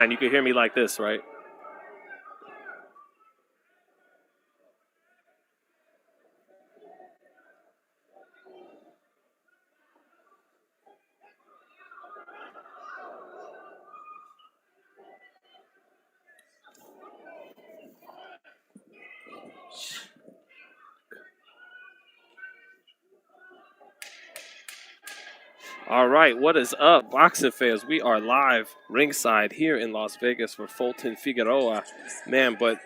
And you can hear me like this, right? All right, what is up, boxing fans? We are live ringside here in Las Vegas for Fulton Figueroa. Man, but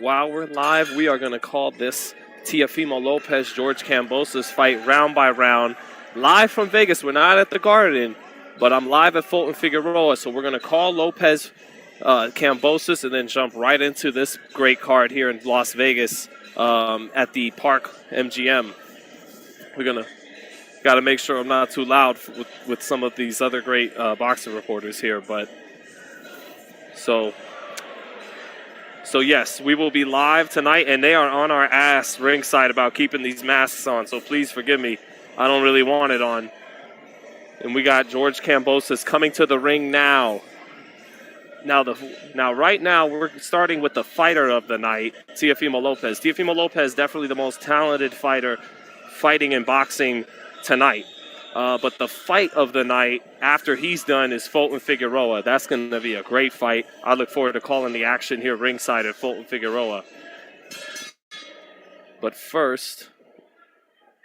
while we're live, we are going to call this Teofimo Lopez George Kambosos fight round by round, live from Vegas. We're not at the Garden, but I'm live at Fulton Figueroa, so we're going to call Lopez Kambosos and then jump right into this great card here in Las Vegas at the Park MGM. We're going to got to make sure I'm not too loud with some of these other great boxing reporters here. But so yes, we will be live tonight, and they are on our ass ringside about keeping these masks on. So please forgive me. I don't really want it on. And we got George Kambosos coming to the ring now. Right now, we're starting with the fighter of the night, Teofimo Lopez. Teofimo Lopez, definitely the most talented fighter fighting in boxing tonight. But the fight of the night after he's done is Fulton Figueroa. That's going to be a great fight. I look forward to calling the action here ringside at Fulton Figueroa. But first,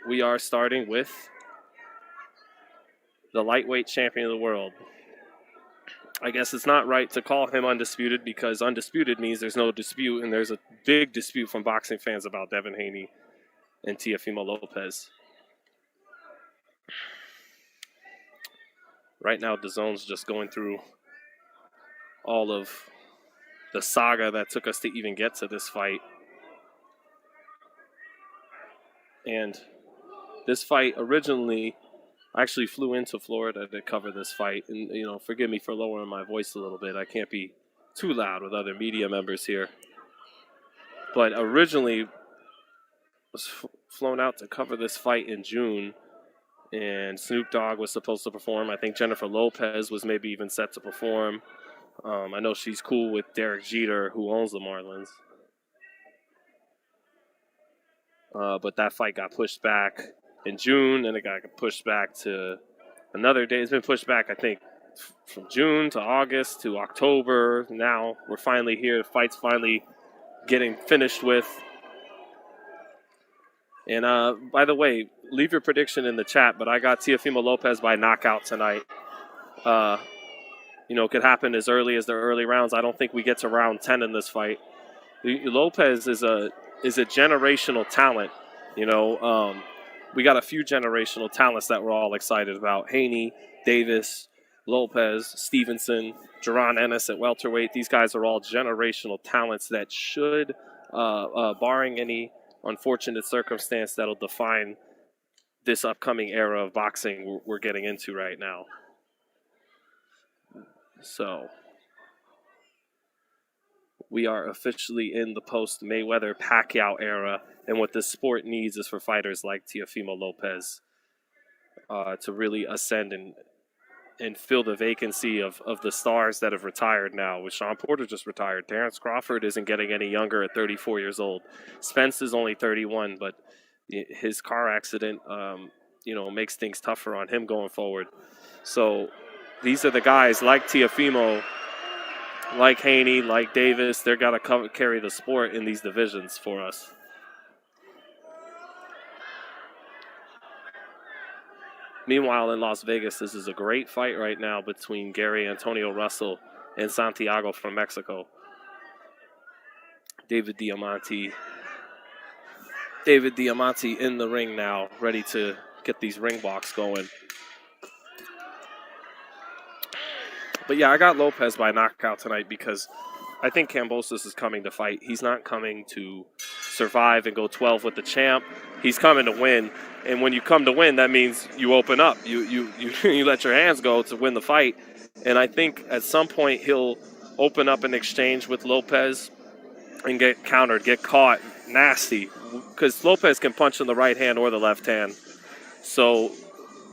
we are starting with the lightweight champion of the world. I guess it's not right to call him undisputed because undisputed means there's no dispute, and there's a big dispute from boxing fans about Devin Haney and Teofimo Lopez. Right now, DAZN's just going through all of the saga that took us to even get to this fight. And this fight originally, I actually flew into Florida to cover this fight. And, you know, forgive me for lowering my voice a little bit. I can't be too loud with other media members here. But originally, was flown out to cover this fight in June. And Snoop Dogg was supposed to perform. I think Jennifer Lopez was maybe even set to perform. I know she's cool with Derek Jeter, who owns the Marlins. But that fight got pushed back in June, and it got pushed back to another day. It's been pushed back, I think, from June to August to October. Now we're finally here. The fight's finally getting finished with. And by the way, leave your prediction in the chat, but I got Teofimo Lopez by knockout tonight. You know, it could happen as early as the early rounds. I don't think we get to round 10 in this fight. Lopez is a generational talent. You know, we got a few generational talents that we're all excited about. Haney, Davis, Lopez, Stevenson, Jaron Ennis at welterweight. These guys are all generational talents that should, barring any unfortunate circumstance, that'll define this upcoming era of boxing we're getting into right now. So we are officially in the post-Mayweather Pacquiao era, and what this sport needs is for fighters like Teofimo Lopez to really ascend and fill the vacancy of the stars that have retired now. With Sean Porter just retired. Terrence Crawford isn't getting any younger at 34 years old. Spence is only 31, but his car accident, you know, makes things tougher on him going forward. So these are the guys like Teofimo, like Haney, like Davis. They're got to carry the sport in these divisions for us. Meanwhile, in Las Vegas, this is a great fight right now between Gary Antonio Russell and Santiago from Mexico. David Diamante in the ring now, ready to get these ring walks going. But yeah, I got Lopez by knockout tonight because I think Kambosos is coming to fight. He's not coming to survive and go 12 with the champ. He's coming to win. And when you come to win, that means you open up. You let your hands go to win the fight. And I think at some point he'll open up an exchange with Lopez and get countered, get caught nasty. Because Lopez can punch in the right hand or the left hand. So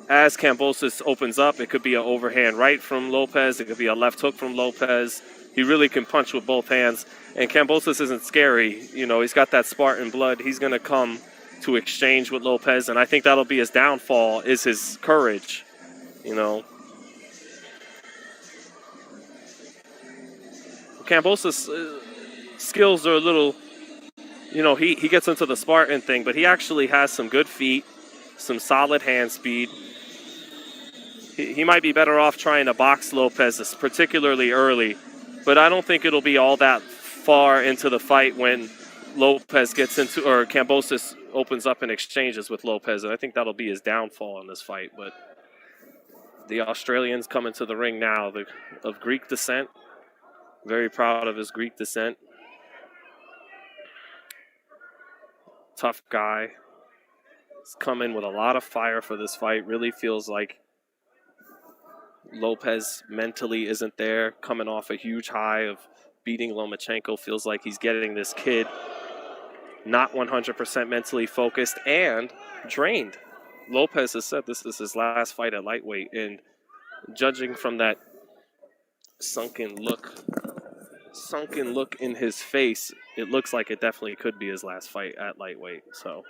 as Kambosos opens up, it could be an overhand right from Lopez. It could be a left hook from Lopez. He really can punch with both hands. And Kambosos isn't scary. You know, he's got that Spartan blood. He's going to come to exchange with Lopez. And I think that'll be his downfall, is his courage, you know. Kambosos' skills are a little, you know, he gets into the Spartan thing, but he actually has some good feet, some solid hand speed. He might be better off trying to box Lopez, particularly early, but I don't think it'll be all that far into the fight when Lopez gets into, or Kambosos opens up and exchanges with Lopez, and I think that'll be his downfall in this fight. But the Australian's coming to the ring now, of Greek descent. Very proud of his Greek descent. Tough guy. He's come in with a lot of fire for this fight. Really feels like Lopez mentally isn't there. Coming off a huge high of beating Lomachenko. Feels like he's getting this kid not 100% mentally focused and drained. Lopez has said this is his last fight at lightweight, and judging from that sunken look in his face, it looks like it definitely could be his last fight at lightweight. So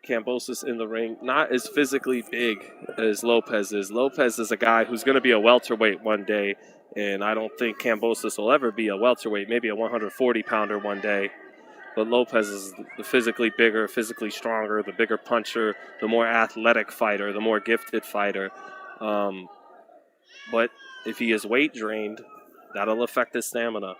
Kambosos in the ring, not as physically big as Lopez is. Lopez is a guy who's going to be a welterweight one day, and I don't think Kambosos will ever be a welterweight, maybe a 140-pounder one day. But Lopez is the physically bigger, physically stronger, the bigger puncher, the more athletic fighter, the more gifted fighter. But if he is weight drained, that'll affect his stamina.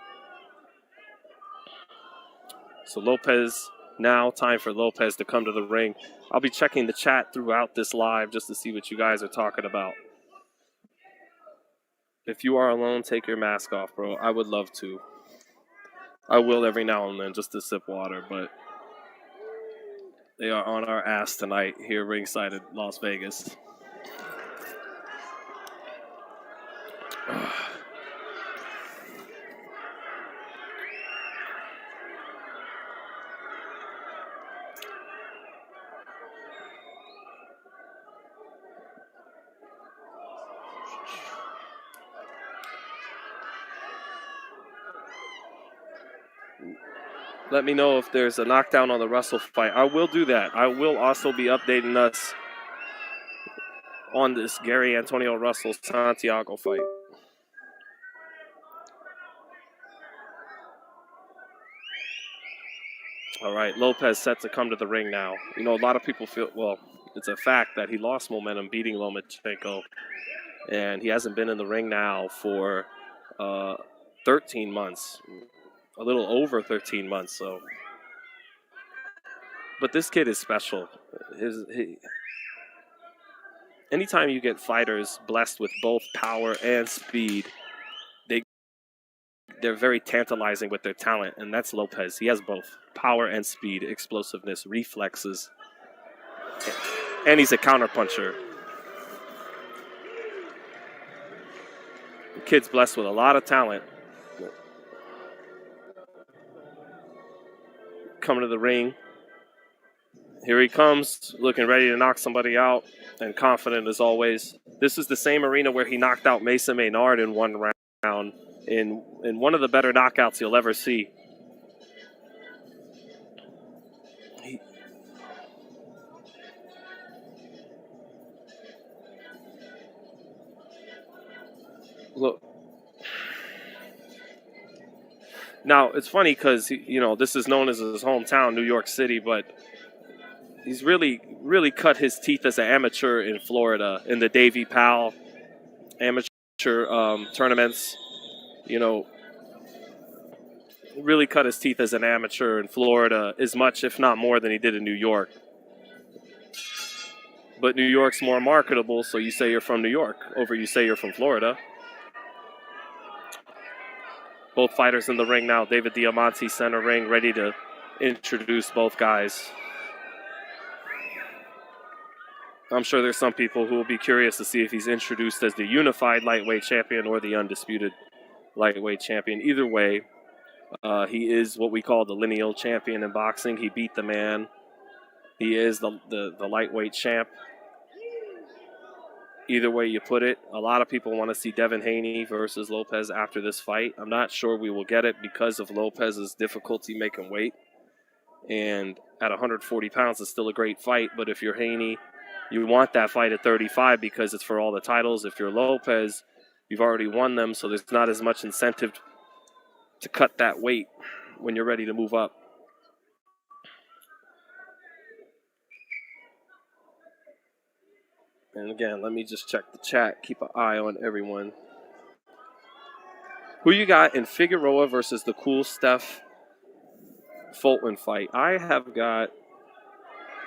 So Lopez, now time for Lopez to come to the ring. I'll be checking the chat throughout this live just to see what you guys are talking about. If you are alone, take your mask off, bro. I would love to. I will every now and then just to sip water, but they are on our ass tonight here ringside at Las Vegas. Let me know if there's a knockdown on the Russell fight. I will do that. I will also be updating us on this Gary Antonio Russell Santiago fight. All right, Lopez set to come to the ring now. You know, a lot of people feel, well, it's a fact that he lost momentum beating Lomachenko, and he hasn't been in the ring now for 13 months. A little over 13 months, so. But this kid is special. Anytime you get fighters blessed with both power and speed, they're very tantalizing with their talent, and that's Lopez. He has both power and speed, explosiveness, reflexes, and he's a counterpuncher. The kid's blessed with a lot of talent. Coming to the ring. Here he comes, looking ready to knock somebody out, and confident as always. This is the same arena where he knocked out Mason Maynard in one round, in one of the better knockouts you'll ever see. Look. Now, it's funny because, you know, this is known as his hometown, New York City, but he's really, really cut his teeth as an amateur in Florida in the Davey Powell amateur tournaments. You know, really cut his teeth as an amateur in Florida as much, if not more, than he did in New York. But New York's more marketable, so you say you're from New York over you say you're from Florida. Both fighters in the ring now. David Diamante center ring, ready to introduce both guys. I'm sure there's some people who will be curious to see if he's introduced as the unified lightweight champion or the undisputed lightweight champion. Either way, he is what we call the lineal champion in boxing. He beat the man. He is the lightweight champ. Either way you put it, a lot of people want to see Devin Haney versus Lopez after this fight. I'm not sure we will get it because of Lopez's difficulty making weight. And at 140 pounds, it's still a great fight. But if you're Haney, you want that fight at 35 because it's for all the titles. If you're Lopez, you've already won them, so there's not as much incentive to cut that weight when you're ready to move up. And again, let me just check the chat. Keep an eye on everyone. Who you got in Figueroa versus the Cool Steph Fulton fight? I have got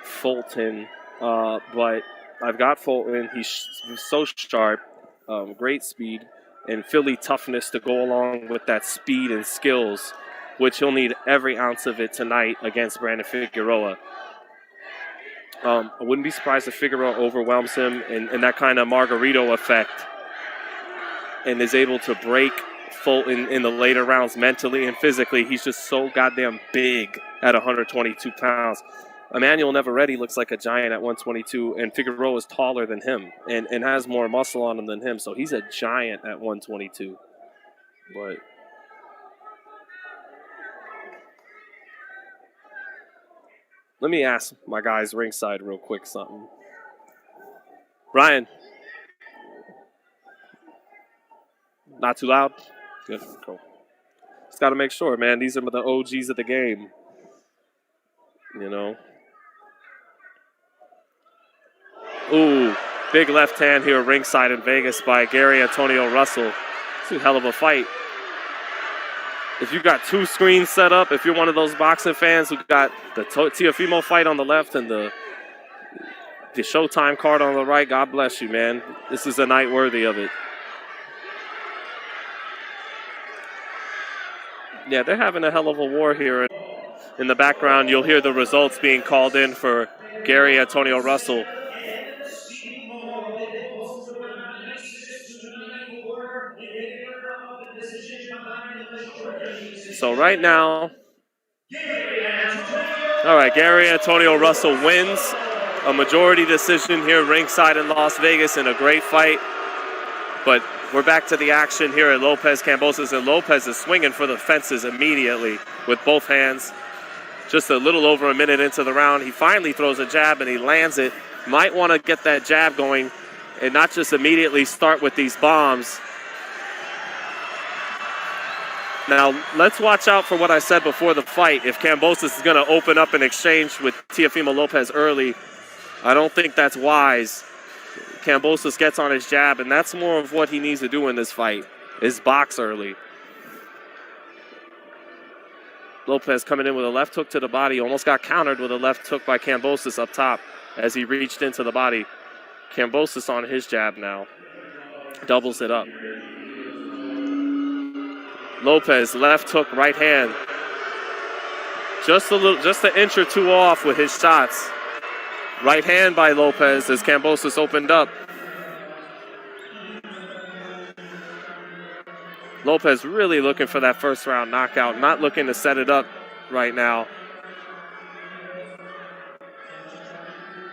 Fulton, but I've got Fulton. He's so sharp, great speed, and Philly toughness to go along with that speed and skills, which he'll need every ounce of it tonight against Brandon Figueroa. I wouldn't be surprised if Figueroa overwhelms him in that kind of Margarito effect and is able to break Fulton in the later rounds mentally and physically. He's just so goddamn big at 122 pounds. Emmanuel Neveretti looks like a giant at 122, and Figueroa is taller than him and has more muscle on him than him, so he's a giant at 122. But let me ask my guys ringside real quick something. Ryan. Not too loud? Good. Cool. Just got to make sure, man. These are the OGs of the game. You know. Ooh, big left hand here ringside in Vegas by Gary Antonio Russell. It's a hell of a fight. If you got two screens set up, if you're one of those boxing fans who got the Teofimo fight on the left and the Showtime card on the right, God bless you, man. This is a night worthy of it. Yeah, they're having a hell of a war here. In the background, you'll hear the results being called in for Gary Antonio Russell. So right now, all right, Gary Antonio Russell wins a majority decision here ringside in Las Vegas in a great fight. But we're back to the action here at Lopez Kambosos, and Lopez is swinging for the fences immediately with both hands. Just a little over a minute into the round, he finally throws a jab and he lands it. Might want to get that jab going and not just immediately start with these bombs. Now, let's watch out for what I said before the fight. If Kambosos is going to open up an exchange with Teofimo Lopez early, I don't think that's wise. Kambosos gets on his jab, and that's more of what he needs to do in this fight, is box early. Lopez coming in with a left hook to the body, almost got countered with a left hook by Kambosos up top as he reached into the body. Kambosos on his jab now, doubles it up. Lopez, left hook, right hand. Just an inch or two off with his shots. Right hand by Lopez as Kambosos opened up. Lopez really looking for that first round knockout, not looking to set it up right now.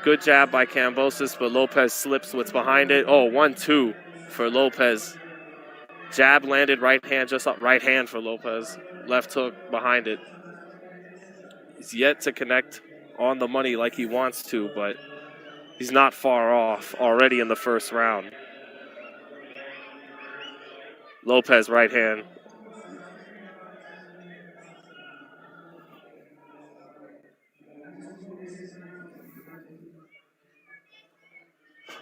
Good jab by Kambosos, but Lopez slips what's behind it. Oh, 1-2 for Lopez. Jab landed, right hand just up, right hand for Lopez. Left hook behind it. He's yet to connect on the money like he wants to, but he's not far off already in the first round. Lopez right hand.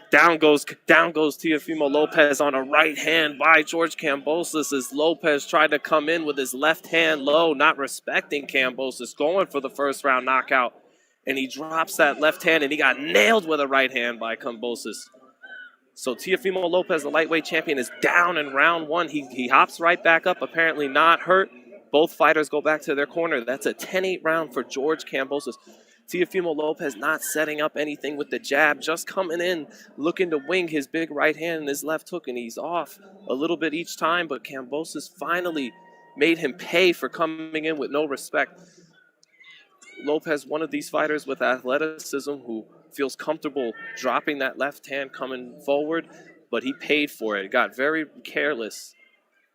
Down goes Teofimo Lopez on a right hand by George Kambosos as Lopez tried to come in with his left hand low, not respecting Kambosos, going for the first round knockout. And he drops that left hand, and he got nailed with a right hand by Kambosos. So Teofimo Lopez, the lightweight champion, is down in round one. He hops right back up, apparently not hurt. Both fighters go back to their corner. That's a 10-8 round for George Kambosos. Teofimo Lopez not setting up anything with the jab, just coming in, looking to wing his big right hand and his left hook, and he's off a little bit each time, but Kambosos finally made him pay for coming in with no respect. Lopez, one of these fighters with athleticism who feels comfortable dropping that left hand coming forward, but he paid for it. Got very careless.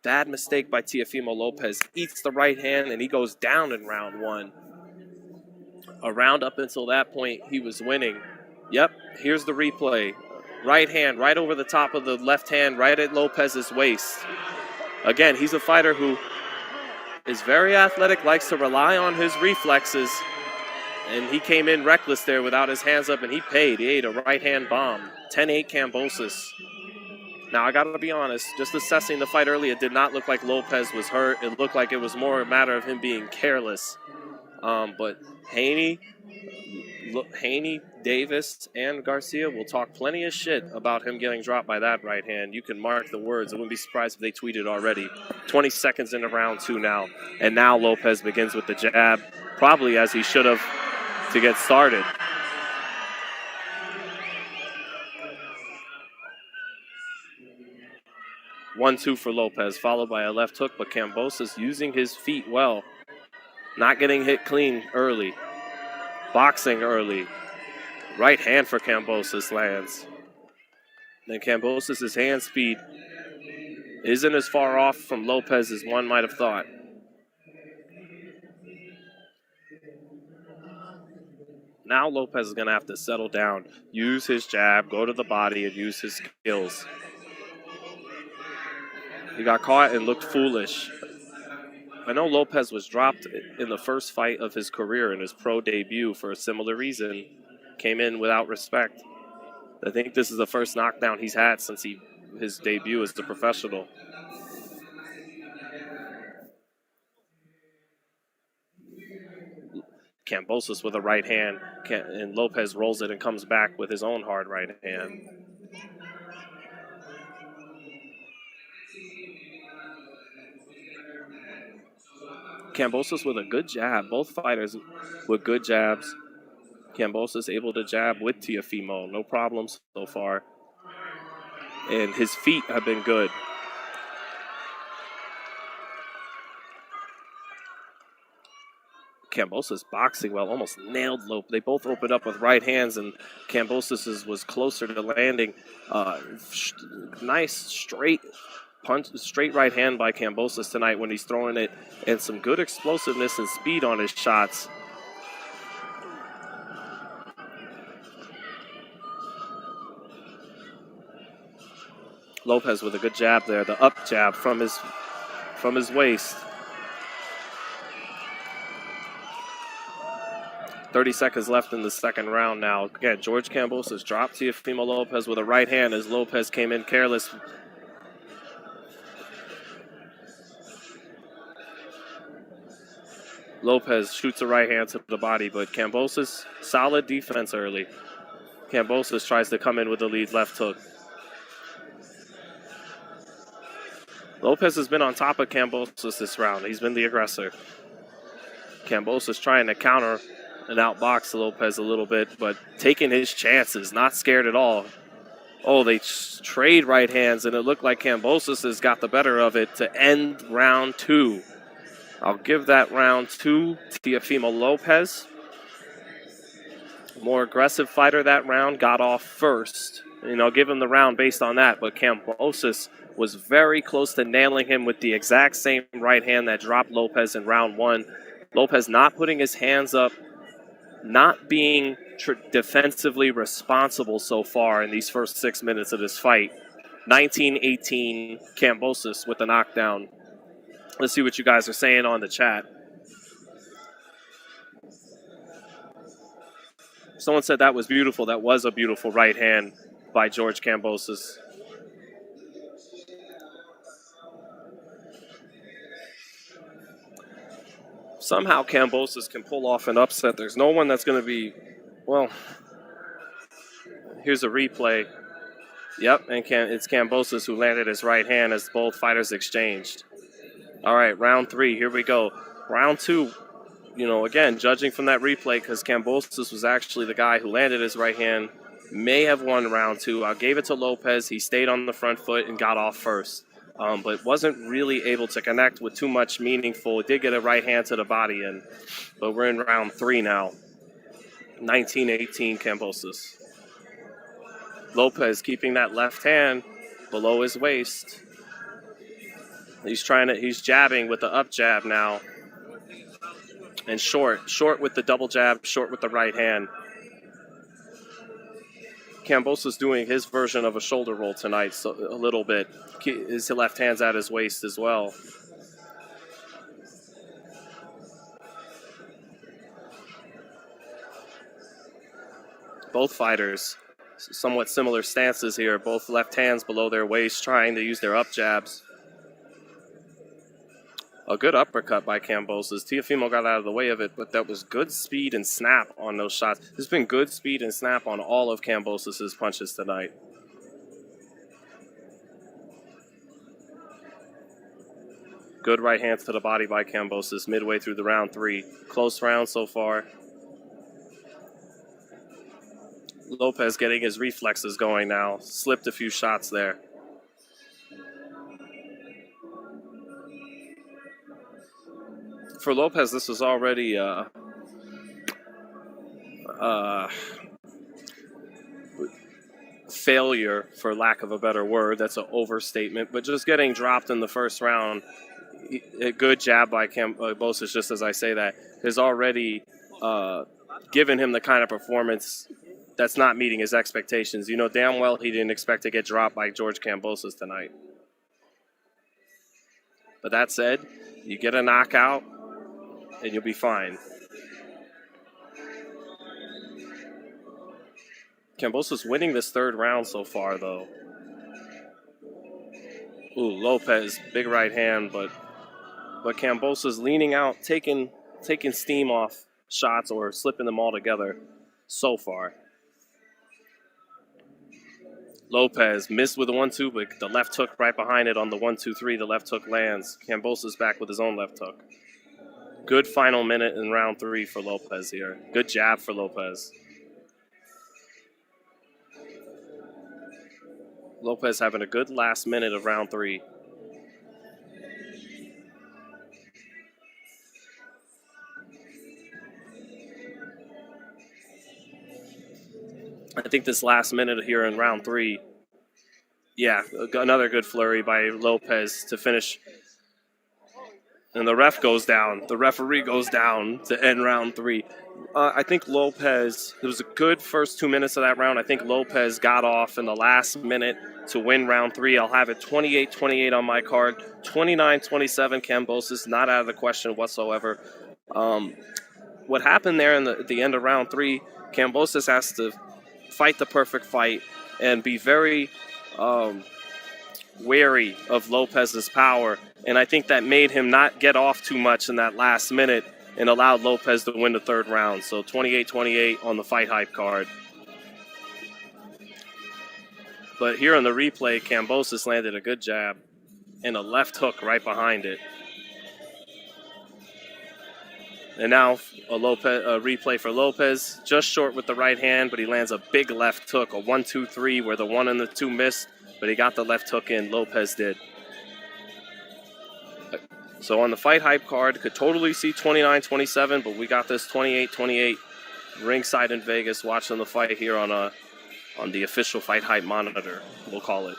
Bad mistake by Teofimo Lopez. Eats the right hand, and he goes down in round one. A round up until that point, he was winning. Yep, here's the replay. Right hand right over the top of the left hand, right at Lopez's waist. Again, he's a fighter who is very athletic, likes to rely on his reflexes, and he came in reckless there without his hands up, and he paid. He ate a right-hand bomb. 10-8 Kambosos. Now, I got to be honest, just assessing the fight early, it did not look like Lopez was hurt. It looked like it was more a matter of him being careless. But Haney, Davis, and Garcia will talk plenty of shit about him getting dropped by that right hand. You can mark the words. I wouldn't be surprised if they tweeted already. 20 seconds into round two now. And now Lopez begins with the jab, probably as he should have to get started. One-two for Lopez, followed by a left hook, but Kambosos using his feet well. Not getting hit clean early. Boxing early. Right hand for Kambosos lands. Then Kambosos' hand speed isn't as far off from Lopez as one might have thought. Now Lopez is going to have to settle down, use his jab, go to the body, and use his skills. He got caught and looked foolish. I know Lopez was dropped in the first fight of his career in his pro debut for a similar reason. Came in without respect. I think this is the first knockdown he's had since his debut as a professional. Kambosos with a right hand, and Lopez rolls it and comes back with his own hard right hand. Kambosos with a good jab. Both fighters with good jabs. Kambosos able to jab with Teofimo. No problems so far. And his feet have been good. Kambosos boxing well, almost nailed Lopez. They both opened up with right hands, and Kambosos was closer to landing. Nice straight punch, straight right hand by Kambosos tonight when he's throwing it, and some good explosiveness and speed on his shots. Lopez with a good jab there, the up jab from his waist. 30 seconds left in the second round now. Again, George Kambosos dropped Teofimo Lopez with a right hand as Lopez came in careless. Lopez shoots a right hand to the body, but Kambosos, solid defense early. Kambosos tries to come in with the lead left hook. Lopez has been on top of Kambosos this round. He's been the aggressor. Kambosos trying to counter and outbox Lopez a little bit, but taking his chances, not scared at all. Oh, they trade right hands, and it looked like Kambosos has got the better of it to end round two. I'll give that round to Teofimo Lopez. More aggressive fighter that round, got off first. And I'll give him the round based on that, but Kambosos was very close to nailing him with the exact same right hand that dropped Lopez in round one. Lopez not putting his hands up, not being defensively responsible so far in these first 6 minutes of this fight. 19-18, Kambosos with the knockdown. Let's see what you guys are saying on the chat. Someone said that was beautiful. That was a beautiful right hand by George Kambosos. Somehow Kambosos can pull off an upset. There's no one that's going to be, well, here's a replay. Yep, and it's Kambosos who landed his right hand as both fighters exchanged. All right, round three, here we go. Round two, you know, again, judging from that replay, because Kambosos was actually the guy who landed his right hand, may have won round 2. I gave it to Lopez. He stayed on the front foot and got off first, but wasn't really able to connect with too much meaningful. Did get a right hand to the body, but we're in round 3 now. 19-18 Kambosos. Lopez keeping that left hand below his waist. He's jabbing with the up jab now. And short with the double jab, short with the right hand. Kambosos doing his version of a shoulder roll tonight, so a little bit. His left hand's at his waist as well. Both fighters, somewhat similar stances here. Both left hands below their waist, trying to use their up jabs. A good uppercut by Kambosos. Teofimo got out of the way of it, but that was good speed and snap on those shots. There's been good speed and snap on all of Kambosos' punches tonight. Good right hands to the body by Kambosos midway through the round 3. Close round so far. Lopez getting his reflexes going now. Slipped a few shots there. For Lopez, this was already failure, for lack of a better word. That's an overstatement. But just getting dropped in the first round, a good jab by Kambosos, just as I say that, has already given him the kind of performance that's not meeting his expectations. You know damn well he didn't expect to get dropped by George Kambosos tonight. But that said, you get a knockout, and you'll be fine. Kambosos winning this third round so far, though. Ooh, Lopez, big right hand, but Kambosos leaning out, taking steam off shots or slipping them all together so far. Lopez missed with the 1-2, but the left hook right behind it on the 1-2-3. The left hook lands. Kambosos back with his own left hook. Good final minute in round 3 for Lopez here. Good jab for Lopez. Lopez having a good last minute of round 3. I think this last minute here in round 3, yeah, another good flurry by Lopez to finish. And the ref goes down. The referee goes down to end round 3. I think Lopez, it was a good first 2 minutes of that round. I think Lopez got off in the last minute to win round 3. I'll have it 28-28 on my card. 29-27 Kambosos, not out of the question whatsoever. What happened there at the end of round 3, Kambosos has to fight the perfect fight and be very wary of Lopez's power. And I think that made him not get off too much in that last minute and allowed Lopez to win the third round. So 28-28 on the FightHype card. But here on the replay, Kambosos landed a good jab and a left hook right behind it. And now a replay for Lopez, just short with the right hand, but he lands a big left hook, a 1-2-3 where the 1 and the 2 missed, but he got the left hook in, Lopez did. So on the FightHype card, could totally see 29-27, but we got this 28-28 ringside in Vegas, watching the fight here on the official FightHype monitor, we'll call it.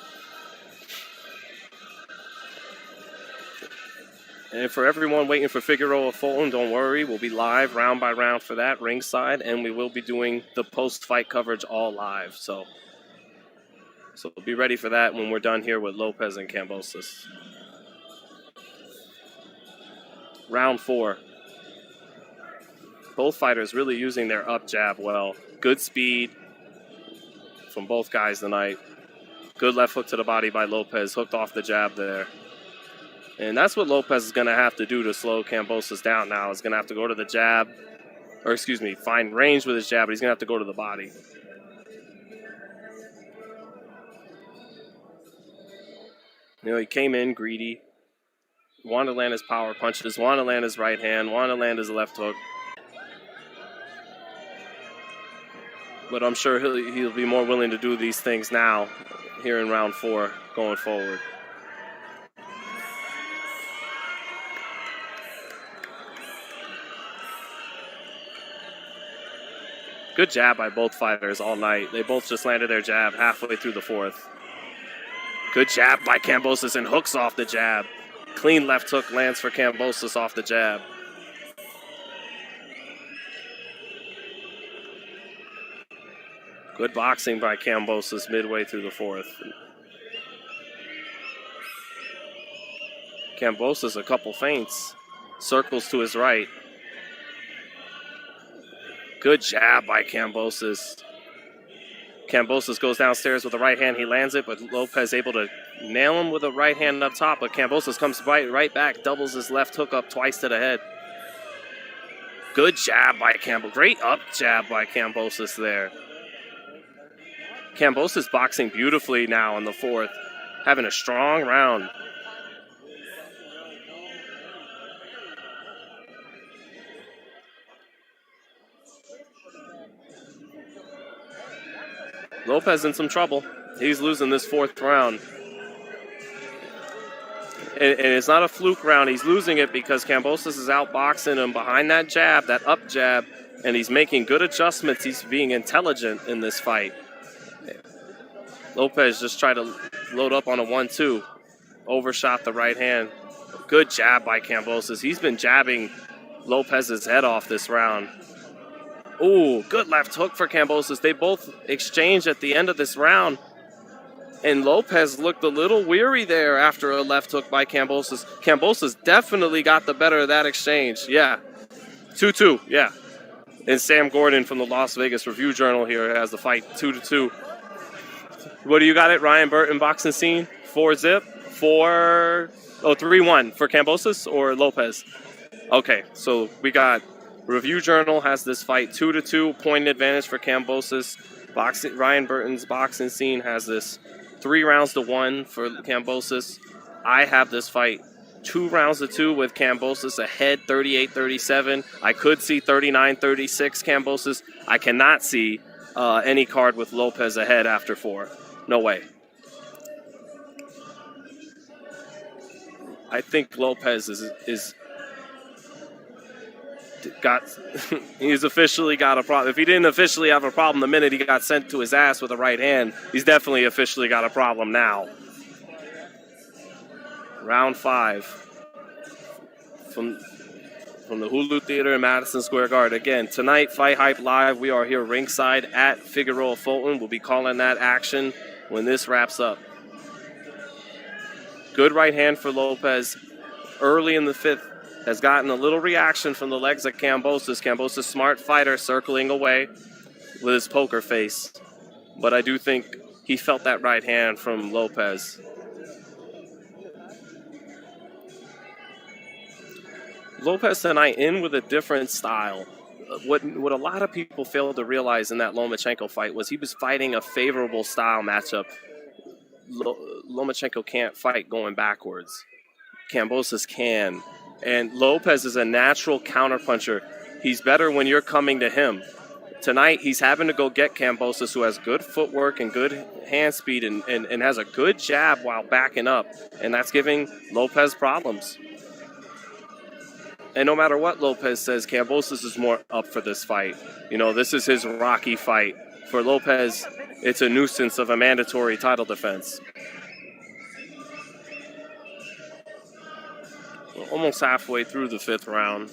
And for everyone waiting for Figueroa Fulton, don't worry. We'll be live round by round for that, ringside, and we will be doing the post-fight coverage all live. So be ready for that when we're done here with Lopez and Kambosos. Round 4. Both fighters really using their up jab well. Good speed from both guys tonight. Good left hook to the body by Lopez, hooked off the jab there. And that's what Lopez is going to have to do to slow Kambosos down now. He's going to have to go to the jab, find range with his jab, but he's going to have to go to the body. You know, he came in greedy, wanted to land his power punches, wanted to land his right hand, wanted to land his left hook. but I'm sure he'll be more willing to do these things now here in round 4 going forward. Good jab by both fighters all night. They both just landed their jab halfway through the 4th. Good jab by Kambosos and hooks off the jab. Clean left hook lands for Kambosos off the jab. Good boxing by Kambosos midway through the 4th. Kambosos a couple feints. Circles to his right. Good jab by Kambosos. Kambosos goes downstairs with the right hand. He lands it, but Lopez able to nail him with a right hand up top. But Kambosos comes right back, doubles his left hook up twice to the head. Good jab by Kambosos. Great up jab by Kambosos there. Kambosos boxing beautifully now in the 4th, having a strong round. Lopez in some trouble. He's losing this 4th round. And it's not a fluke round. He's losing it because Kambosos is outboxing him behind that jab, that up jab, and he's making good adjustments. He's being intelligent in this fight. Lopez just tried to load up on a 1-2. Overshot the right hand. Good jab by Kambosos. He's been jabbing Lopez's head off this round. Ooh, good left hook for Kambosos. They both exchanged at the end of this round. And Lopez looked a little weary there after a left hook by Kambosos. Kambosos definitely got the better of that exchange. Yeah. 2-2, yeah. And Sam Gordon from the Las Vegas Review-Journal here has the fight 2-2. What do you got it? Ryan Burton boxing scene? 4-zip? 3-1 for Kambosos or Lopez? Okay, so we got Review Journal has this fight 2-2, point advantage for Kambosos. Ryan Burton's boxing scene has this 3 rounds to 1 for Kambosos. I have this fight 2 rounds to 2 with Kambosos ahead 38-37. I could see 39-36 Kambosos. I cannot see any card with Lopez ahead after 4. No way. I think Lopez he's officially got a problem. If he didn't officially have a problem the minute he got sent to his ass with a right hand, he's definitely officially got a problem now. Round 5 from the Hulu Theater in Madison Square Garden. Again, tonight, FightHype Live. We are here ringside at Figueroa Fulton. We'll be calling that action when this wraps up. Good right hand for Lopez early in the 5th. Has gotten a little reaction from the legs of Kambosos. Kambosos, smart fighter, circling away with his poker face. But I do think he felt that right hand from Lopez. Lopez tonight in with a different style. What a lot of people failed to realize in that Lomachenko fight was he was fighting a favorable style matchup. Lomachenko can't fight going backwards. Kambosos can. And Lopez is a natural counterpuncher. He's better when you're coming to him. Tonight, he's having to go get Kambosos, who has good footwork and good hand speed and has a good jab while backing up. And that's giving Lopez problems. And no matter what Lopez says, Kambosos is more up for this fight. You know, this is his Rocky fight. For Lopez, it's a nuisance of a mandatory title defense. We're almost halfway through the 5th round.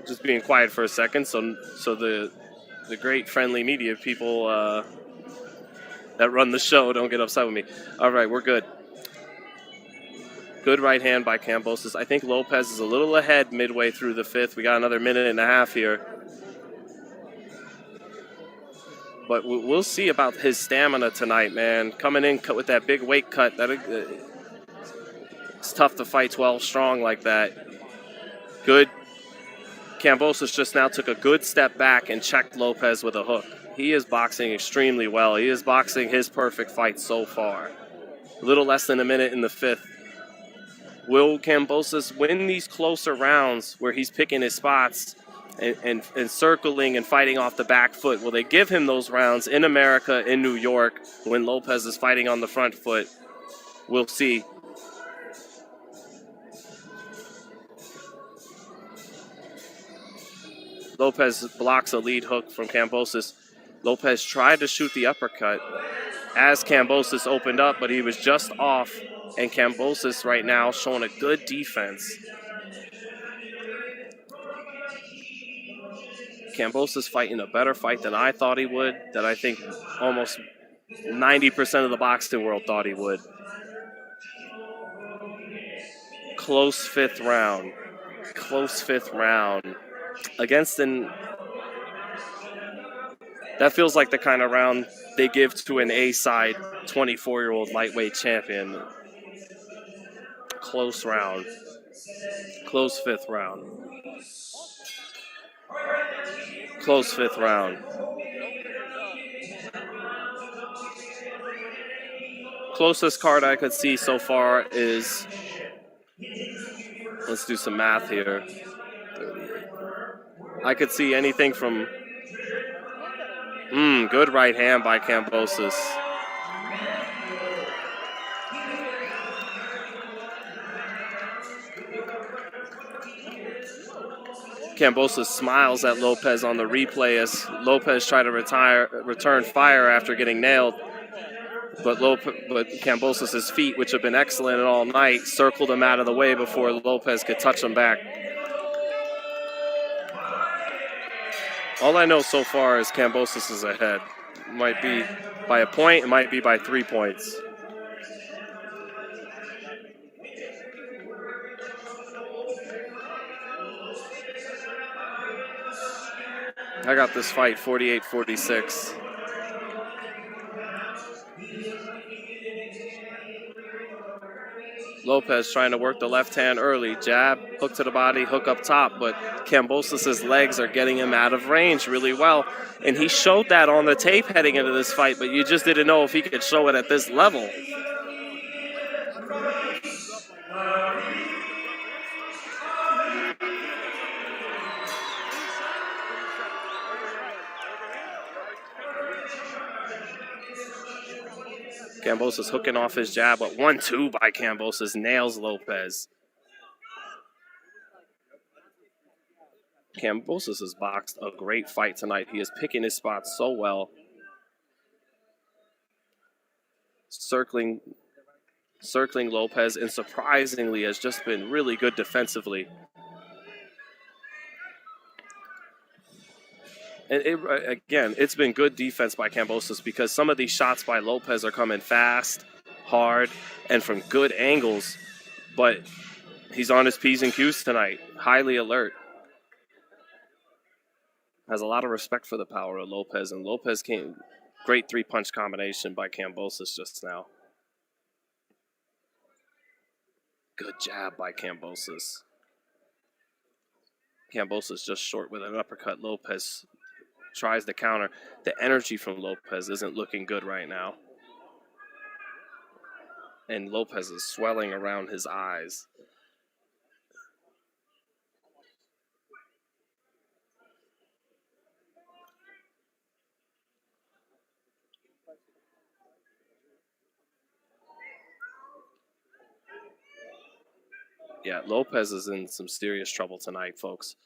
Just being quiet for a second, so the great friendly media people that run the show don't get upset with me. All right, we're good. Good right hand by Kambosos. I think Lopez is a little ahead midway through the 5th. We got another minute and a half here. But we'll see about his stamina tonight, man. Coming in with that big weight cut, it's tough to fight 12 strong like that. Good. Kambosos just now took a good step back and checked Lopez with a hook. He is boxing extremely well. He is boxing his perfect fight so far. A little less than a minute in the 5th. Will Kambosos win these closer rounds where he's picking his spots and circling and fighting off the back foot? Will they give him those rounds in America, in New York, when Lopez is fighting on the front foot? We'll see. Lopez blocks a lead hook from Kambosos. Lopez tried to shoot the uppercut as Kambosos opened up, but he was just off. And Kambosos right now showing a good defense. Kambosos fighting a better fight than I thought he would, that I think almost 90% of the boxing world thought he would. Close 5th round. Close 5th round. Against that feels like the kind of round they give to an A-side 24-year-old lightweight champion. Close round. Close 5th round. Close 5th round. Closest card I could see so far is, let's do some math here. I could see anything from, good right hand by Kambosos. Kambosos smiles at Lopez on the replay as Lopez tried to return fire after getting nailed. But Kambosos' feet, which have been excellent all night, circled him out of the way before Lopez could touch him back. All I know so far is Kambosos is ahead. It might be by a point, it might be by 3 points. I got this fight 48-46. Lopez trying to work the left hand early. Jab, hook to the body, hook up top. But Kambosos' legs are getting him out of range really well. And he showed that on the tape heading into this fight, but you just didn't know if he could show it at this level. Kambosos hooking off his jab, but 1-2 by Kambosos nails Lopez. Kambosos has boxed a great fight tonight. He is picking his spots so well. Circling Lopez, and surprisingly has just been really good defensively. And again, it's been good defense by Kambosos because some of these shots by Lopez are coming fast, hard, and from good angles. But he's on his P's and Q's tonight, highly alert. Has a lot of respect for the power of Lopez, and Lopez came, great 3-punch combination by Kambosos just now. Good jab by Kambosos. Kambosos just short with an uppercut. Lopez tries to counter. The energy from Lopez isn't looking good right now. And Lopez is swelling around his eyes. Yeah, Lopez is in some serious trouble tonight, folks.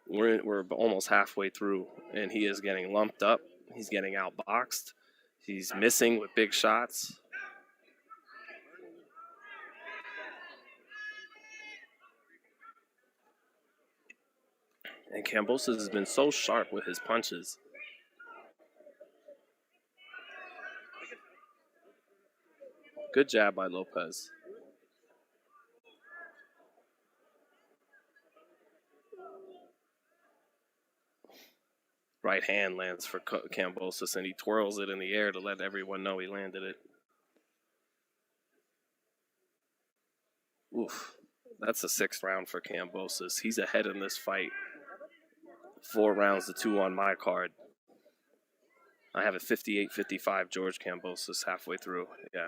We're almost halfway through, and he is getting lumped up. He's getting outboxed. He's missing with big shots. And Kambosos has been so sharp with his punches. Good jab by Lopez. Right hand lands for Kambosos, and he twirls it in the air to let everyone know he landed it. Oof, that's the 6th round for Kambosos. He's ahead in this fight. 4 rounds to 2 on my card. I have it 58-55, George Kambosos halfway through. Yeah.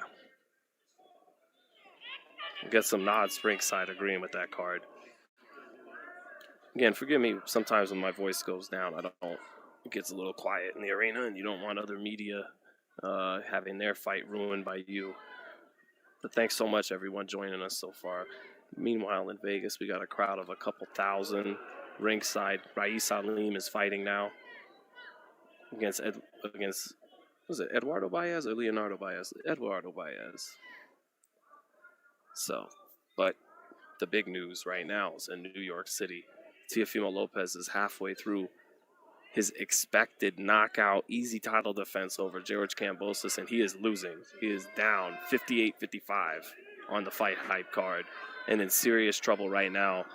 Get some nods, Ringside agreeing with that card. Again, forgive me sometimes when my voice goes down. It gets a little quiet in the arena, and you don't want other media having their fight ruined by you. But thanks so much, everyone, joining us so far. Meanwhile, in Vegas, we got a crowd of a couple thousand. Ringside, Rais Salim is fighting now against was it Eduardo Baez or Leonardo Baez? Eduardo Baez. So, but the big news right now is in New York City. Teofimo Lopez is halfway through his expected knockout easy title defense over George Kambosos, and he is losing. He is down 58-55 on the FightHype card and in serious trouble right now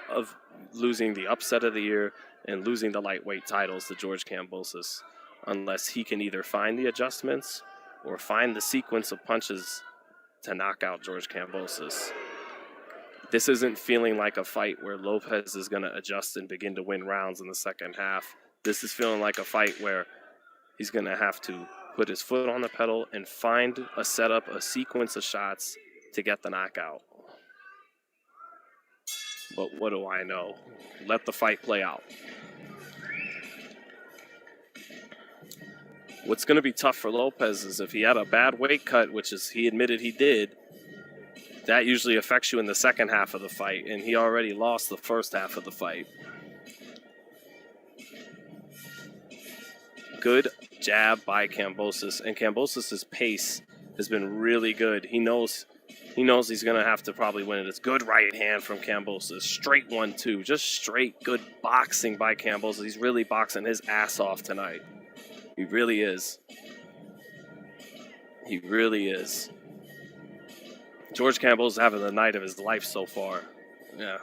of losing the upset of the year and losing the lightweight titles to George Kambosos, unless he can either find the adjustments or find the sequence of punches to knock out George Kambosos. This isn't feeling like a fight where Lopez is going to adjust and begin to win rounds in the second half. This is feeling like a fight where he's going to have to put his foot on the pedal and find a setup, a sequence of shots to get the knockout. But what do I know? Let the fight play out. What's going to be tough for Lopez is if he had a bad weight cut, which is he admitted he did, that usually affects you in the second half of the fight, and he already lost the first half of the fight. Good jab by Kambosos, and Kambosos' pace has been really good. He knows he's going to have to probably win it. It's good right hand from Kambosos. Straight 1-2. Just straight good boxing by Kambosos. He's really boxing his ass off tonight. He really is. He really is. George Kambosos having the night of his life so far. Yeah.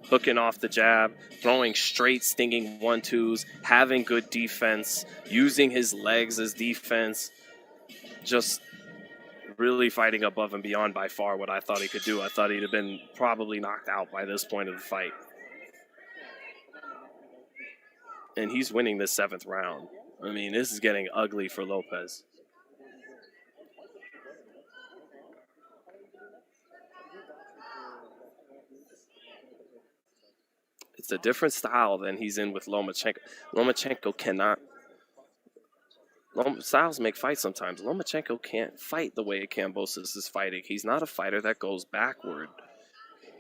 Hooking off the jab, throwing straight stinging 1-2s, having good defense, using his legs as defense. Just really fighting above and beyond by far what I thought he could do. I thought he'd have been probably knocked out by this point of the fight. And he's winning this 7th round. I mean, this is getting ugly for Lopez. It's a different style than he's in with Lomachenko. Lomachenko cannot. Styles make fights sometimes. Lomachenko can't fight the way Kambosos is fighting. He's not a fighter that goes backward.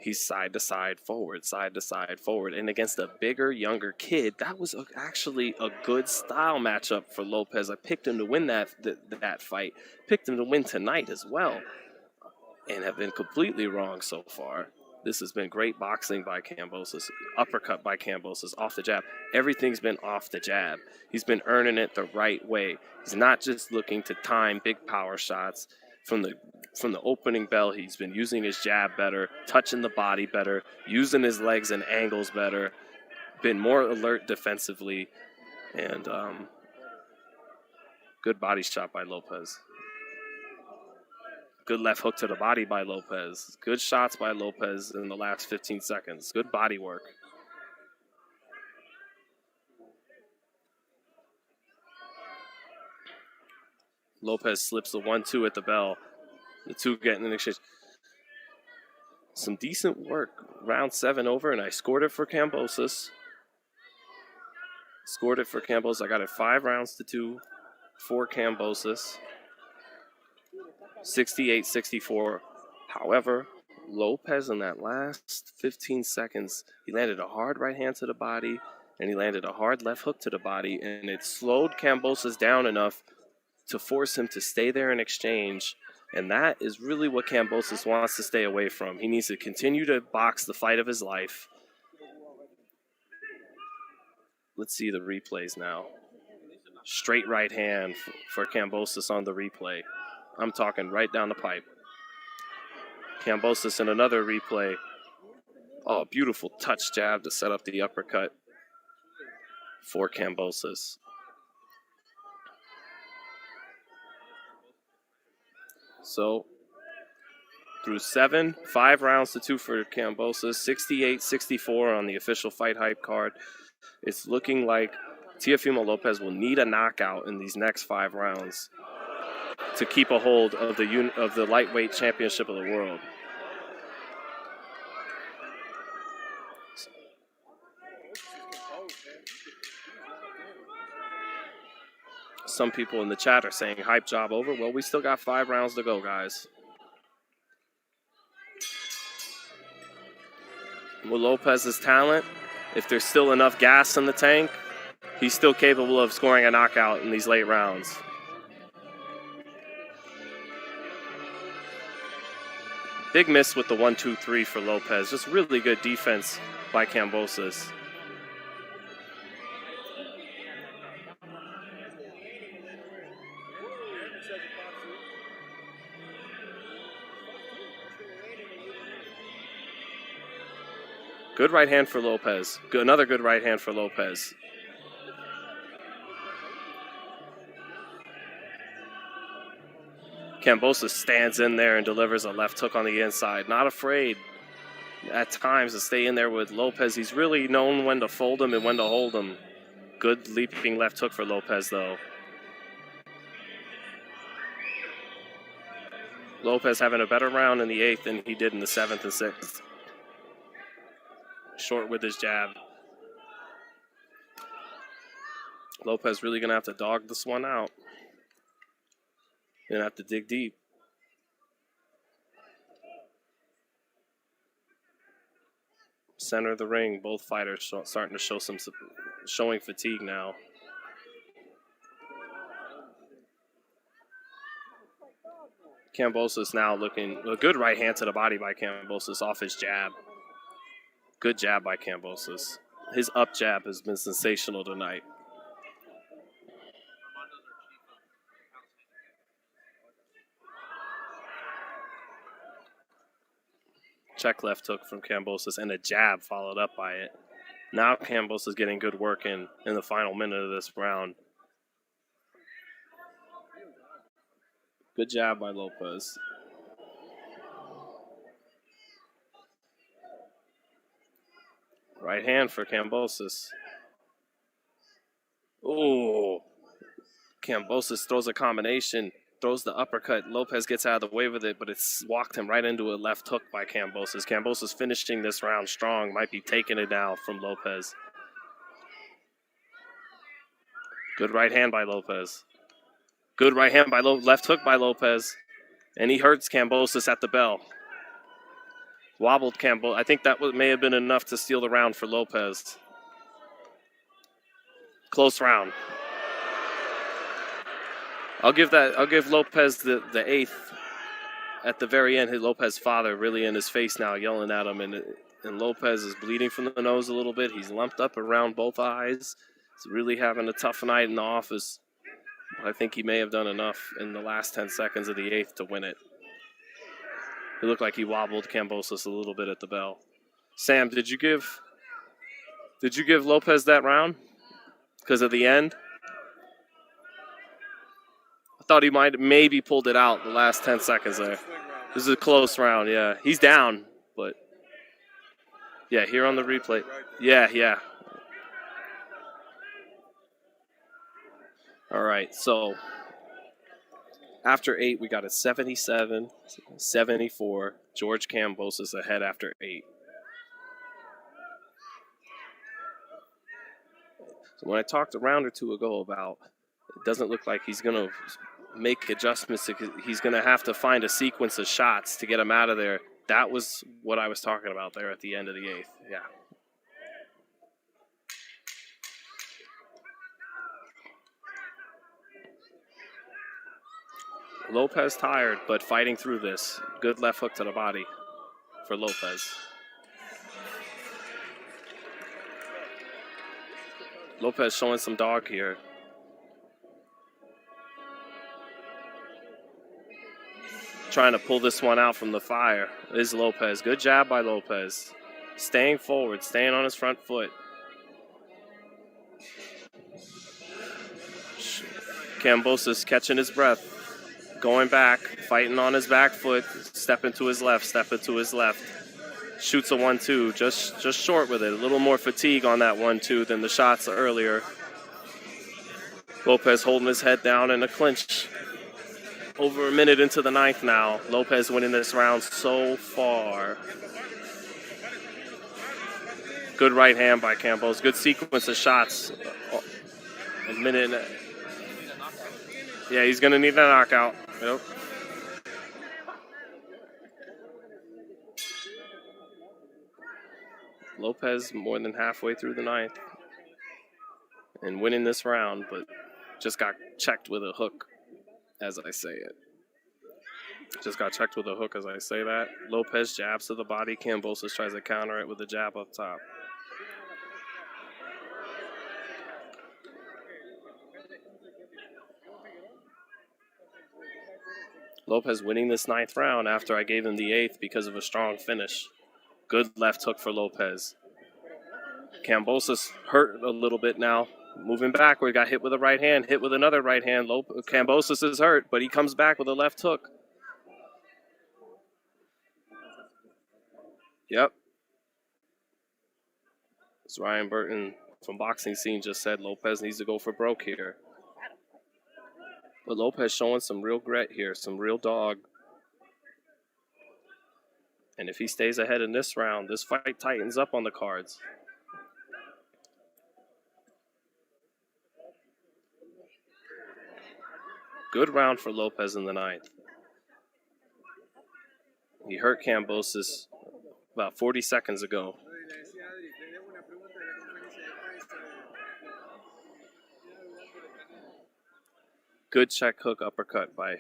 He's side to side, forward, side to side, forward. And against a bigger, younger kid, that was actually a good style matchup for Lopez. I picked him to win that fight. Picked him to win tonight as well. And have been completely wrong so far. This has been great boxing by Kambosos. Uppercut by Kambosos off the jab. Everything's been off the jab. He's been earning it the right way. He's not just looking to time big power shots. From the opening bell, he's been using his jab better, touching the body better, using his legs and angles better, been more alert defensively, and good body shot by Lopez. Good left hook to the body by Lopez. Good shots by Lopez in the last 15 seconds. Good body work. Lopez slips the 1-2 at the bell. The two getting an exchange. Some decent work. Round 7 over, and I scored it for Kambosos. I got it 5 rounds to 2 for Kambosos. 68-64. However, Lopez in that last 15 seconds, he landed a hard right hand to the body, and he landed a hard left hook to the body, and it slowed Kambosos down enough to force him to stay there in exchange. And that is really what Kambosos wants to stay away from. He needs to continue to box the fight of his life. Let's see the replays now. Straight right hand for Kambosos on the replay. I'm talking right down the pipe. Kambosos in another replay. Oh, beautiful touch jab to set up the uppercut for Kambosos. So, through 7, 5 rounds to 2 for Kambosos, 68-64 on the official FightHype card. It's looking like Teofimo Lopez will need a knockout in these next 5 rounds to keep a hold of the lightweight championship of the world. Some people in the chat are saying hype job over. Well, we still got 5 rounds to go, guys. With Lopez's talent, if there's still enough gas in the tank, he's still capable of scoring a knockout in these late rounds. Big miss with the 1-2-3 for Lopez. Just really good defense by Kambosos. Good right hand for Lopez. Another good right hand for Lopez. Kambosos stands in there and delivers a left hook on the inside. Not afraid at times to stay in there with Lopez. He's really known when to fold him and when to hold him. Good leaping left hook for Lopez, though. Lopez having a better round in the 8th than he did in the 7th and 6th. Short with his jab. Lopez really going to have to dog this one out. Going to have to dig deep. Center of the ring, both fighters starting to show showing fatigue now. Kambosos now looking, a good right hand to the body by Kambosos off his jab. Good jab by Kambosos. His up jab has been sensational tonight. Check left hook from Kambosos and a jab followed up by it. Now Kambosos is getting good work in the final minute of this round. Good jab by Lopez. Right hand for Kambosos. Ooh. Kambosos throws a combination, throws the uppercut. Lopez gets out of the way with it, but it's walked him right into a left hook by Kambosos. Kambosos finishing this round strong, might be taking it now from Lopez. Good right hand by Lopez. Good right hand by left hook by Lopez. And he hurts Kambosos at the bell. Wobbled Kambosos. I think that may have been enough to steal the round for Lopez. Close round. I'll give Lopez the 8th at the very end. Lopez's father really in his face now, yelling at him, and Lopez is bleeding from the nose a little bit. He's lumped up around both eyes. He's really having a tough night in the office. I think he may have done enough in the last 10 seconds of the 8th to win it. It looked like he wobbled Kambosos a little bit at the bell. Sam, did you give Lopez that round because of the end? I thought he might maybe pulled it out the last 10 seconds there. This is a close round, yeah. He's down, but yeah, here on the replay. Yeah. All right, so after 8, we got a 77-74. George Kambosos ahead after 8. So when I talked a round or two ago about it doesn't look like he's going to make adjustments. He's going to have to find a sequence of shots to get him out of there. That was what I was talking about there at the end of the 8th. Yeah. Lopez tired, but fighting through this. Good left hook to the body for Lopez. Lopez showing some dog here. Trying to pull this one out from the fire is Lopez. Good jab by Lopez. Staying forward, staying on his front foot. Kambosos catching his breath. Going back, fighting on his back foot, stepping to his left, Shoots a 1-2, just short with it. A little more fatigue on that 1-2 than the shots earlier. Lopez holding his head down in a clinch. Over a minute into the 9th now. Lopez winning this round so far. Good right hand by Kambosos. Good sequence of shots. A minute. Yeah, he's going to need that knockout. Yep. Lopez more than halfway through the 9th and winning this round, but just got checked with a hook as I say it. Just got checked with a hook as I say that. Lopez jabs to the body. Kambosos tries to counter it with a jab up top. Lopez winning this 9th round after I gave him the 8th because of a strong finish. Good left hook for Lopez. Kambosos hurt a little bit now. Moving backward, got hit with a right hand, hit with another right hand. Kambosos is hurt, but he comes back with a left hook. Yep. As Ryan Burton from Boxing Scene just said, Lopez needs to go for broke here. But Lopez showing some real grit here, some real dog. And if he stays ahead in this round, this fight tightens up on the cards. Good round for Lopez in the 9th. He hurt Kambosos about 40 seconds ago. Good check hook uppercut by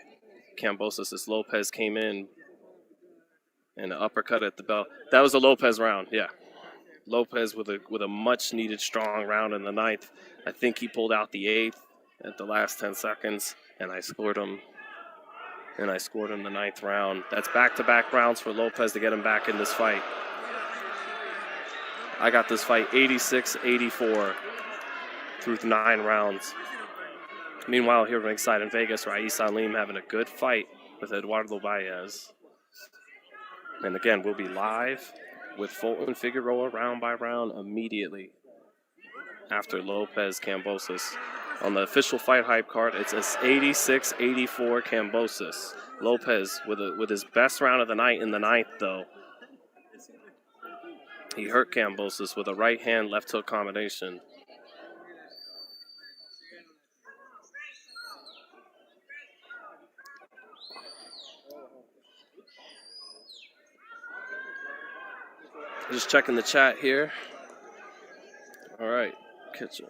Kambosos as Lopez came in and an uppercut at the bell. That was a Lopez round, yeah. Lopez with a much needed strong round in the 9th. I think he pulled out the 8th at the last 10 seconds, and I scored him. And I scored him the 9th round. That's back-to-back rounds for Lopez to get him back in this fight. I got this fight 86-84 through 9 rounds. Meanwhile, here ringside in Vegas, Rais Salim having a good fight with Eduardo Baez. And again, we'll be live with Fulton Figueroa round by round immediately after Lopez Kambosos. On the official Fight Hype card, it's 86-84 Kambosos. Lopez with his best round of the night in the 9th, though. He hurt Kambosos with a right hand left hook combination. Just checking the chat here. All right, Kitchen.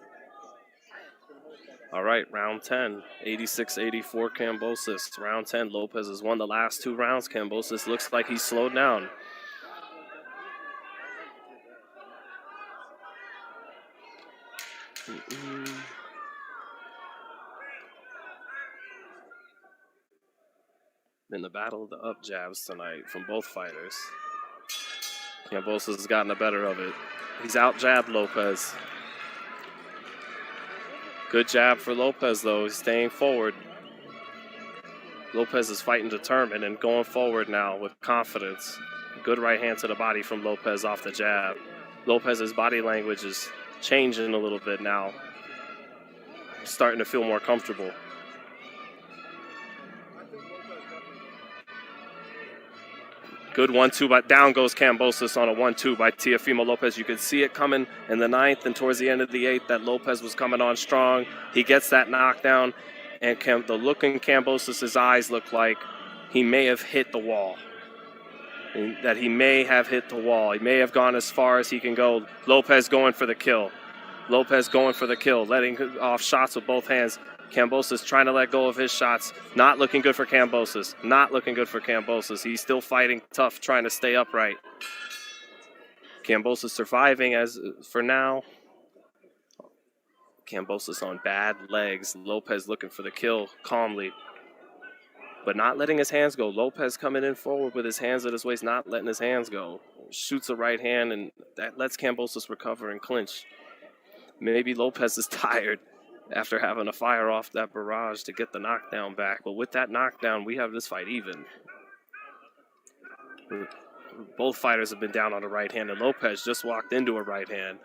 All right, round 10, 86-84 Kambosos. Round 10, Lopez has won the last 2 rounds. Kambosos looks like he's slowed down. In the battle of the up jabs tonight from both fighters. Kambosos has gotten the better of it. He's out-jabbed Lopez. Good jab for Lopez, though. He's staying forward. Lopez is fighting determined and going forward now with confidence. Good right hand to the body from Lopez off the jab. Lopez's body language is changing a little bit now. Starting to feel more comfortable. Good 1-2, but down goes Kambosos on a 1-2 by Teofimo Lopez. You could see it coming in the 9th and towards the end of the 8th that Lopez was coming on strong. He gets that knockdown, and the look in Kambosos' eyes look like he may have hit the wall. That he may have hit the wall. He may have gone as far as he can go. Lopez going for the kill. Lopez going for the kill, letting off shots with both hands. Kambosos trying to let go of his shots. Not looking good for Kambosos. Not looking good for Kambosos. He's still fighting tough, trying to stay upright. Kambosos surviving as for now. Kambosos on bad legs. Lopez looking for the kill calmly, but not letting his hands go. Lopez coming in forward with his hands at his waist, not letting his hands go. Shoots a right hand, and that lets Kambosos recover and clinch. Maybe Lopez is tired after having to fire off that barrage to get the knockdown back. But with that knockdown, we have this fight even. Both fighters have been down on the right hand, and Lopez just walked into a right hand,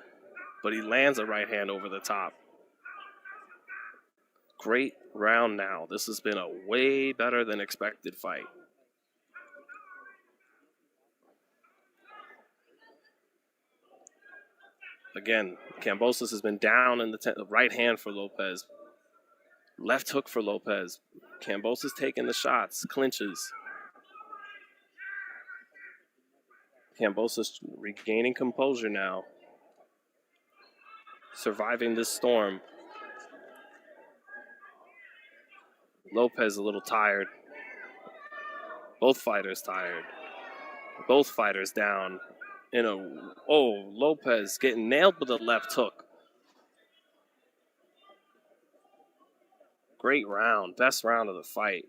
but he lands a right hand over the top. great round now. This has been a way better than expected fight. Again, Kambosos has been down in the right hand for Lopez. Left hook for Lopez. Kambosos taking the shots, clinches. Kambosos regaining composure now. Surviving this storm. Lopez a little tired. Both fighters tired. Both fighters down. Lopez getting nailed with a left hook. Great round. Best round of the fight.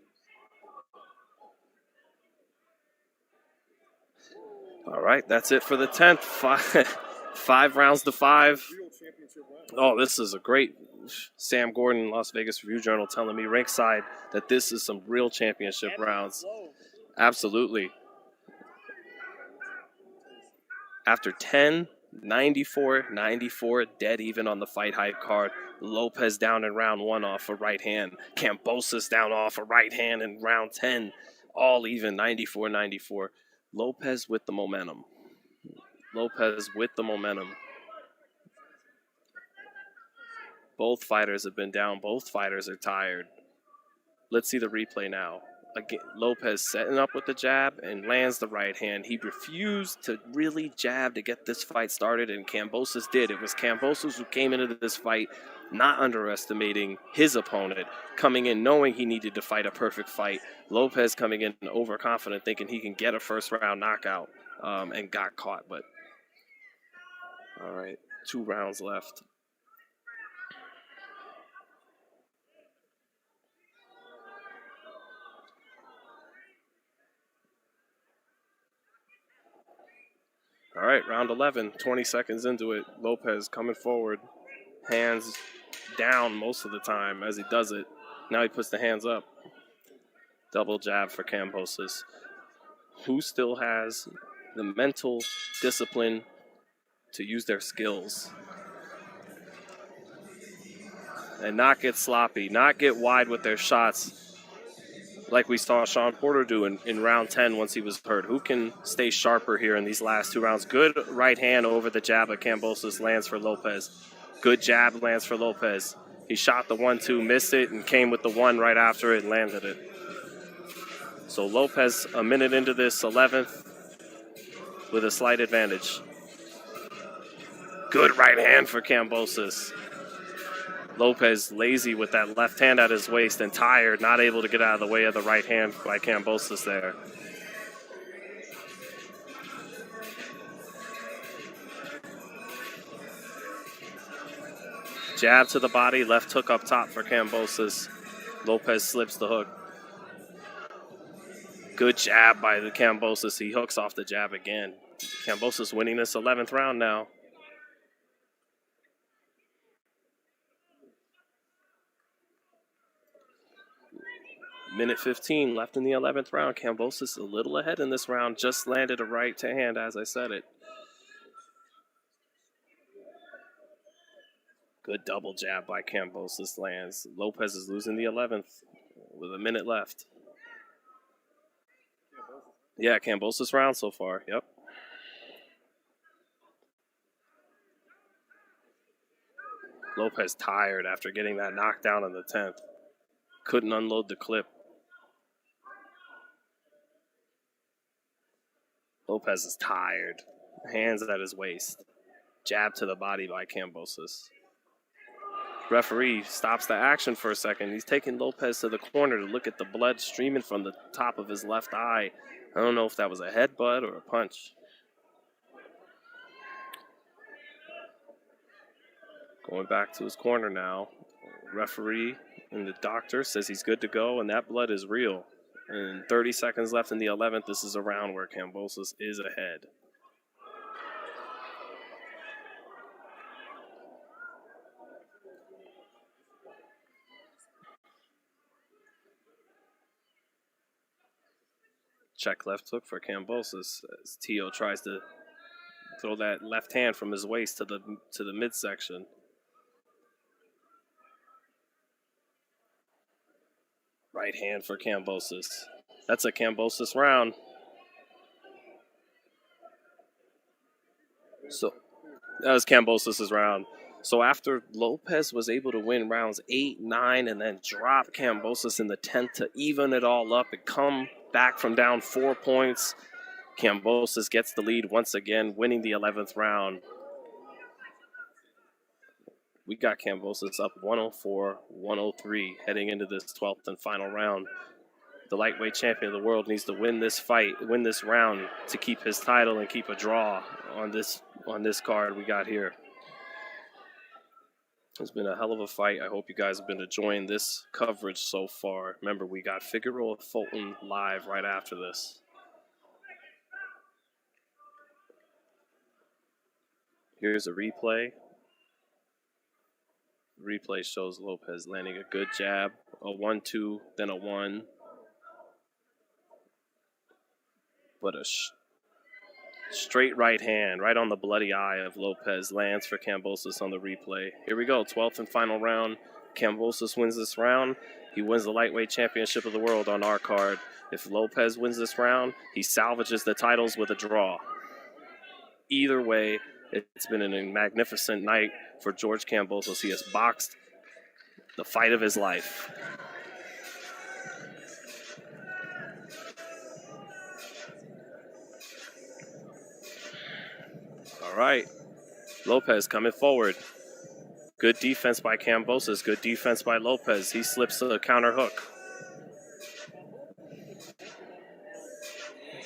All right, that's it for the 10th. Five rounds to 5. Oh, this is a great Sam Gordon, Las Vegas Review-Journal, telling me ringside that this is some real championship rounds. Absolutely. After 10, 94, dead even on the FightHype card. Lopez down in round 1 off a right hand. Kambosos down off a right hand in round 10. All even, 94. Lopez with the momentum. Both fighters have been down. Both fighters are tired. Let's see the replay now. Again, Lopez setting up with the jab and lands the right hand. He refused to really jab to get this fight started, and Kambosos did. It was Kambosos who came into this fight not underestimating his opponent, coming in knowing he needed to fight a perfect fight. Lopez coming in overconfident, thinking he can get a first-round knockout, and got caught. But all right, 2 rounds left. All right, round 11, 20 seconds into it. Lopez coming forward, hands down most of the time as he does it. Now he puts the hands up. Double jab for Kambosos, who still has the mental discipline to use their skills and not get sloppy, not get wide with their shots like we saw Sean Porter do in round 10 once he was hurt. Who can stay sharper here in these last 2 rounds? Good right hand over the jab of Kambosos lands for Lopez. Good jab lands for Lopez. He shot the 1-2, missed it, and came with the 1 right after it and landed it. So Lopez, a minute into this 11th, with a slight advantage. Good right hand for Kambosos. Lopez lazy with that left hand at his waist and tired, not able to get out of the way of the right hand by Kambosos there. Jab to the body, left hook up top for Kambosos. Lopez slips the hook. Good jab by the Kambosos. He hooks off the jab again. Kambosos winning this 11th round now. Minute 15 left in the 11th round. Kambosos a little ahead in this round. Just landed a right to hand as I said it. Good double jab by Kambosos lands. Lopez is losing the 11th with a minute left. Yeah, Kambosos round so far. Yep. Lopez tired after getting that knockdown in the 10th. Couldn't unload the clip. Lopez is tired. Hands at his waist. Jab to the body by Kambosos. Referee stops the action for a second. He's taking Lopez to the corner to look at the blood streaming from the top of his left eye. I don't know if that was a headbutt or a punch. Going back to his corner now. Referee and the doctor says he's good to go, and that blood is real. And 30 seconds left in the 11th. This is a round where Kambosos is ahead. Check left hook for Kambosos as Teo tries to throw that left hand from his waist to the midsection. Right hand for Kambosos. That's a Kambosos round. So that was Kambosos' round. So after Lopez was able to win rounds 8, 9, and then drop Kambosos in the 10th to even it all up and come back from down 4 points, Kambosos gets the lead once again, winning the 11th round. We got Kambosos up 104-103 heading into this 12th and final round. The lightweight champion of the world needs to win this fight, win this round to keep his title and keep a draw on this card we got here. It's been a hell of a fight. I hope you guys have been enjoying this coverage so far. Remember, we got Figueroa Fulton live right after this. Here's a replay. The replay shows Lopez landing a good jab, a 1-2, then a 1. But a straight right hand, right on the bloody eye of Lopez, lands for Kambosos on the replay. Here we go, 12th and final round. Kambosos wins this round. He wins the lightweight championship of the world on our card. If Lopez wins this round, he salvages the titles with a draw. Either way, it's been a magnificent night for George Kambosos. He has boxed the fight of his life. All right, Lopez coming forward. Good defense by Kambosos, good defense by Lopez. He slips the counter hook.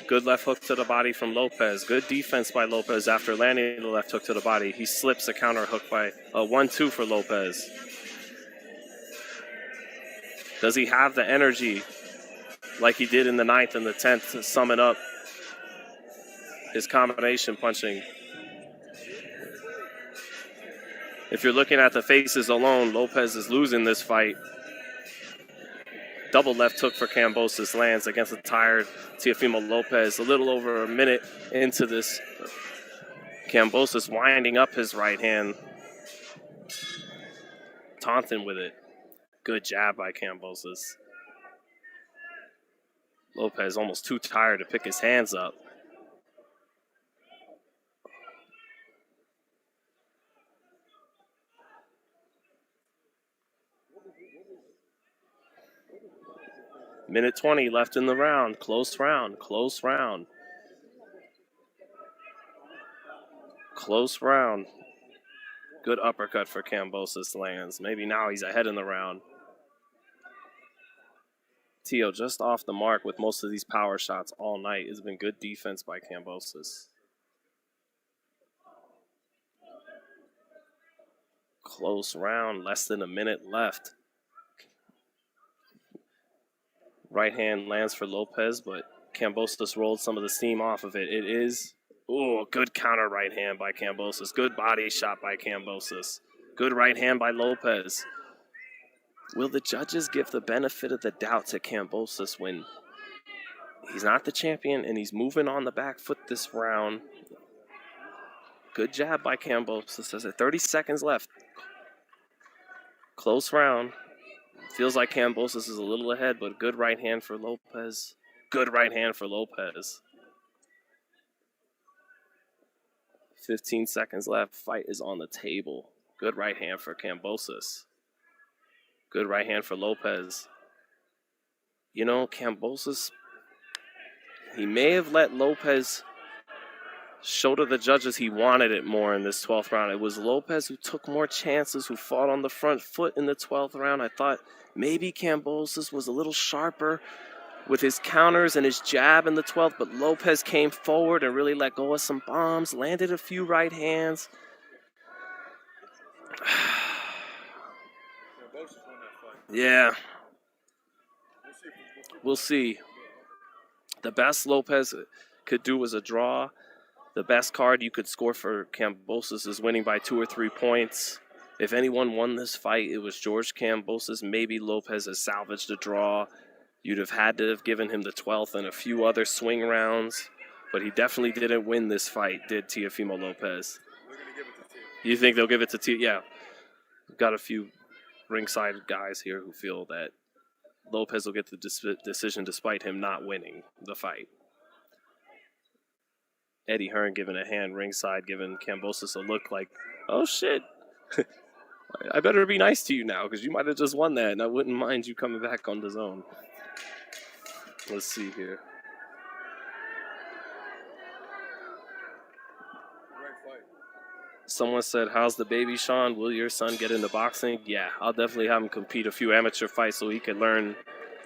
Good left hook to the body from Lopez. Good defense by Lopez after landing the left hook to the body. He slips a counter hook by a 1-2 for Lopez. Does he have the energy like he did in the 9th and the 10th to sum it up? His combination punching. If you're looking at the faces alone, Lopez is losing this fight. Double left hook for Kambosos lands against a tired Teofimo Lopez. A little over a minute into this, Kambosos winding up his right hand, taunting with it. Good jab by Kambosos. Lopez almost too tired to pick his hands up. Minute 20 left in the round. Close round, close round. Close round. Good uppercut for Kambosos lands. Maybe now he's ahead in the round. Teo just off the mark with most of these power shots all night. It's been good defense by Kambosos. Close round, less than a minute left. Right hand lands for Lopez, but Kambosos rolled some of the steam off of it. It is, ooh, good counter right hand by Kambosos. Good body shot by Kambosos. Good right hand by Lopez. Will the judges give the benefit of the doubt to Kambosos when he's not the champion and he's moving on the back foot this round? Good jab by Kambosos. There's 30 seconds left. Close round. Feels like Kambosos is a little ahead, but good right hand for Lopez. Good right hand for Lopez. 15 seconds left. Fight is on the table. Good right hand for Kambosos. Good right hand for Lopez. You know, Kambosos, he may have let Lopez show to the judges he wanted it more in this 12th round. It was Lopez who took more chances, who fought on the front foot in the 12th round. I thought maybe Kambosos was a little sharper with his counters and his jab in the 12th, but Lopez came forward and really let go of some bombs, landed a few right hands. Yeah. We'll see. The best Lopez could do was a draw. The best card you could score for Kambosos is winning by 2 or 3 points. If anyone won this fight, it was George Kambosos. Maybe Lopez has salvaged a draw. You'd have had to have given him the 12th and a few other swing rounds. But he definitely didn't win this fight, did Teofimo Lopez. You think they'll give it to Yeah. We've got a few ringside guys here who feel that Lopez will get the decision despite him not winning the fight. Eddie Hearn giving a hand ringside, giving Kambosos a look like, oh shit, I better be nice to you now because you might have just won that and I wouldn't mind you coming back on the zone. Let's see here. Someone said, how's the baby, Sean? Will your son get into boxing? Yeah, I'll definitely have him compete a few amateur fights so he can learn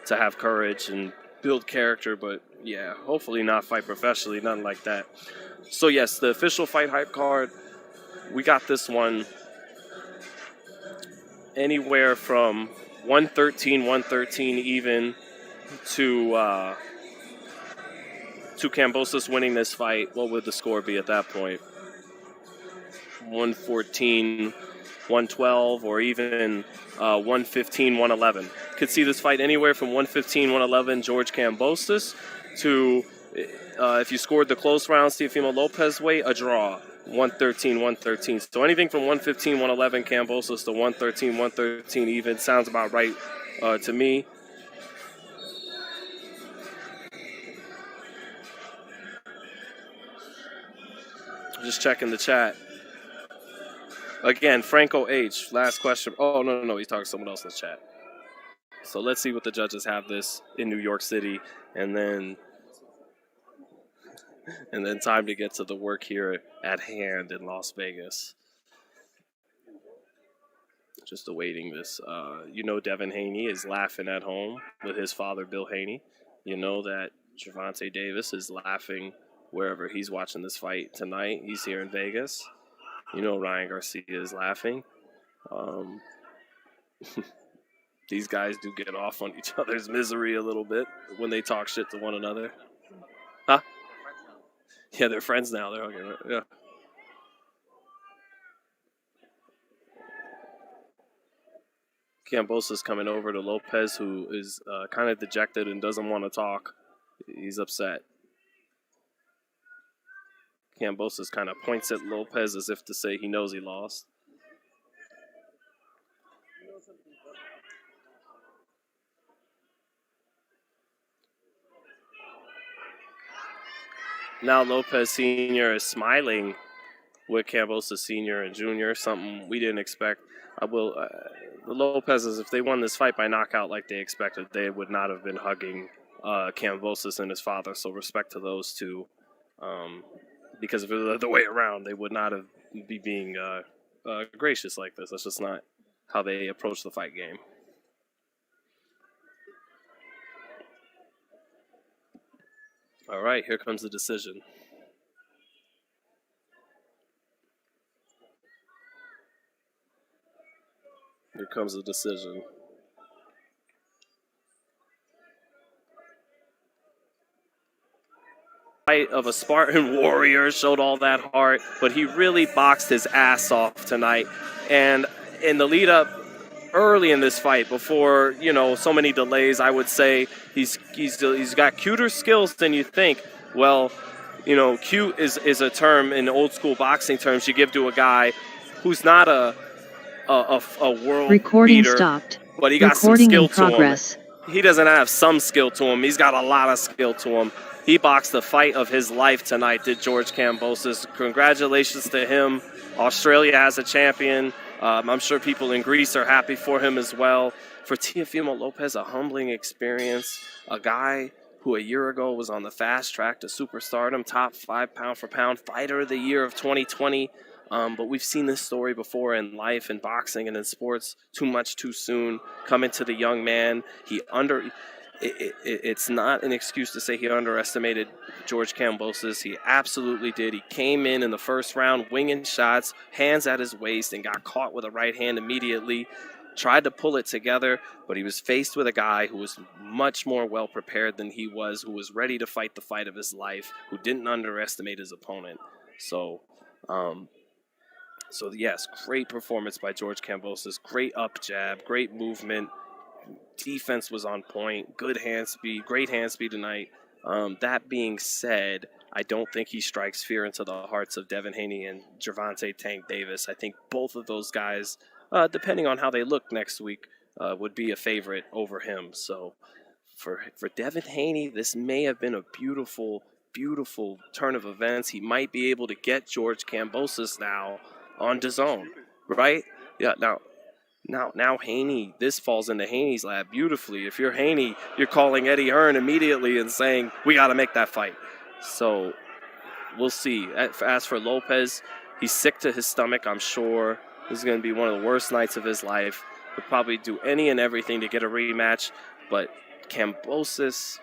to have courage and build character. But, yeah, hopefully not fight professionally, nothing like that. So, yes, the official FightHype card, we got this one anywhere from 113 even to Kambosos winning this fight. What would the score be at that point? 114, 112, or even 115, 111. Could see this fight anywhere from 115, 111, George Kambosos, to, if you scored the close rounds, Teofimo Lopez weight, a draw, 113, 113. So anything from 115, 111, Kambosos to 113, 113 even sounds about right to me. Just checking the chat. Again, Franco H. Last question. Oh, no. He's talking to someone else in the chat. So let's see what the judges have this in New York City. And then time to get to the work here at hand in Las Vegas. Just awaiting this. Devin Haney is laughing at home with his father, Bill Haney. You know that Gervonta Davis is laughing wherever he's watching this fight tonight. He's here in Vegas. You know Ryan Garcia is laughing. These guys do get off on each other's misery a little bit when they talk shit to one another. Huh? Yeah, they're friends now. They're okay. Yeah. Kambosos coming over to Lopez, who is kind of dejected and doesn't want to talk. He's upset. Kambosos kind of points at Lopez as if to say he knows he lost. Now Lopez Sr. is smiling with Kambosos Sr. and Jr., something we didn't expect. The Lopez's, if they won this fight by knockout like they expected, they would not have been hugging Kambosos and his father, so respect to those two. Because if it was the other way around, they would not have be being gracious like this. That's just not how they approach the fight game. All right, here comes the decision. Here comes the decision. Fight of a Spartan warrior, showed all that heart, but he really boxed his ass off tonight. And in the lead up early in this fight, before so many delays, I would say he's got cuter skills than you think. Well, cute is a term in old school boxing terms you give to a guy who's not a world recording beater, stopped. But he got recording some skill in progress. to him. He doesn't have some skill to him. He's got a lot of skill to him. He boxed the fight of his life tonight, did George Kambosos. Congratulations to him. Australia has a champion. I'm sure people in Greece are happy for him as well. For Teofimo Lopez, a humbling experience. A guy who a year ago was on the fast track to superstardom, top 5 pound-for-pound fighter of the year of 2020. But we've seen this story before in life, in boxing, and in sports. Too much, too soon. Coming to the young man. It's not an excuse to say he underestimated George Kambosos. He absolutely did. He came in the first round, winging shots, hands at his waist, and got caught with a right hand immediately. Tried to pull it together, but he was faced with a guy who was much more well-prepared than he was, who was ready to fight the fight of his life, who didn't underestimate his opponent. So yes, great performance by George Kambosos. Great up jab, great movement. Defense was on point. Good hand speed, great hand speed tonight. That being said, I don't think he strikes fear into the hearts of Devin Haney and Gervonta Tank Davis. I think both of those guys, depending on how they look next week, would be a favorite over him. So for Devin Haney, this may have been a beautiful, beautiful turn of events. He might be able to get George Kambosos now on DAZN, right? Yeah, now Haney, this falls into Haney's lap beautifully. If you're Haney, you're calling Eddie Hearn immediately and saying, we got to make that fight. So we'll see. As for Lopez, he's sick to his stomach, I'm sure. This is going to be one of the worst nights of his life. He'll probably do any and everything to get a rematch, but Kambosos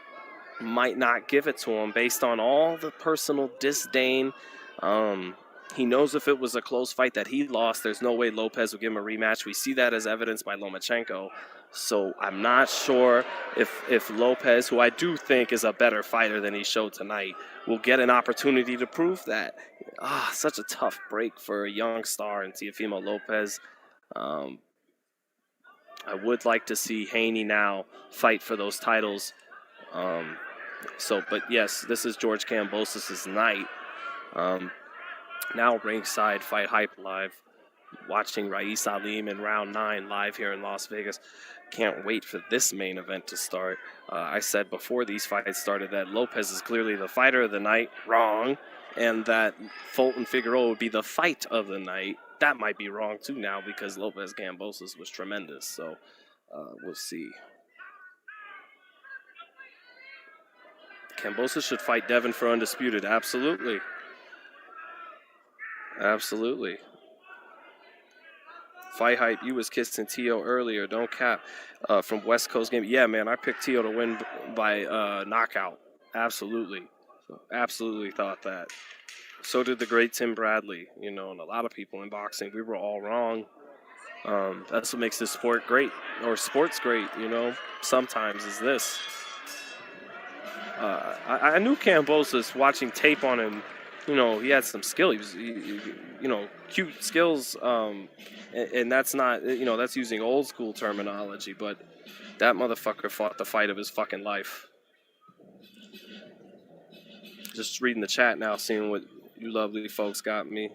might not give it to him based on all the personal disdain. He knows if it was a close fight that he lost, there's no way Lopez would give him a rematch. We see that as evidenced by Lomachenko. So I'm not sure if Lopez, who I do think is a better fighter than he showed tonight, will get an opportunity to prove that. Such a tough break for a young star in Teofimo Lopez. I would like to see Haney now fight for those titles. But yes, this is George Kambosos' night. Now ringside, FightHype live, watching Rais Alim in round 9 live here in Las Vegas. Can't wait for this main event to start. I said before these fights started that Lopez is clearly the fighter of the night. Wrong. And that Fulton Figueroa would be the fight of the night. That might be wrong too now because Lopez Kambosos was tremendous. So we'll see. Kambosos should fight Devin for undisputed. Absolutely. Absolutely. FightHype, you was kissing Teo earlier. Don't cap. From West Coast game. Yeah, man, I picked Teo to win by knockout. Absolutely. Absolutely thought that. So did the great Tim Bradley, and a lot of people in boxing. We were all wrong. That's what makes this sport great, or sports great, sometimes is this. I knew Kambosos watching tape on him. He had some skill. He was, cute skills. And that's not, that's using old school terminology. But that motherfucker fought the fight of his fucking life. Just reading the chat now, seeing what you lovely folks got me.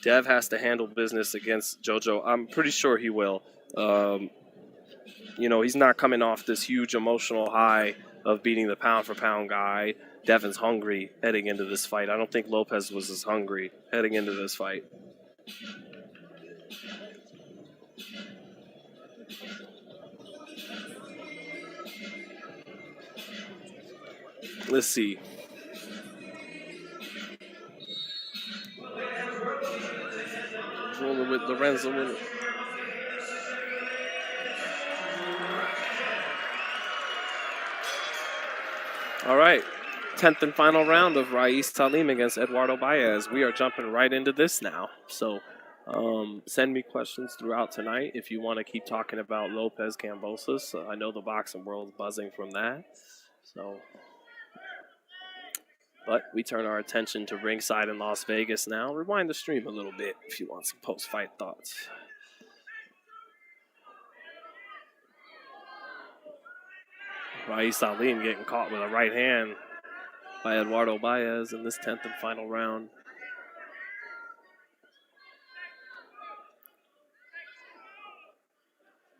Dev has to handle business against JoJo. I'm pretty sure he will. He's not coming off this huge emotional high of beating the pound-for-pound guy. Devin's hungry heading into this fight. I don't think Lopez was as hungry heading into this fight. Let's see. Rolling with Lorenzo. All right. 10th and final round of Rais Salim against Eduardo Baez. We are jumping right into this now. So send me questions throughout tonight if you want to keep talking about Lopez Kambosos. I know the boxing world's buzzing from that. But we turn our attention to ringside in Las Vegas now. Rewind the stream a little bit if you want some post-fight thoughts. Rais Salim getting caught with a right hand by Eduardo Baez in this 10th and final round.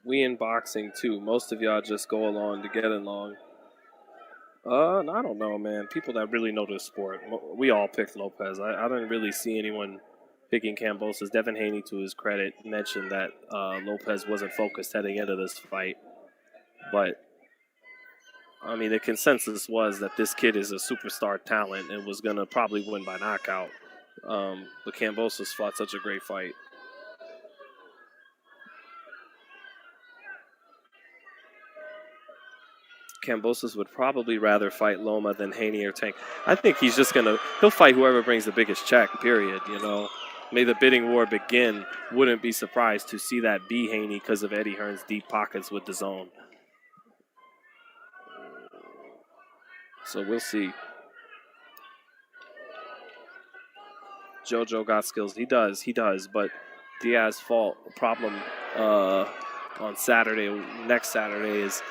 We in boxing too. Most of y'all just go along to get along. I don't know, man. People that really know the sport, we all picked Lopez. I didn't really see anyone picking Kambosos. Devin Haney, to his credit, mentioned that Lopez wasn't focused heading into this fight. But I mean, the consensus was that this kid is a superstar talent and was going to probably win by knockout. But Kambosos fought such a great fight. Kambosos would probably rather fight Loma than Haney or Tank. I think he's just he'll fight whoever brings the biggest check, period, May the bidding war begin. Wouldn't be surprised to see that be Haney because of Eddie Hearn's deep pockets with DAZN. So we'll see. JoJo got skills. He does. But Diaz's problem on next Saturday is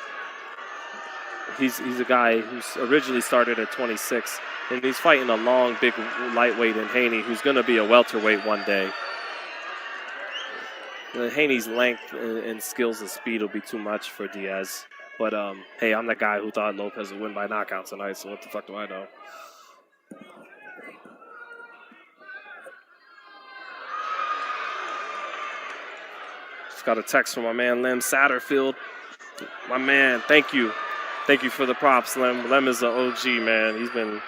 he's a guy who's originally started at 26, and he's fighting a long, big lightweight in Haney, who's going to be a welterweight one day. Haney's length and skills and speed will be too much for Diaz. But, hey, I'm the guy who thought Lopez would win by knockout tonight, so what the fuck do I know? Just got a text from my man, Lem Satterfield. My man, thank you. Thank you for the props, Lem. Lem is an OG, man. He's been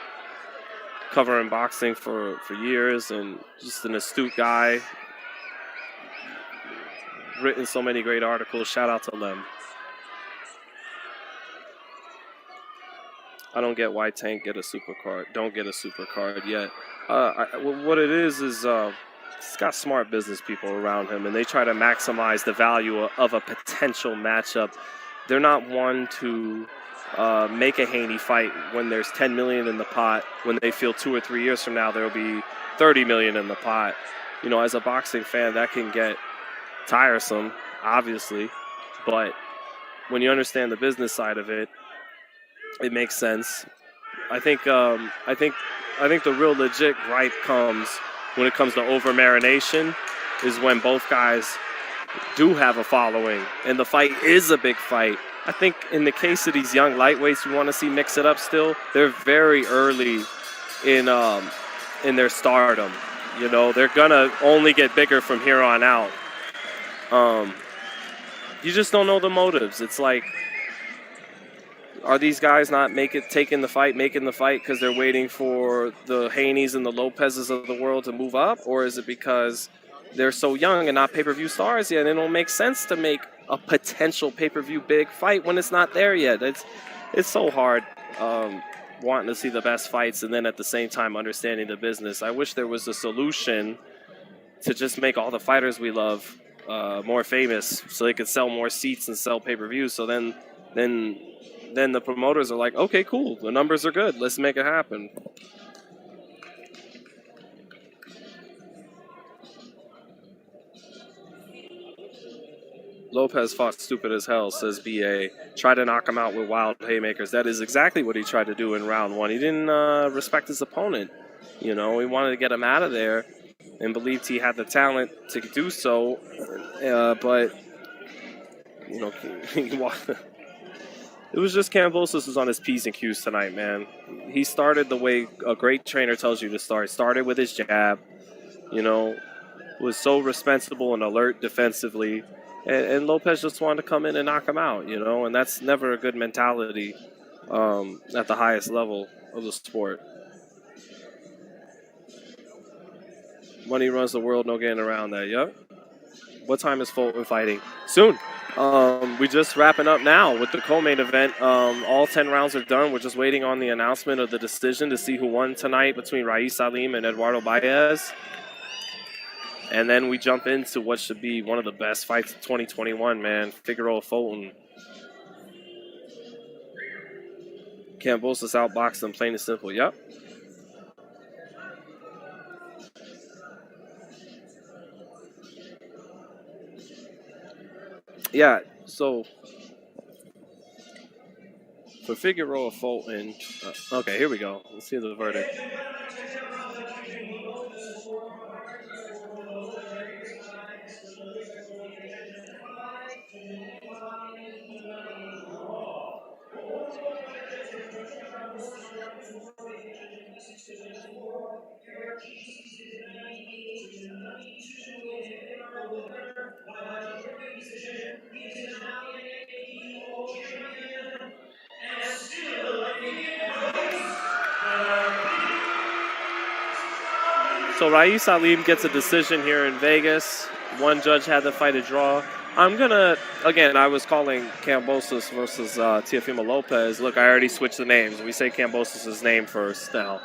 covering boxing for years and just an astute guy. Written so many great articles. Shout out to Lem. I don't get why Tank get a super card. Don't get a super card yet. What it is he's got smart business people around him, and they try to maximize the value of a potential matchup. They're not one to make a Haney fight when there's $10 million in the pot, when they feel 2 or 3 years from now there'll be $30 million in the pot. You know, as a boxing fan, that can get tiresome, obviously, but when you understand the business side of it, it makes sense. I think the real legit gripe comes when it comes to over marination, is when both guys do have a following and the fight is a big fight. I think in the case of these young lightweights, we want to see mix it up still. They're very early in their stardom. You know, they're gonna only get bigger from here on out. You just don't know the motives. It's like, are these guys not making the fight because they're waiting for the Haneys and the Lopez's of the world to move up? Or is it because they're so young and not pay-per-view stars yet, and it don't make sense to make a potential pay-per-view big fight when it's not there yet? It's so hard wanting to see the best fights and then at the same time understanding the business. I wish there was a solution to just make all the fighters we love more famous so they could sell more seats and sell pay-per-views. So then the promoters are like, okay, cool, the numbers are good, let's make it happen. Lopez fought stupid as hell, says BA. Try to knock him out with wild haymakers. That is exactly what he tried to do in round one. He didn't respect his opponent. You know, he wanted to get him out of there and believed he had the talent to do so. But, you know, it was just Kambosos was on his P's and Q's tonight, man. He started the way a great trainer tells you to start. Started with his jab, you know, was so responsible and alert defensively. And Lopez just wanted to come in and knock him out, you know, and that's never a good mentality at the highest level of the sport. Money runs the world, no getting around that, yep. What time is Fulton fighting? Soon. We're just wrapping up now with the co-main event. All 10 rounds are done. We're just waiting on the announcement of the decision to see who won tonight between Rais Salim and Eduardo Baez. And then we jump into what should be one of the best fights of 2021, man. Figueroa Fulton. Kambosos outboxed them, plain and simple. Yep. Yeah, so for Figueroa Fulton, okay, here we go. Let's see the verdict. So Rais Salim gets a decision here in Vegas. One judge had the fight a draw. I'm going to, again, I was calling Kambosos versus Teofimo Lopez. Look, I already switched the names. We say Kambosos' name first now.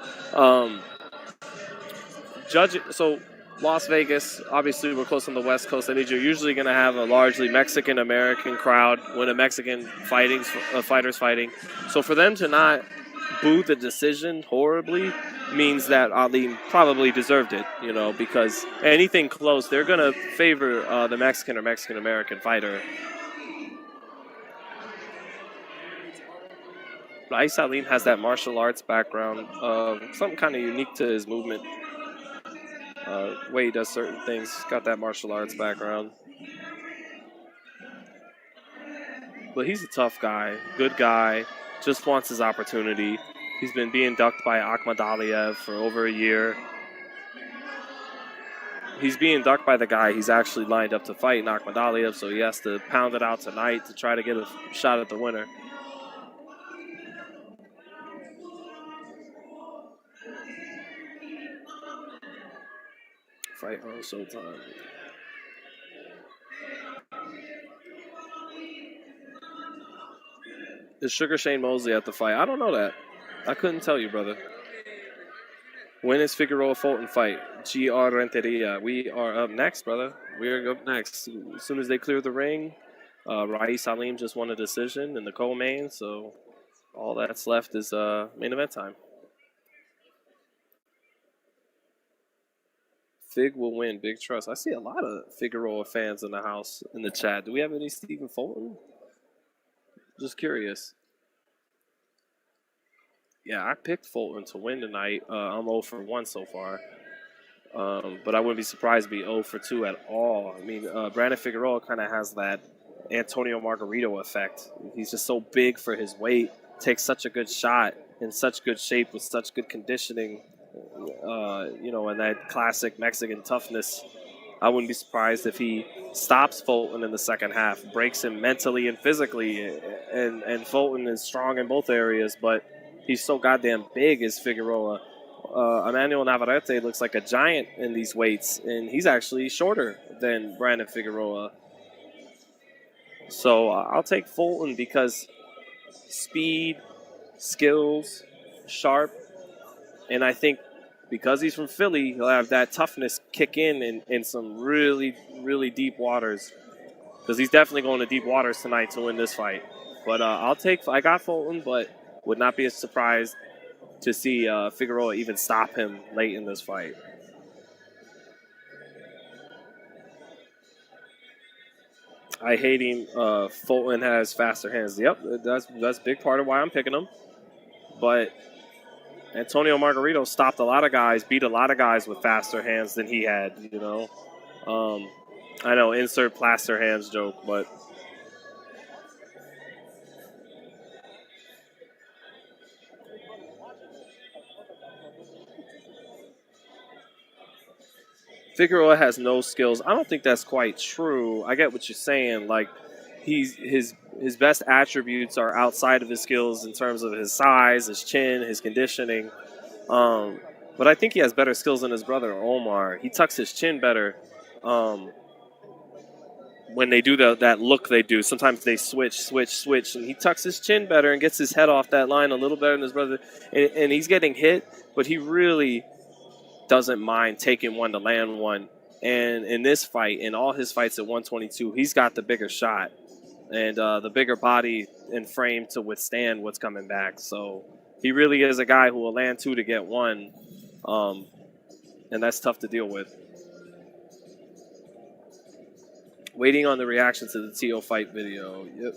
So Las Vegas, obviously we're close on the West Coast. I mean, you're usually going to have a largely Mexican-American crowd when a Mexican fighter's fighting. So for them to not boo the decision horribly means that Ali probably deserved it, you know, because anything close, they're going to favor the Mexican or Mexican-American fighter. Rais Salim has that martial arts background, something kind of unique to his movement. Way he does certain things, got that martial arts background. But he's a tough guy, good guy, just wants his opportunity. He's been being ducked by Akhmadaliev for over a year. He's being ducked by the guy he's actually lined up to fight, Akhmadaliev, so he has to pound it out tonight to try to get a shot at the winner. Fight on Showtime. Is Sugar Shane Mosley at the fight? I don't know that. I couldn't tell you, brother. When is Figueroa Fulton fight? GR Renteria. We are up next, brother. We're up next. As soon as they clear the ring, Rais Salim just won a decision in the co-main, so all that's left is main event time. Fig will win. Big trust. I see a lot of Figueroa fans in the house in the chat. Do we have any Stephen Fulton? Just curious. Yeah, I picked Fulton to win tonight. I'm 0 for 1 so far. But I wouldn't be surprised to be 0 for 2 at all. I mean, Brandon Figueroa kind of has that Antonio Margarito effect. He's just so big for his weight, takes such a good shot, in such good shape with such good conditioning, and that classic Mexican toughness. I wouldn't be surprised if he stops Fulton in the second half, breaks him mentally and physically, and Fulton is strong in both areas, but he's so goddamn big as Figueroa. Emmanuel Navarrete looks like a giant in these weights, and he's actually shorter than Brandon Figueroa. So I'll take Fulton because speed, skills, sharp, and I think because he's from Philly, he'll have that toughness kick in some really, really deep waters. Because he's definitely going to deep waters tonight to win this fight. But I got Fulton, but would not be surprised to see Figueroa even stop him late in this fight. I hate him. Fulton has faster hands. Yep, that's a big part of why I'm picking him. But Antonio Margarito stopped a lot of guys, beat a lot of guys with faster hands than he had, I know, insert plaster hands joke, but Figueroa has no skills. I don't think that's quite true. I get what you're saying. Like, his best attributes are outside of his skills in terms of his size, his chin, his conditioning. But I think he has better skills than his brother Omar. He tucks his chin better when they do that look they do. Sometimes they switch, and he tucks his chin better and gets his head off that line a little better than his brother. And he's getting hit, but he really doesn't mind taking one to land one. And in this fight, in all his fights at 122, he's got the bigger shot and the bigger body and frame to withstand what's coming back. So he really is a guy who will land two to get one, and that's tough to deal with. Waiting on the reaction to the Teo fight video. Yep.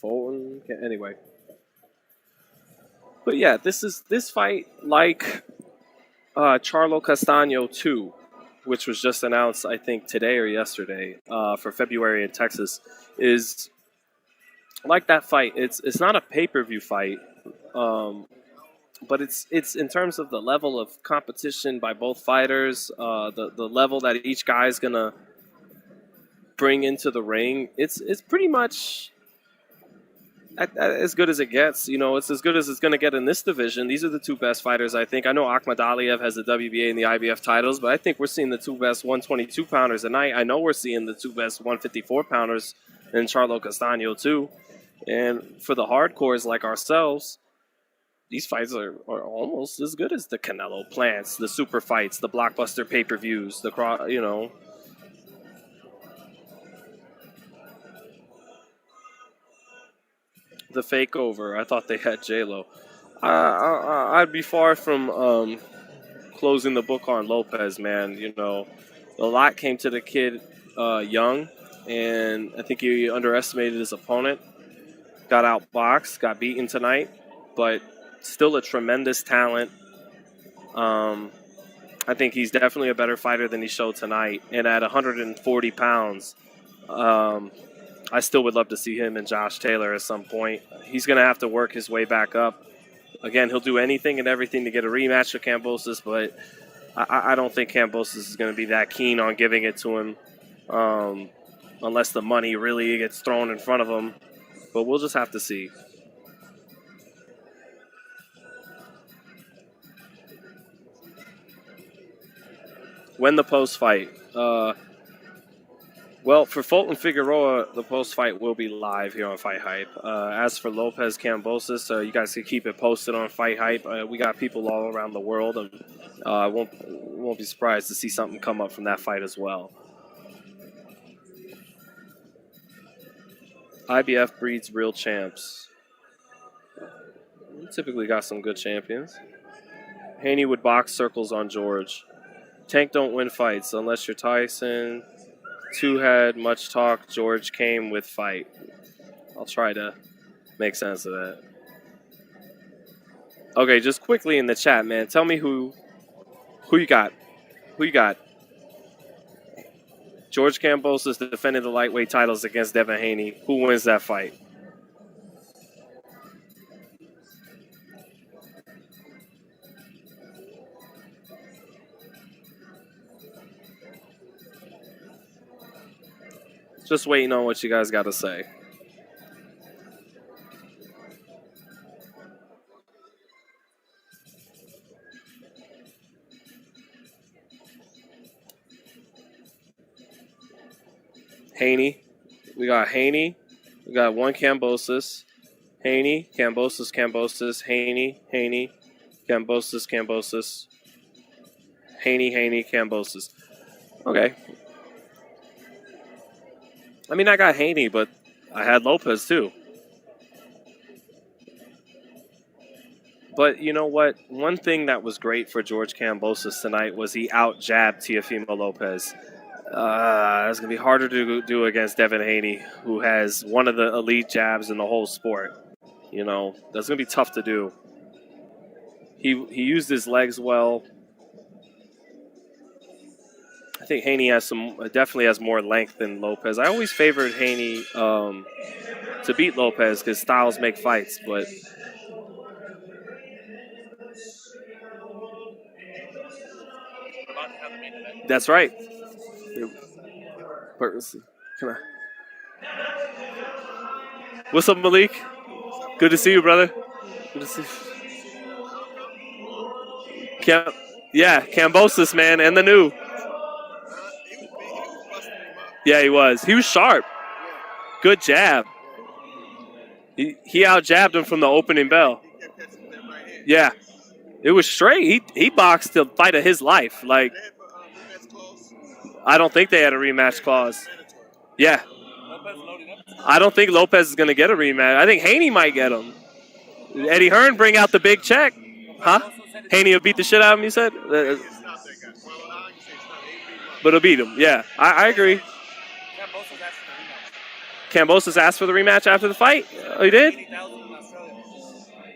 Fulton. Anyway. But yeah, this fight, like Charlo Castaño 2, which was just announced, I think, today or yesterday for February in Texas, is like that fight. It's not a pay-per-view fight, but it's in terms of the level of competition by both fighters, the level that each guy's gonna bring into the ring. It's pretty much as good as it gets. It's as good as it's going to get in this division. These are the two best fighters, I think. I know Akhmadaliev has the WBA and the IBF titles, but I think we're seeing the two best 122-pounders tonight. I know we're seeing the two best 154-pounders in Charlo Castaño, too. And for the hardcores like ourselves, these fights are almost as good as the Canelo Plants, the super fights, the blockbuster pay-per-views, the fake over. I thought they had J-Lo. I'd be far from closing the book on Lopez, man. A lot came to the kid young, and I think he underestimated his opponent. Got outboxed, got beaten tonight, but still a tremendous talent. I think he's definitely a better fighter than he showed tonight. And at 140 pounds, I still would love to see him and Josh Taylor at some point. He's going to have to work his way back up. Again, he'll do anything and everything to get a rematch with Kambosos, but I don't think Kambosos is going to be that keen on giving it to him unless the money really gets thrown in front of him. But we'll just have to see. When the post-fight. Well, for Fulton Figueroa, the post-fight will be live here on FightHype. As for Lopez Kambosos, you guys can keep it posted on FightHype. We got people all around the world, and I won't be surprised to see something come up from that fight as well. IBF breeds real champs. We typically got some good champions. Haney would box circles on George. Tank don't win fights unless you're Tyson. Two had much talk. George came with fight. I'll try to make sense of that. Okay, just quickly in the chat, man. Tell me who you got. Who you got? George Kambosos defending the lightweight titles against Devin Haney. Who wins that fight? Just waiting on what you guys got to say. Haney. We got Haney. We got one Kambosos. Haney, Kambosos, Kambosos, Haney, Haney, Kambosos, Kambosos, Haney, Haney, Kambosos. Okay. I mean, I got Haney, but I had Lopez too. But you know what? One thing that was great for George Kambosos tonight was he out-jabbed Teofimo Lopez. It's going to be harder to do against Devin Haney, who has one of the elite jabs in the whole sport. You know, that's going to be tough to do. He used his legs well. I think Haney has definitely has more length than Lopez. I always favored Haney to beat Lopez because styles make fights, but that's right. What's up, Malik? Good to see you, brother. Good to see you. Kambosos, man, and the new. Yeah, he was. He was sharp. Good jab. He out-jabbed him from the opening bell. Yeah. It was straight. He boxed the fight of his life. Like, I don't think they had a rematch clause. Yeah. I don't think Lopez is going to get a rematch. I think Haney might get him. Eddie Hearn bring out the big check. Huh? Haney will beat the shit out of him, you said? But he'll beat him. Yeah, I agree. Kambosos asked for the rematch after the fight? Oh, he did?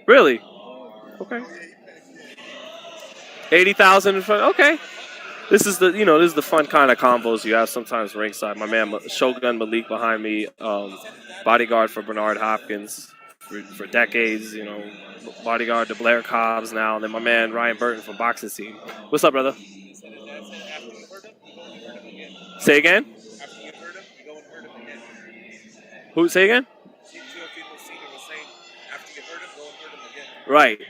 Really? Okay. 80,000 in front. Okay. This is the fun kind of combos you have sometimes ringside. My man Shogun Malik behind me, bodyguard for Bernard Hopkins for decades. You know, bodyguard to Blair Cobbs now, and then my man Ryan Burton from Boxing Scene. What's up, brother? Say again. Who? Say again. Right.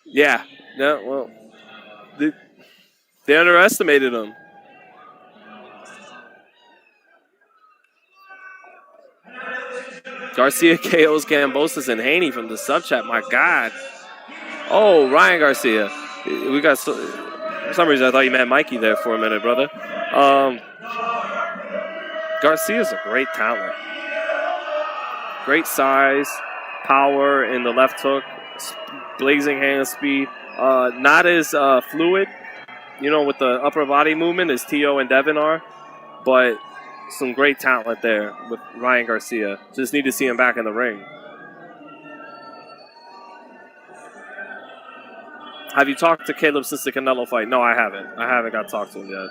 Yeah. No. Well. They underestimated him. Garcia KOs Kambosos and Haney from the sub chat. My God. Oh, Ryan Garcia. We got for some reason I thought you meant Mikey there for a minute, brother. Garcia's a great talent. Great size, power in the left hook, blazing hand speed. Not as fluid, with the upper body movement as Teo and Devin are, but some great talent there with Ryan Garcia. Just need to see him back in the ring. Have you talked to Caleb since the Canelo fight? No, I haven't. I haven't got to talk to him yet.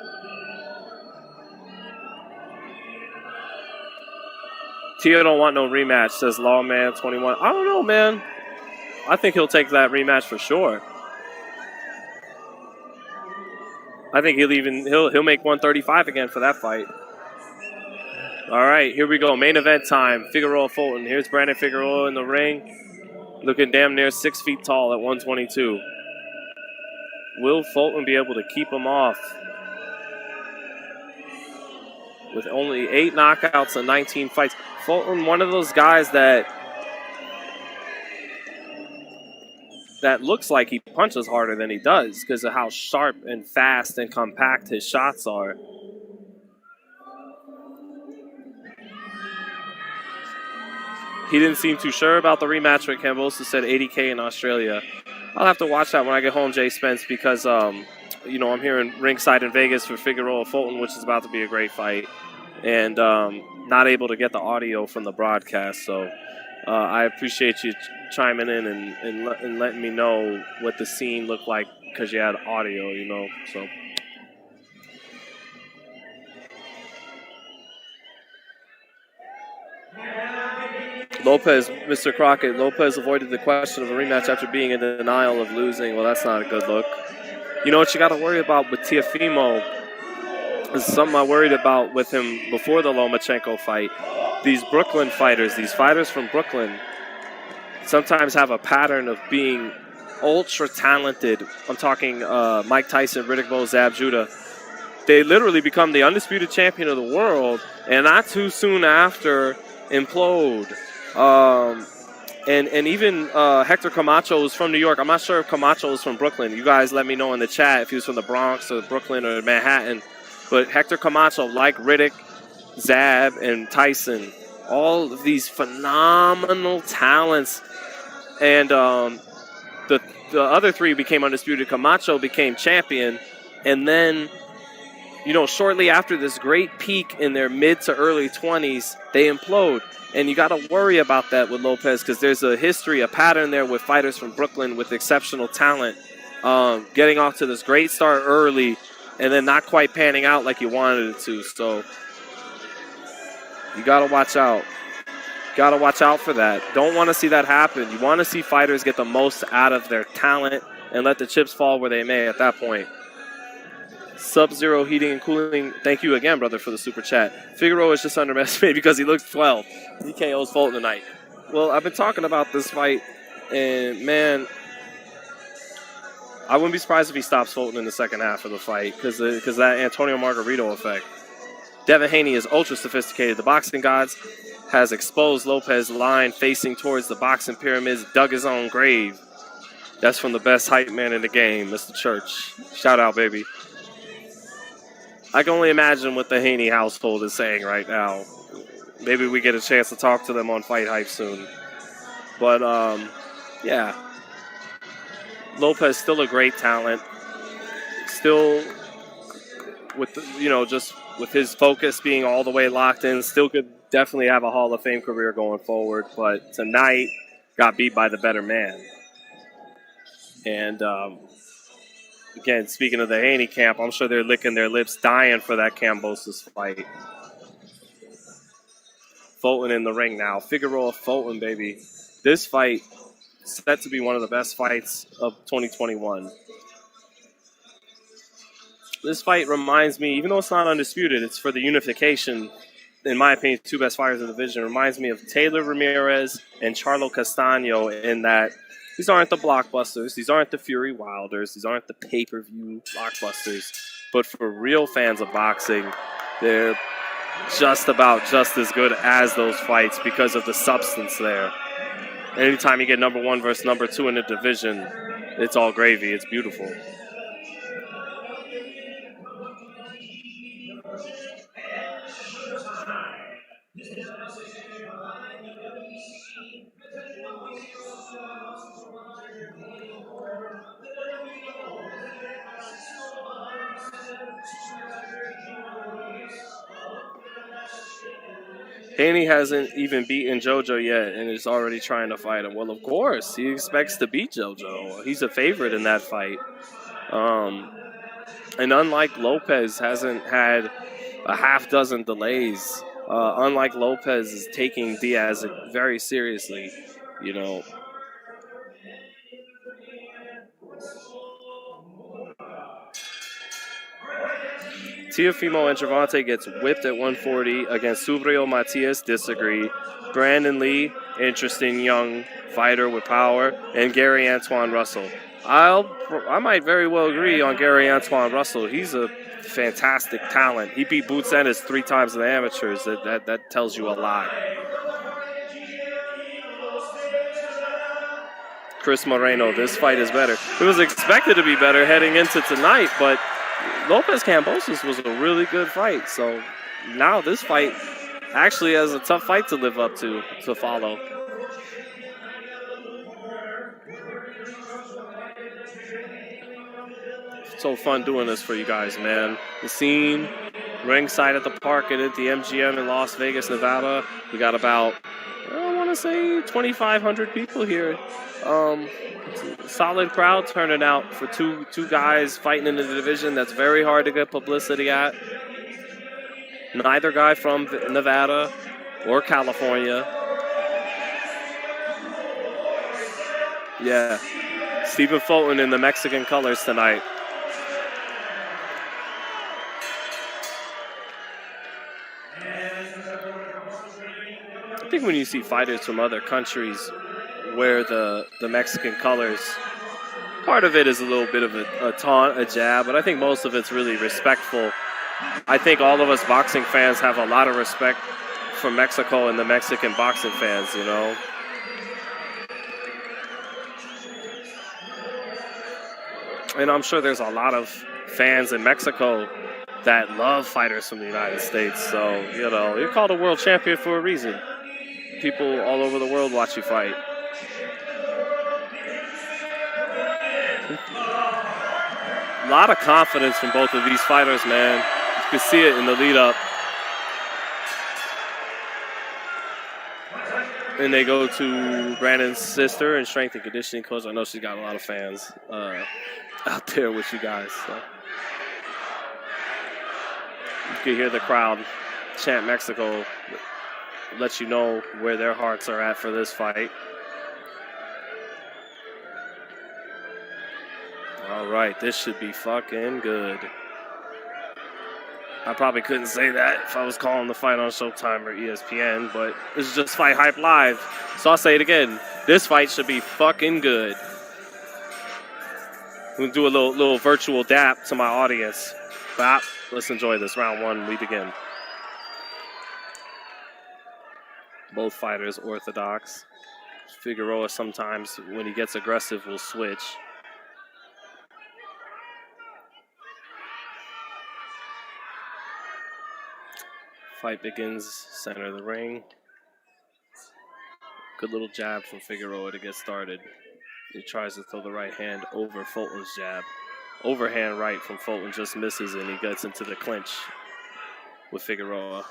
Tio don't want no rematch, says Lawman 21. I don't know, man. I think he'll take that rematch for sure. I think he'll make 135 again for that fight. All right, here we go. Main event time. Figueroa Fulton. Here's Brandon Figueroa in the ring, looking damn near 6 feet tall at 122. Will Fulton be able to keep him off? With only 8 knockouts and 19 fights. Fulton, one of those guys that looks like he punches harder than he does because of how sharp and fast and compact his shots are. He didn't seem too sure about the rematch with Kambosos, said 80K in Australia. I'll have to watch that when I get home, Jay Spence, because, you know, I'm here in Ringside in Vegas for Figueroa Fulton, which is about to be a great fight. And not able to get the audio from the broadcast. So I appreciate you chiming in and letting me know what the scene looked like because you had audio, you know. So. Lopez, Mr. Crockett, Lopez avoided the question of a rematch after being in denial of losing. Well, that's not a good look. You know what you got to worry about with Teofimo is something I worried about with him before the Lomachenko fight. These Brooklyn fighters, these fighters from Brooklyn, sometimes have a pattern of being ultra talented. I'm talking Mike Tyson, Riddick Bowe, Zab Judah. They literally become the undisputed champion of the world, and not too soon after implode. And even Hector Camacho is from New York. I'm not sure if Camacho is from Brooklyn. You guys let me know in the chat if he was from the Bronx or Brooklyn or Manhattan. But Hector Camacho, like Riddick, Zab, and Tyson, all of these phenomenal talents. And the other 3 became undisputed. Camacho became champion. And then, you know, shortly after this great peak in their mid to early 20s, they implode. And you got to worry about that with Lopez because there's a history, a pattern there with fighters from Brooklyn with exceptional talent getting off to this great start early and then not quite panning out like you wanted it to. So you got to watch out. Got to watch out for that. Don't want to see that happen. You want to see fighters get the most out of their talent and let the chips fall where they may at that point. Sub-Zero Heating and Cooling, thank you again, brother, for the super chat. Figueroa is just underestimated because he looks 12. He KOs Fulton tonight. Well, I've been talking about this fight, and, man, I wouldn't be surprised if he stops Fulton in the second half of the fight because that Antonio Margarito effect. Devin Haney is ultra sophisticated. The Boxing Gods has exposed Lopez's line facing towards the boxing pyramids, dug his own grave. That's from the best hype man in the game, Mr. Church. Shout out, baby. I can only imagine what the Haney household is saying right now. Maybe we get a chance to talk to them on FightHype soon. But, yeah. Lopez still a great talent. Still, with just with his focus being all the way locked in, still could definitely have a Hall of Fame career going forward. But tonight, got beat by the better man. And, again, speaking of the Haney camp, I'm sure they're licking their lips, dying for that Kambosos fight. Fulton in the ring now. Figueroa Fulton, baby. This fight set to be one of the best fights of 2021. This fight reminds me, even though it's not undisputed, it's for the unification, in my opinion, 2 best fighters in the division. It reminds me of Taylor Ramirez and Charlo Castaño in that these aren't the blockbusters. These aren't the Fury Wilders. These aren't the pay-per-view blockbusters. But for real fans of boxing, they're just about just as good as those fights because of the substance there. Anytime you get number 1 versus number 2 in the division, it's all gravy. It's beautiful. Haney hasn't even beaten JoJo yet and is already trying to fight him. Well, of course, he expects to beat JoJo. He's a favorite in that fight. And unlike Lopez, hasn't had a half dozen delays. Unlike Lopez, is taking Diaz very seriously, you know. Teofimo and Gervonta gets whipped at 140 against Subrio Matias. Disagree. Brandon Lee, interesting young fighter with power, and Gary Antoine Russell. I might very well agree on Gary Antoine Russell. He's a fantastic talent. He beat Boots Ennis 3 times in the amateurs. That tells you a lot. Chris Moreno, this fight is better. It was expected to be better heading into tonight, but Lopez Kambosos was a really good fight. So now this fight actually has a tough fight to live up to follow. So fun doing this for you guys, man. The scene, ringside at the park and at the MGM in Las Vegas, Nevada. We got about, I want to say, 2,500 people here. Solid crowd turning out for two guys fighting in the division that's very hard to get publicity at. Neither guy from Nevada or California. Yeah. Stephen Fulton in the Mexican colors tonight. I think when you see fighters from other countries wear the Mexican colors, part of it is a little bit of a taunt, a jab, but I think most of it's really respectful. I think all of us boxing fans have a lot of respect for Mexico and the Mexican boxing fans, you know. And I'm sure there's a lot of fans in Mexico that love fighters from the United States. So, you know, you're called a world champion for a reason. People all over the world watch you fight. A lot of confidence from both of these fighters, man. You can see it in the lead up. And they go to Brandon's sister and strength and conditioning coach. I know she's got a lot of fans out there with you guys. So. You can hear the crowd chant Mexico, let you know where their hearts are at for this fight. All right, this should be fucking good. I probably couldn't say that if I was calling the fight on Showtime or ESPN, but this is just FightHype Live, so I'll say it again. This fight should be fucking good. We'll do a little virtual dap to my audience. Bop. Let's enjoy this. Round 1, we begin. Both fighters orthodox. Figueroa sometimes, when he gets aggressive, will switch. Fight begins, center of the ring. Good little jab from Figueroa to get started. He tries to throw the right hand over Fulton's jab. Overhand right from Fulton just misses and he gets into the clinch with Figueroa.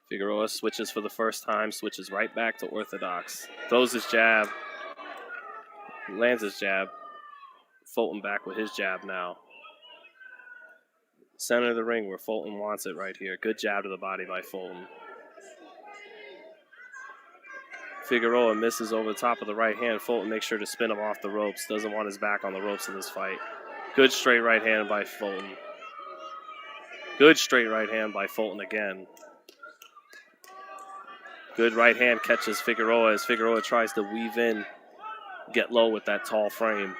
Figueroa switches for the first time, switches right back to orthodox. Throws his jab. Lands his jab. Fulton back with his jab now. Center of the ring where Fulton wants it right here. Good jab to the body by Fulton. Figueroa misses over the top of the right hand. Fulton makes sure to spin him off the ropes. Doesn't want his back on the ropes in this fight. Good straight right hand by Fulton. Good straight right hand by Fulton again. Good right hand catches Figueroa as Figueroa tries to weave in, get low with that tall frame.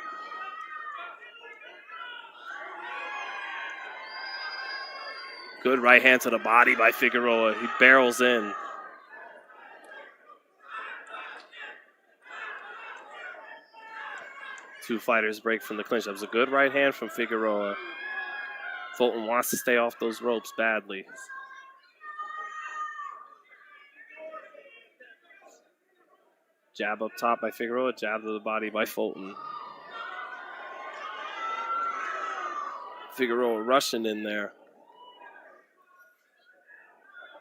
Good right hand to the body by Figueroa. He barrels in. Two fighters break from the clinch. That was a good right hand from Figueroa. Fulton wants to stay off those ropes badly. Jab up top by Figueroa, jab to the body by Fulton. Figueroa rushing in there.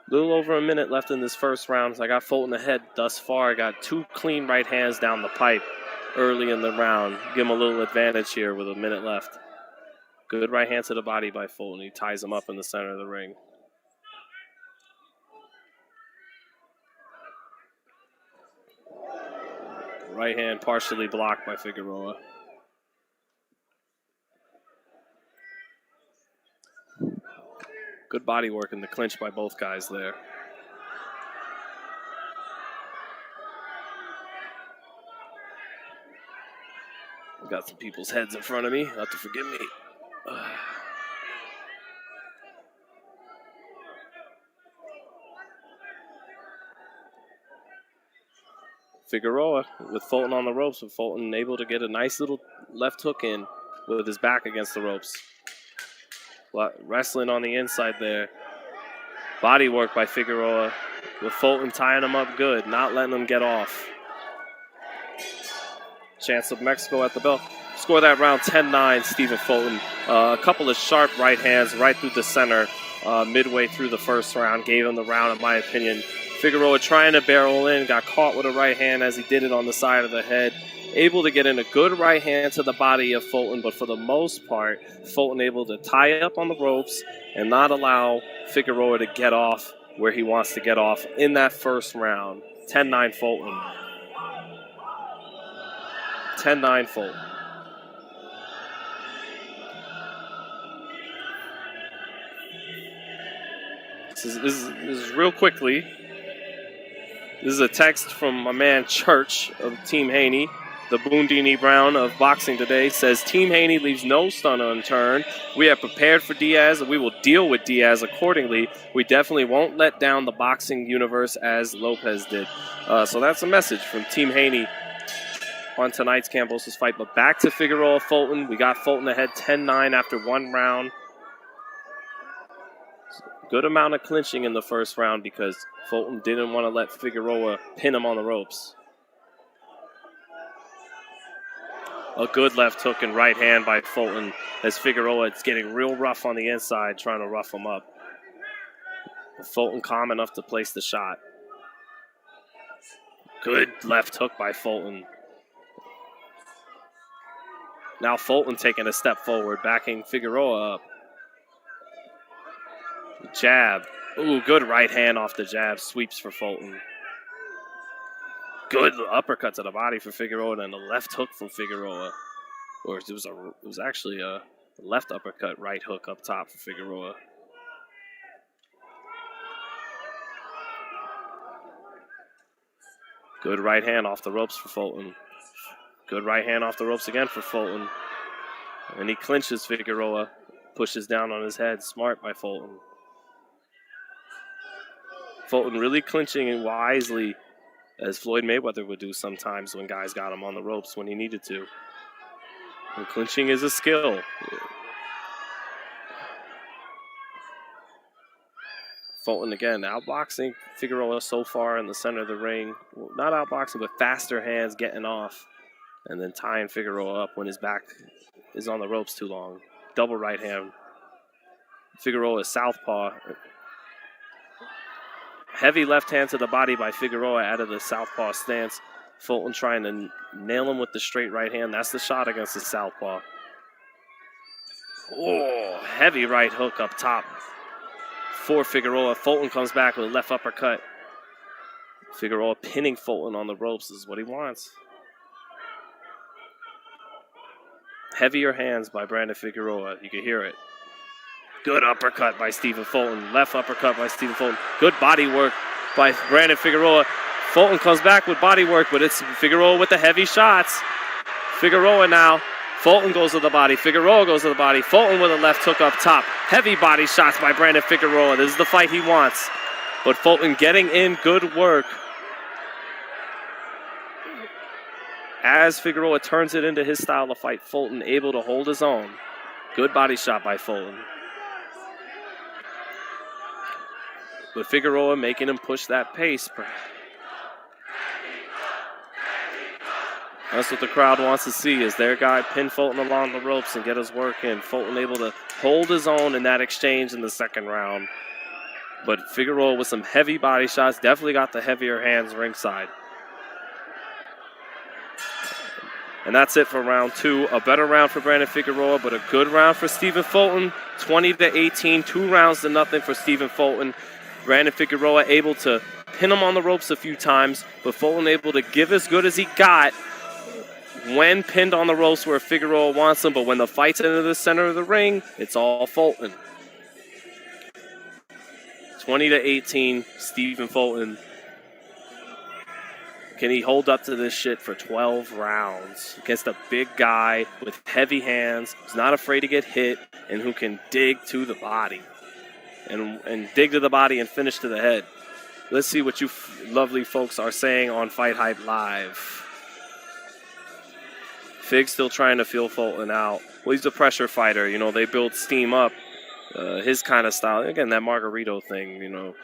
Little over a minute left in this first round. I got Fulton ahead thus far. I got 2 clean right hands down the pipe early in the round. Give him a little advantage here with a minute left. Good right hand to the body by Fulton. He ties him up in the center of the ring. Right hand partially blocked by Figueroa. Good body work in the clinch by both guys there. Got some people's heads in front of me. Have to forgive me. Figueroa with Fulton on the ropes, with Fulton able to get a nice little left hook in with his back against the ropes. Wrestling on the inside there. Body work by Figueroa with Fulton tying him up good, not letting him get off. Chance of Mexico at the bell. Score that round 10-9, Stephen Fulton. A couple of sharp right hands right through the center midway through the first round. Gave him the round, in my opinion. Figueroa trying to barrel in, got caught with a right hand as he did it on the side of the head. Able to get in a good right hand to the body of Fulton, but for the most part, Fulton able to tie up on the ropes and not allow Figueroa to get off where he wants to get off in that first round. 10-9 Fulton. 10-9 Fulton. This is real quickly. This is a text from my man Church of Team Haney. The Boondini Brown of Boxing Today says, Team Haney leaves no stone unturned. We have prepared for Diaz, and we will deal with Diaz accordingly. We definitely won't let down the boxing universe as Lopez did. So that's a message from Team Haney on tonight's Kambosos fight. But back to Figueroa Fulton. We got Fulton ahead 10-9 after 1 round. Good amount of clinching in the first round because Fulton didn't want to let Figueroa pin him on the ropes. A good left hook and right hand by Fulton as Figueroa is getting real rough on the inside, trying to rough him up. Fulton calm enough to place the shot. Good left hook by Fulton. Now Fulton taking a step forward, backing Figueroa up. Jab. Ooh, good right hand off the jab. Sweeps for Fulton. Good uppercut to the body for Figueroa and a left hook from Figueroa. Or it was actually a left uppercut, right hook up top for Figueroa. Good right hand off the ropes for Fulton. Good right hand off the ropes again for Fulton. And he clinches Figueroa. Pushes down on his head. Smart by Fulton. Fulton really clinching and wisely, as Floyd Mayweather would do sometimes when guys got him on the ropes when he needed to. And clinching is a skill. Fulton again outboxing Figueroa so far in the center of the ring. Well, not outboxing, but faster hands getting off. And then tying Figueroa up when his back is on the ropes too long. Double right hand. Figueroa is southpaw. Heavy left hand to the body by Figueroa out of the southpaw stance. Fulton trying to nail him with the straight right hand. That's the shot against the southpaw. Oh, heavy right hook up top for Figueroa. Fulton comes back with a left uppercut. Figueroa pinning Fulton on the ropes is what he wants. Heavier hands by Brandon Figueroa. You can hear it. Good uppercut by Stephen Fulton. Left uppercut by Stephen Fulton. Good body work by Brandon Figueroa. Fulton comes back with body work, but it's Figueroa with the heavy shots. Figueroa now. Fulton goes to the body. Figueroa goes to the body. Fulton with a left hook up top. Heavy body shots by Brandon Figueroa. This is the fight he wants. But Fulton getting in good work. As Figueroa turns it into his style of fight, Fulton able to hold his own. Good body shot by Fulton. But Figueroa making him push that pace. That's what the crowd wants to see, is their guy pin Fulton along the ropes and get his work in. Fulton able to hold his own in that exchange in the second round. But Figueroa with some heavy body shots, definitely got the heavier hands ringside. And that's it for round 2. A better round for Brandon Figueroa, but a good round for Stephen Fulton. 20-18, 2 rounds to nothing for Stephen Fulton. Brandon Figueroa able to pin him on the ropes a few times, but Fulton able to give as good as he got when pinned on the ropes where Figueroa wants him. But when the fight's into the center of the ring, it's all Fulton. 20-18, Stephen Fulton. Can he hold up to this shit for 12 rounds against a big guy with heavy hands, who's not afraid to get hit, and who can dig to the body and dig to the body and finish to the head? Let's see what you lovely folks are saying on FightHype Live. Fig still trying to feel Fulton out. Well, he's a pressure fighter. You know, they build steam up. His kind of style. Again, that Margarito thing, you know,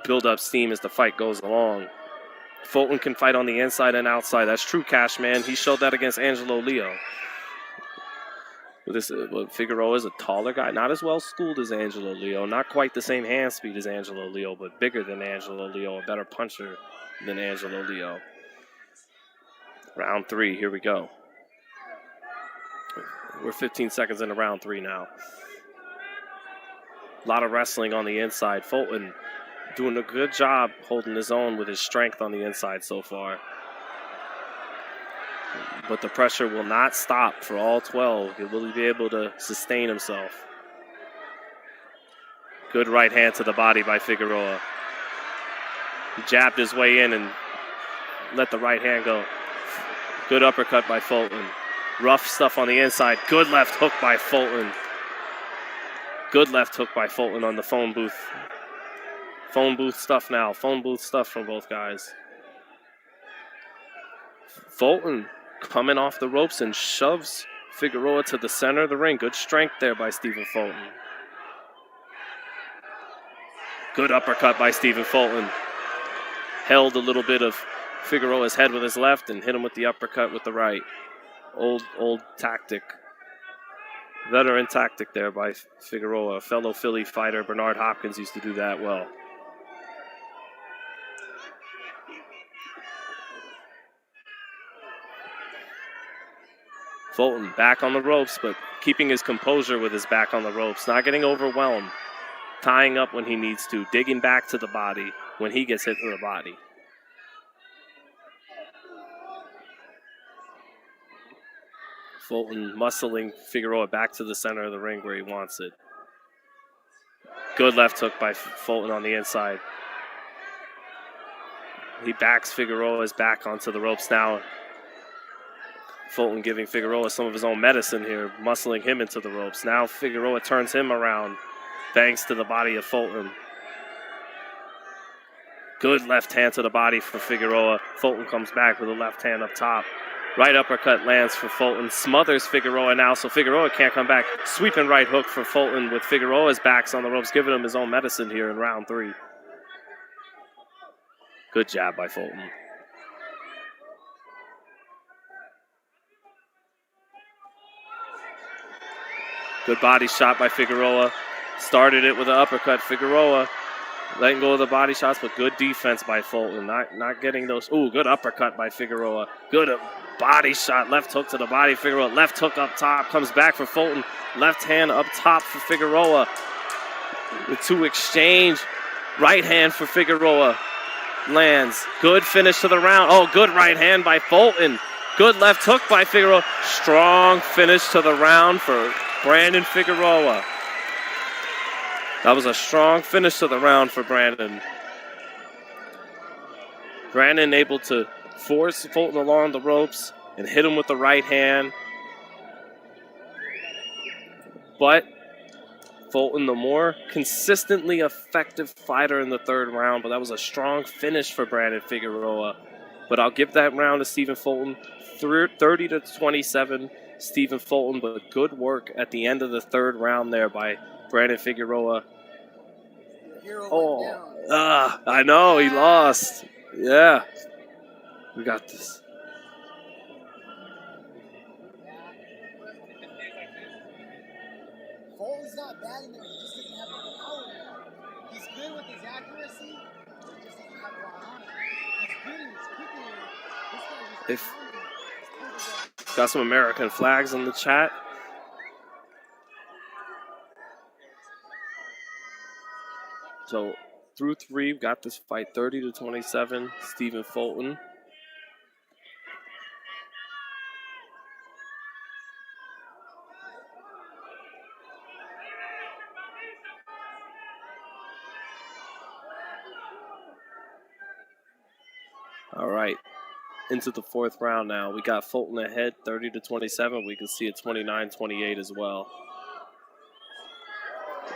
build up steam as the fight goes along. Fulton can fight on the inside and outside. That's true, Cash Man. He showed that against Angelo Leo. Figueroa is a taller guy, not as well schooled as Angelo Leo, not quite the same hand speed as Angelo Leo, but bigger than Angelo Leo, a better puncher than Angelo Leo. Round 3, here we go. We're 15 seconds into round 3 now. A lot of wrestling on the inside. Fulton doing a good job holding his own with his strength on the inside so far. But the pressure will not stop for all 12. Will he be able to sustain himself? Good right hand to the body by Figueroa. He jabbed his way in and let the right hand go. Good uppercut by Fulton. Rough stuff on the inside. Good left hook by Fulton. Good left hook by Fulton on the phone booth. Phone booth stuff now. Phone booth stuff from both guys. Fulton coming off the ropes and shoves Figueroa to the center of the ring. Good strength there by Stephen Fulton. Good uppercut by Stephen Fulton. Held a little bit of Figueroa's head with his left and hit him with the uppercut with the right. Old tactic. Veteran tactic there by Figueroa. Fellow Philly fighter Bernard Hopkins used to do that well. Fulton back on the ropes, but keeping his composure with his back on the ropes. Not getting overwhelmed. Tying up when he needs to. Digging back to the body when he gets hit in the body. Fulton muscling Figueroa back to the center of the ring where he wants it. Good left hook by Fulton on the inside. He backs Figueroa's back onto the ropes now. Fulton giving Figueroa some of his own medicine here, muscling him into the ropes. Now Figueroa turns him around, bangs to the body of Fulton. Good left hand to the body for Figueroa. Fulton comes back with a left hand up top. Right uppercut lands for Fulton. Smothers Figueroa now, so Figueroa can't come back. Sweeping right hook for Fulton with Figueroa's backs on the ropes, giving him his own medicine here in round 3. Good jab by Fulton. Good body shot by Figueroa. Started it with an uppercut. Figueroa letting go of the body shots, but good defense by Fulton. Not getting those. Ooh, good uppercut by Figueroa. Good body shot. Left hook to the body. Figueroa. Left hook up top. Comes back for Fulton. Left hand up top for Figueroa. The 2 exchange. Right hand for Figueroa. Lands. Good finish to the round. Oh, good right hand by Fulton. Good left hook by Figueroa. Strong finish to the round for Brandon Figueroa. That was a strong finish to the round for Brandon. Brandon able to force Fulton along the ropes and hit him with the right hand. But Fulton, the more consistently effective fighter in the 3rd round, but that was a strong finish for Brandon Figueroa. But I'll give that round to Stephen Fulton, 30-27, Stephen Fulton, but good work at the end of the 3rd round there by Brandon Figueroa. I know, he lost. Yeah, we got this. If got some American flags in the chat. So through 3, we've got this fight 30-27. Stephen Fulton. All right, into the 4th round now. We got Fulton ahead 30-27. We can see it 29-28 as well.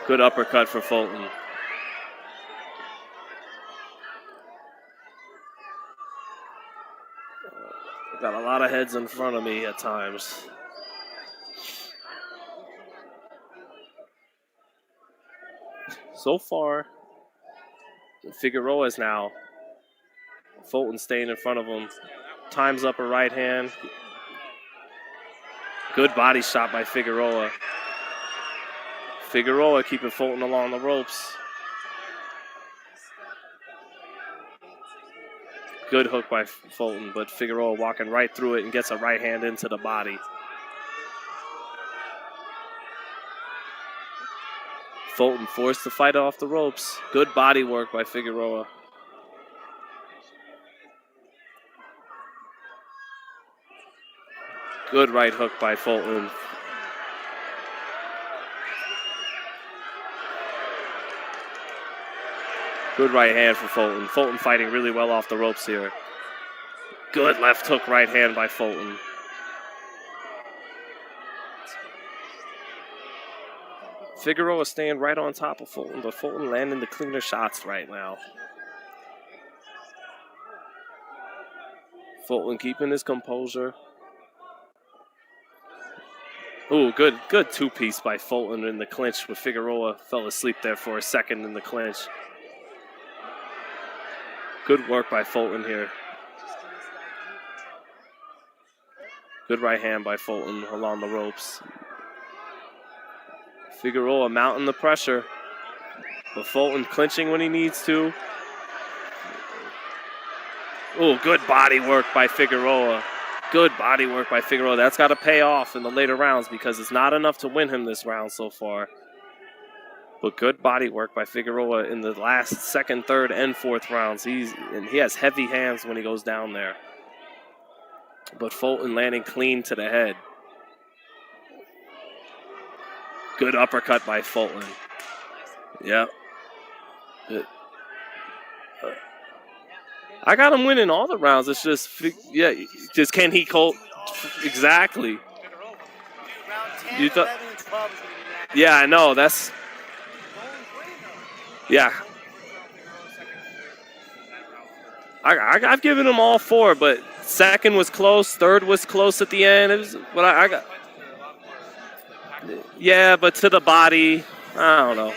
Good uppercut for Fulton. Got a lot of heads in front of me at times. So far, Figueroa is now. Fulton staying in front of him. Time's up a right hand. Good body shot by Figueroa. Figueroa keeping Fulton along the ropes. Good hook by Fulton, but Figueroa walking right through it and gets a right hand into the body. Fulton forced the fight off the ropes. Good body work by Figueroa. Good right hook by Fulton. Good right hand for Fulton. Fulton fighting really well off the ropes here. Good left hook right hand by Fulton. Figueroa staying right on top of Fulton, but Fulton landing the cleaner shots right now. Fulton keeping his composure. Ooh, good two-piece by Fulton in the clinch, but Figueroa fell asleep there for a second in the clinch. Good work by Fulton here. Good right hand by Fulton along the ropes. Figueroa mounting the pressure, but Fulton clinching when he needs to. Ooh, good body work by Figueroa. Good body work by Figueroa. That's got to pay off in the later rounds because it's not enough to win him this round so far. But good body work by Figueroa in the last 2nd, 3rd, and 4th rounds. He has heavy hands when he goes down there. But Fulton landing clean to the head. Good uppercut by Fulton. Yep. I got him winning all the rounds. It's just, yeah, just can he cold? Exactly. You thought? Yeah, I know. That's. Yeah. I've given them all 4, but 2nd was close, 3rd was close at the end. It was what I got. Yeah, but to the body, I don't know.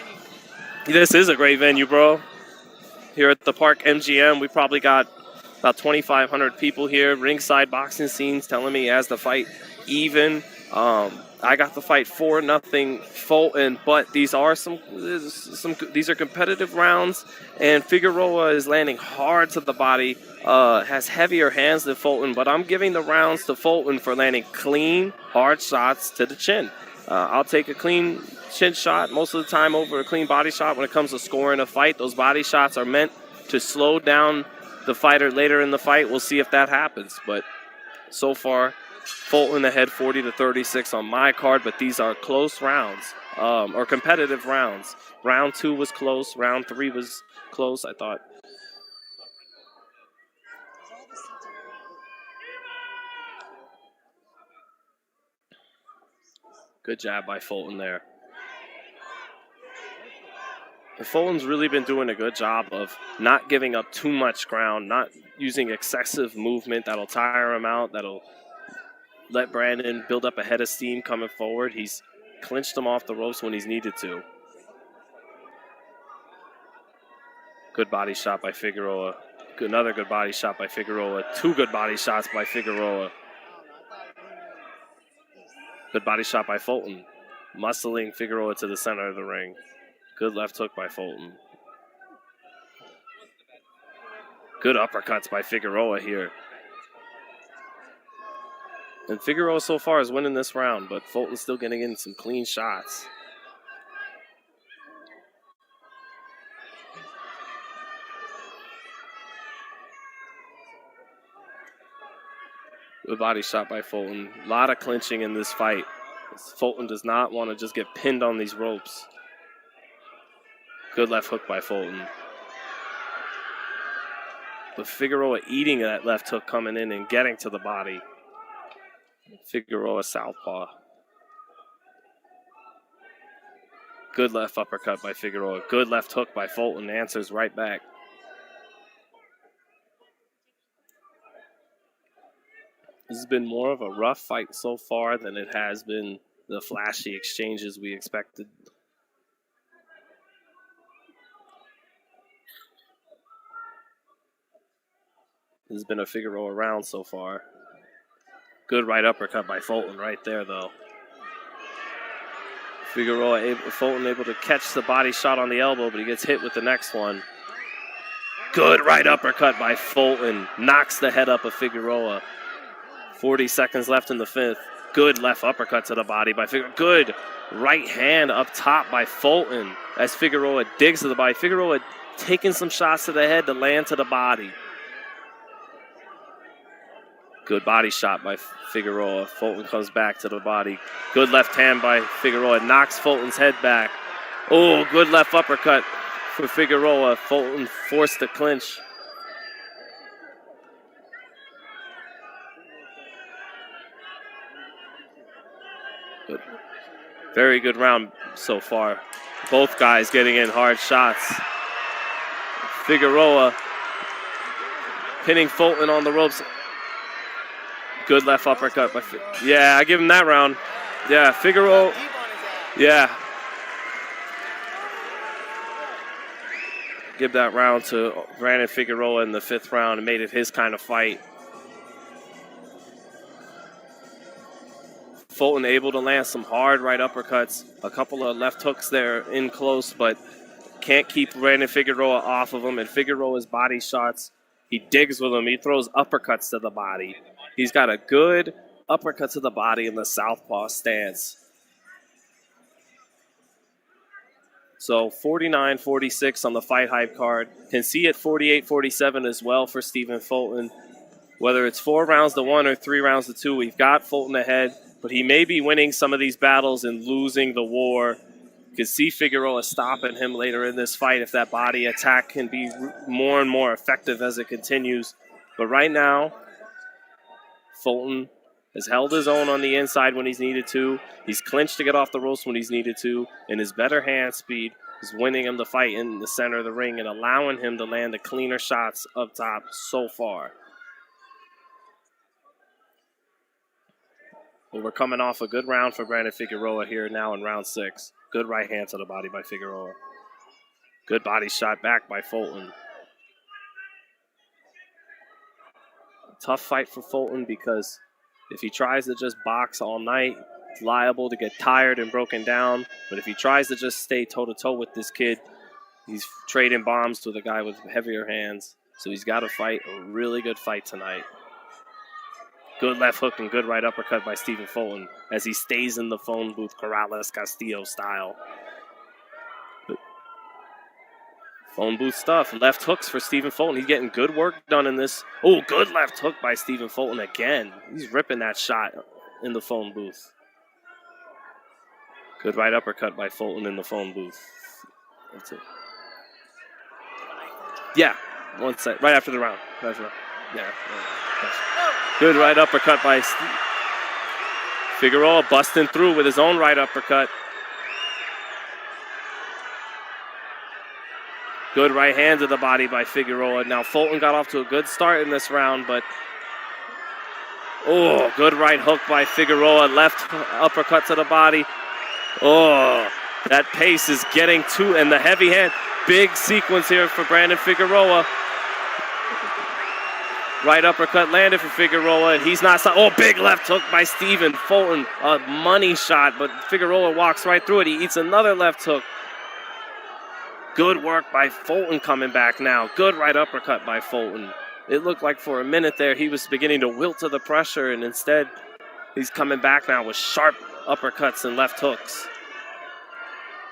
This is a great venue, bro. Here at the Park MGM, we probably got about 2,500 people here. Ringside boxing scenes telling me as the fight even. I got the fight 4-0 Fulton, but these are these are competitive rounds, and Figueroa is landing hard to the body. Has heavier hands than Fulton, but I'm giving the rounds to Fulton for landing clean, hard shots to the chin. I'll take a clean chin shot most of the time over a clean body shot when it comes to scoring a fight. Those body shots are meant to slow down the fighter later in the fight. We'll see if that happens, but so far, Fulton ahead 40-36 on my card, but these are close rounds, or competitive rounds. Round 2 was close. Round 3 was close, I thought. Good jab by Fulton there. And Fulton's really been doing a good job of not giving up too much ground, not using excessive movement that'll tire him out, that'll let Brandon build up a head of steam coming forward. He's clinched him off the ropes when he's needed to. Good body shot by Figueroa. Another good body shot by Figueroa. 2 good body shots by Figueroa. Good body shot by Fulton. muscling Figueroa to the center of the ring. Good left hook by Fulton. Good uppercuts by Figueroa here. And Figueroa so far is winning this round, but Fulton's still getting in some clean shots. Good body shot by Fulton. A lot of clinching in this fight. Fulton does not want to just get pinned on these ropes. Good left hook by Fulton. But Figueroa eating that left hook coming in and getting to the body. Figueroa southpaw. Good left uppercut by Figueroa. Good left hook by Fulton. Answers right back. This has been more of a rough fight so far than it has been the flashy exchanges we expected. This has been a Figueroa round so far. Good right uppercut by Fulton right there, though. Fulton able to catch the body shot on the elbow, but he gets hit with the next one. Good right uppercut by Fulton. Knocks the head up of Figueroa. 40 seconds left in the fifth. Good left uppercut to the body by Figueroa. Good right hand up top by Fulton as Figueroa digs to the body. Figueroa taking some shots to the head to land to the body. Good body shot by Figueroa. Fulton comes back to the body. Good left hand by Figueroa. Knocks Fulton's head back. Oh, good left uppercut for Figueroa. Fulton forced the clinch. Good. Very good round so far. Both guys getting in hard shots. Figueroa pinning Fulton on the ropes. Good left uppercut. Yeah, I give him that round. Yeah, Figueroa. Yeah. Give that round to Brandon Figueroa in the fifth round and made it his kind of fight. Fulton able to land some hard right uppercuts. A couple of left hooks there in close, but can't keep Brandon Figueroa off of him. And Figueroa's body shots, he digs with them. He throws uppercuts to the body. He's got a good uppercut to the body in the southpaw stance. So 49-46 on the FightHype card. Can see it 48-47 as well for Stephen Fulton. Whether it's 4 rounds to 1 or 3 rounds to 2, we've got Fulton ahead. But he may be winning some of these battles and losing the war. You can see Figueroa stopping him later in this fight if that body attack can be more and more effective as it continues. But right now, Fulton has held his own on the inside when he's needed to. He's clinched to get off the ropes when he's needed to. And his better hand speed is winning him the fight in the center of the ring and allowing him to land the cleaner shots up top so far. Well, we're coming off a good round for Brandon Figueroa here now in round 6. Good right hand to the body by Figueroa. Good body shot back by Fulton. Tough fight for Fulton because if he tries to just box all night, he's liable to get tired and broken down. But if he tries to just stay toe-to-toe with this kid, he's trading bombs with a guy with heavier hands. So he's got to fight a really good fight tonight. Good left hook and good right uppercut by Stephen Fulton as he stays in the phone booth, Corrales Castillo style. Phone booth stuff. Left hooks for Stephen Fulton. He's getting good work done in this. Oh, good left hook by Stephen Fulton again. He's ripping that shot in the phone booth. Good right uppercut by Fulton in the phone booth. That's it. Yeah, 1 sec. Right after the round. Yeah. Good right uppercut by Figueroa, busting through with his own right uppercut. Good right hand to the body by Figueroa. Now Fulton got off to a good start in this round, but oh, good right hook by Figueroa. Left uppercut to the body. Oh, that pace is getting to, and the heavy hand. Big sequence here for Brandon Figueroa. Right uppercut landed for Figueroa, and he's not. Oh, big left hook by Stephen Fulton. A money shot, but Figueroa walks right through it. He eats another left hook. Good work by Fulton coming back now. Good right uppercut by Fulton. It looked like for a minute there he was beginning to wilt to the pressure, and instead he's coming back now with sharp uppercuts and left hooks.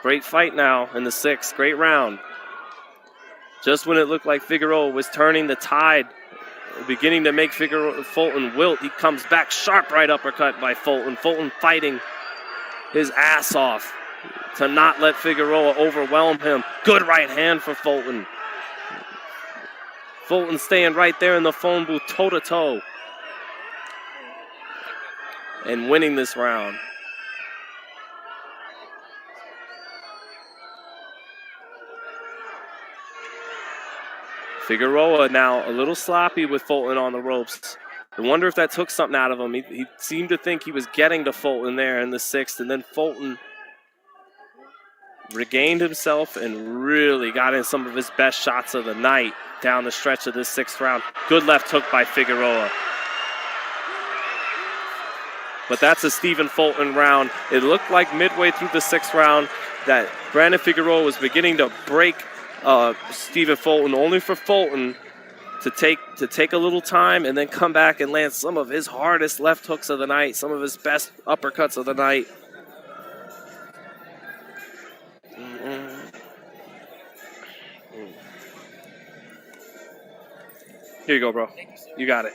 Great fight now in the 6th. Great round. Just when it looked like Figueroa was turning the tide, beginning to make Fulton wilt, he comes back. Sharp right uppercut by Fulton. Fulton fighting his ass off to not let Figueroa overwhelm him. Good right hand for Fulton. Fulton staying right there in the phone booth, toe-to-toe, and winning this round. Figueroa now a little sloppy with Fulton on the ropes. I wonder if that took something out of him. He seemed to think he was getting to Fulton there in the 6th, and then Fulton regained himself and really got in some of his best shots of the night down the stretch of this 6th round. Good left hook by Figueroa. But that's a Stephen Fulton round. It looked like midway through the 6th round that Brandon Figueroa was beginning to break Stephen Fulton, only for Fulton to take a little time and then come back and land some of his hardest left hooks of the night, some of his best uppercuts of the night. Here you go, bro. You got it.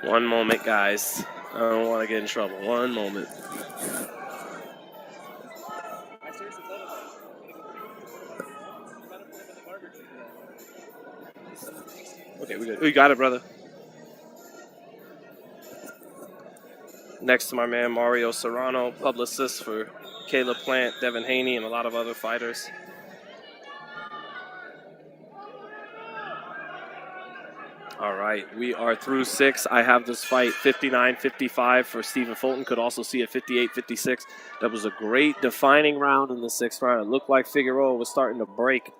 One moment, guys. I don't want to get in trouble. One moment. Okay, we good. We got it, brother. Next to my man Mario Serrano, publicist for Caleb Plant, Devin Haney, and a lot of other fighters. All right, we are through 6. I have this fight 59-55 for Stephen Fulton. Could also see it 58-56. That was a great defining round in the 6th round. It looked like Figueroa was starting to break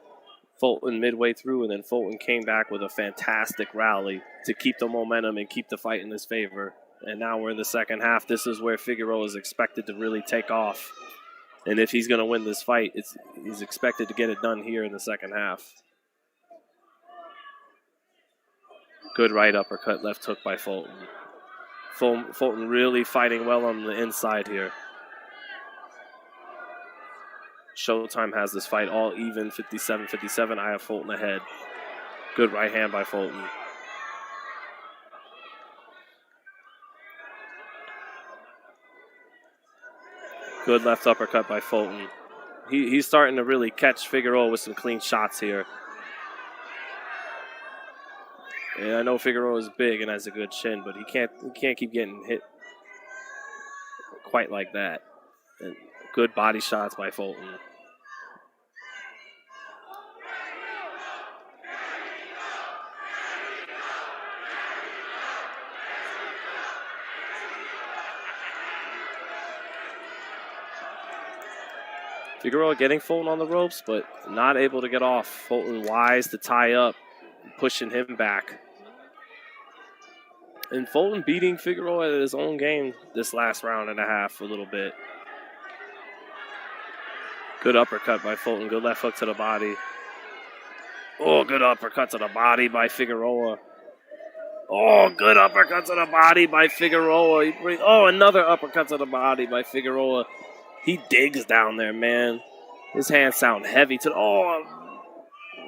Fulton midway through, and then Fulton came back with a fantastic rally to keep the momentum and keep the fight in his favor. And now we're in the 2nd half. This is where Figueroa is expected to really take off. And if he's going to win this fight, he's expected to get it done here in the 2nd half. Good right uppercut, left hook by Fulton. Fulton really fighting well on the inside here. Showtime has this fight all even, 57-57. I have Fulton ahead. Good right hand by Fulton. Good left uppercut by Fulton. He's starting to really catch Figueroa with some clean shots here. And I know Figueroa is big and has a good chin, but he can't keep getting hit quite like that. And good body shots by Fulton. Figueroa getting Fulton on the ropes, but not able to get off. Fulton wise to tie up, pushing him back. And Fulton beating Figueroa at his own game this last round and a half a little bit. Good uppercut by Fulton. Good left hook to the body. Oh, good uppercut to the body by Figueroa. Oh, good uppercut to the body by Figueroa. Oh, another uppercut to the body by Figueroa. He digs down there, man. His hands sound heavy.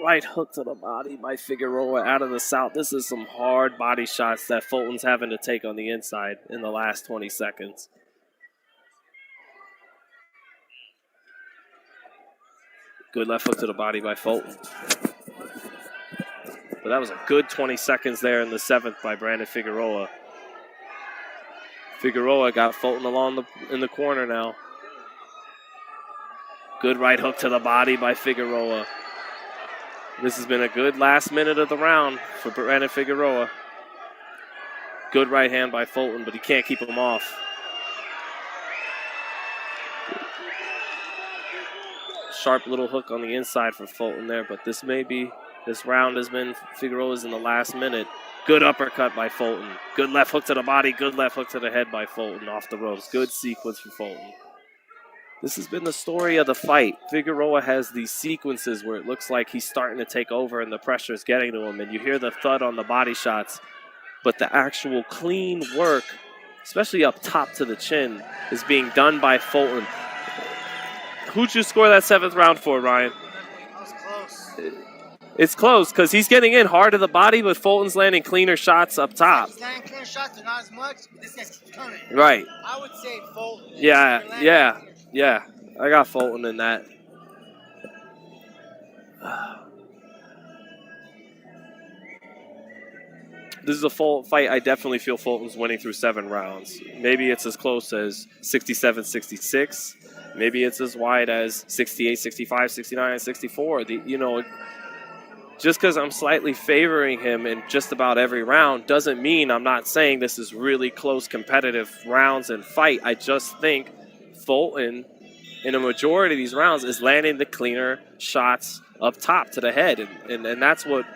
Right hook to the body by Figueroa out of the south. This is some hard body shots that Fulton's having to take on the inside in the last 20 seconds. Good left hook to the body by Fulton. But that was a good 20 seconds there in the 7th by Brandon Figueroa. Figueroa got Fulton in the corner now. Good right hook to the body by Figueroa. This has been a good last minute of the round for Brandon Figueroa. Good right hand by Fulton, but he can't keep him off. Sharp little hook on the inside for Fulton there, but this may be This round has been Figueroa's in the last minute. Good uppercut by Fulton. Good left hook to the body. Good left hook to the head by Fulton off the ropes. Good sequence for Fulton. This has been the story of the fight. Figueroa has these sequences where it looks like he's starting to take over and the pressure is getting to him, and you hear the thud on the body shots. But the actual clean work, especially up top to the chin, is being done by Fulton. Who'd you score that 7th round for, Ryan? That was close. It's close because he's getting in hard to the body, but Fulton's landing cleaner shots up top. He's landing cleaner shots, they're not as much. This guy's coming. Right. I would say Fulton. Yeah. I got Fulton in that. This is a full fight. I definitely feel Fulton's winning through 7 rounds. Maybe it's as close as 67-66. Maybe it's as wide as 68, 65, 69, 64. Just because I'm slightly favoring him in just about every round doesn't mean I'm not saying this is really close competitive rounds and fight. I just think Fulton, in a majority of these rounds, is landing the cleaner shots up top to the head. And that's what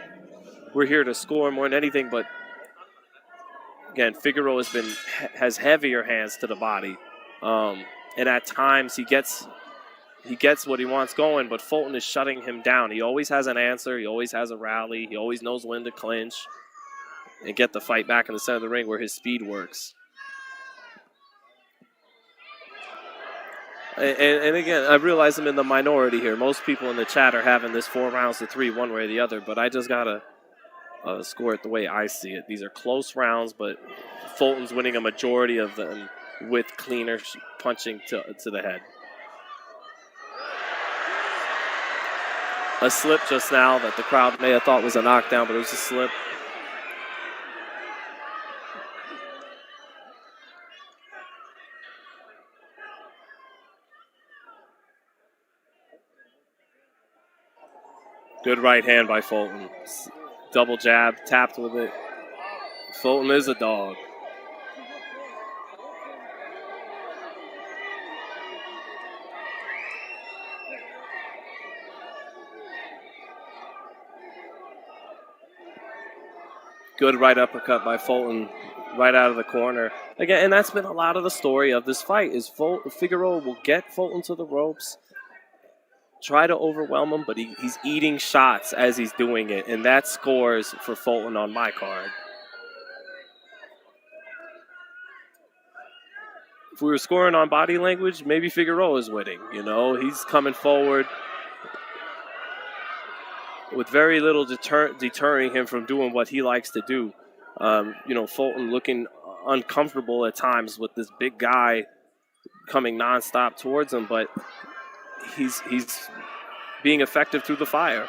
we're here to score more than anything. But, again, Figueroa has heavier hands to the body. And at times he gets what he wants going, but Fulton is shutting him down. He always has an answer. He always has a rally. He always knows when to clinch and get the fight back in the center of the ring where his speed works. And again, I realize I'm in the minority here. Most people in the chat are having this 4 rounds to 3 one way or the other, but I just got to score it the way I see it. These are close rounds, but Fulton's winning a majority of them with cleaner punching to the head. A slip just now that the crowd may have thought was a knockdown, but it was a slip. Good right hand by Fulton. Double jab, tapped with it. Fulton is a dog. Good right uppercut by Fulton right out of the corner. Again, and that's been a lot of the story of this fight is Figueroa will get Fulton to the ropes, try to overwhelm him, but he's eating shots as he's doing it, and that scores for Fulton on my card. If we were scoring on body language, maybe Figueroa is winning. He's coming forward with very little deterring him from doing what he likes to do. Fulton looking uncomfortable at times with this big guy coming nonstop towards him, but he's being effective through the fire.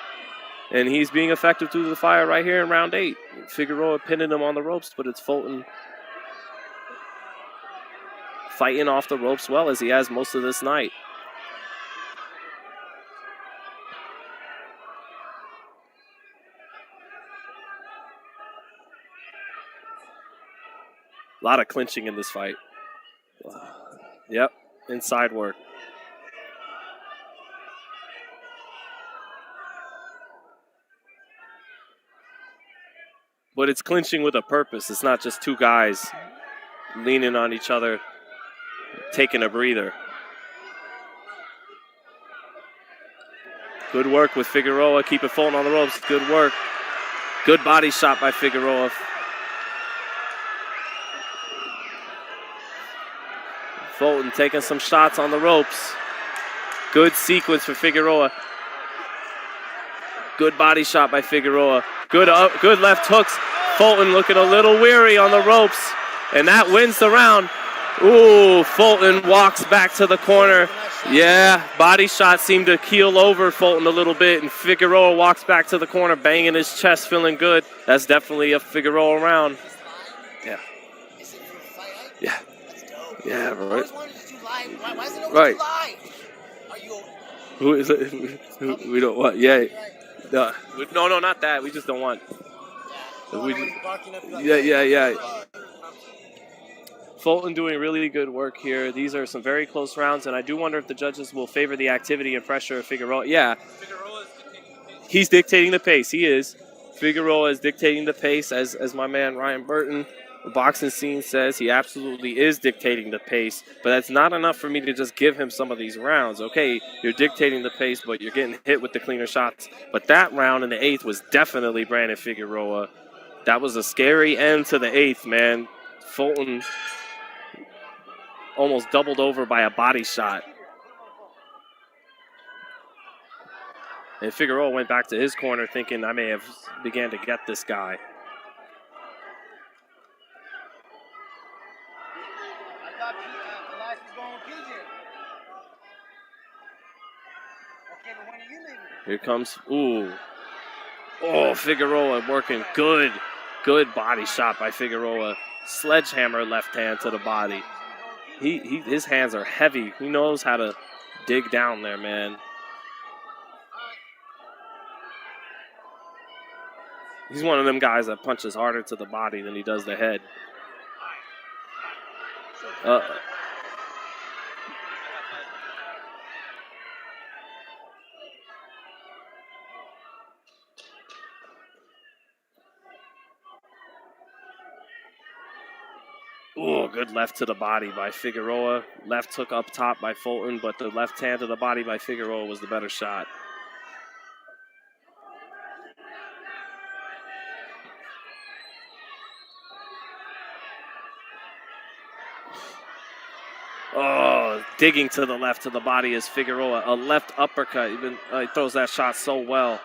And he's being effective through the fire right here in round 8. Figueroa pinning him on the ropes, but it's Fulton fighting off the ropes well as he has most of this night. A lot of clinching in this fight. Yep, inside work. But it's clinching with a purpose. It's not just 2 guys leaning on each other, taking a breather. Good work with Figueroa. Keep it Fulton on the ropes. Good work. Good body shot by Figueroa. Fulton taking some shots on the ropes. Good sequence for Figueroa. Good body shot by Figueroa. Good left hooks. Fulton looking a little weary on the ropes. And that wins the round. Ooh, Fulton walks back to the corner. Yeah, body shot seemed to keel over Fulton a little bit. And Figueroa walks back to the corner, banging his chest, feeling good. That's definitely a Figueroa round. Yeah. Yeah. Yeah, right. Why is it always Right. live? Are you? Who is it? We don't want. Yeah. No, not that. We just don't want. Yeah. Fulton doing really good work here. These are some very close rounds, and I do wonder if the judges will favor the activity and pressure of Figueroa. Yeah. He's dictating the pace. He is. Figueroa is dictating the pace, as my man Ryan Burton, the boxing scene, says. He absolutely is dictating the pace, but that's not enough for me to just give him some of these rounds. Okay, you're dictating the pace, but you're getting hit with the cleaner shots. But that round in the 8th was definitely Brandon Figueroa. That was a scary end to the 8th, man. Fulton almost doubled over by a body shot. And Figueroa went back to his corner thinking, I may have began to get this guy. I thought Elias was going with PJ. Okay, but when are you leaving? Here comes, ooh. Oh, Figueroa working good. Good body shot by Figueroa. Sledgehammer left hand to the body. His hands are heavy. He knows how to dig down there, man. He's one of them guys that punches harder to the body than he does the head. Oh, good left to the body by Figueroa. Left hook up top by Fulton, but the left hand to the body by Figueroa was the better shot. Oh, digging to the left to the body is Figueroa. A left uppercut. He throws that shot so well.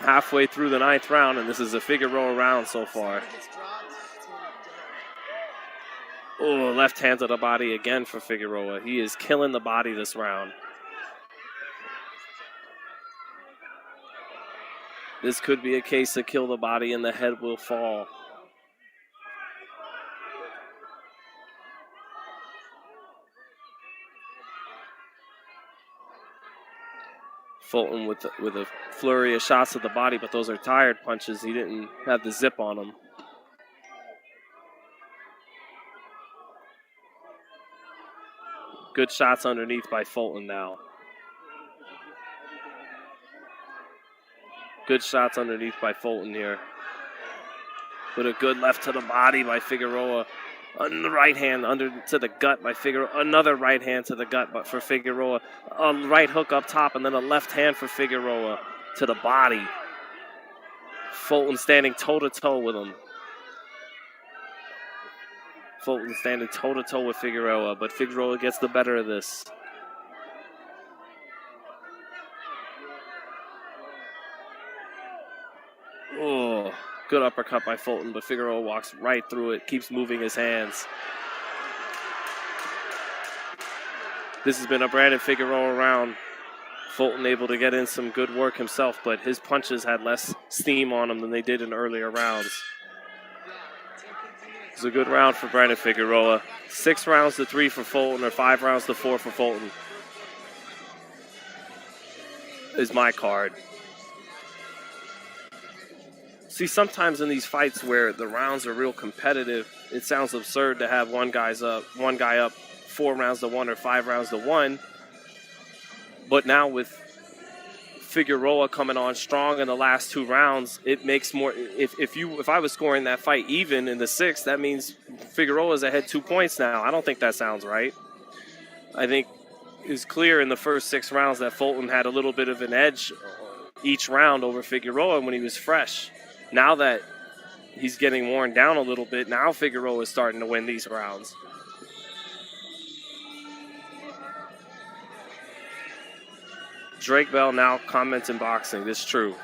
Halfway through the 9th round, and this is a Figueroa round so far. Oh, left hand to the body again for Figueroa. He is killing the body this round. This could be a case to kill the body and the head will fall. Fulton with a flurry of shots at the body, but those are tired punches. He didn't have the zip on them. Good shots underneath by Fulton now. Good shots underneath by Fulton here. With a good left to the body by Figueroa. On the right hand under to the gut by Figueroa. Another right hand to the gut but for Figueroa. A right hook up top and then a left hand for Figueroa to the body. Fulton standing toe-to-toe with him. Fulton standing toe-to-toe with Figueroa, but Figueroa gets the better of this. Oh, good uppercut by Fulton, but Figueroa walks right through it, keeps moving his hands. This has been a Brandon Figueroa round. Fulton able to get in some good work himself, but his punches had less steam on them than they did in earlier rounds. It's a good round for Brandon Figueroa. 6 rounds to 3 for Fulton, or 5 rounds to 4 for Fulton. Is my card. See, sometimes in these fights where the rounds are real competitive, it sounds absurd to have one guy up 4 rounds to 1 or 5 rounds to 1. But now with Figueroa coming on strong in the last 2 rounds, it makes more. If I was scoring that fight even in the 6th, that means Figueroa's ahead 2 points now. I don't think that sounds right. I think it's clear in the first 6 rounds that Fulton had a little bit of an edge each round over Figueroa when he was fresh. Now that he's getting worn down a little bit, now Figueroa is starting to win these rounds. Drake Bell now comments in boxing. This is true.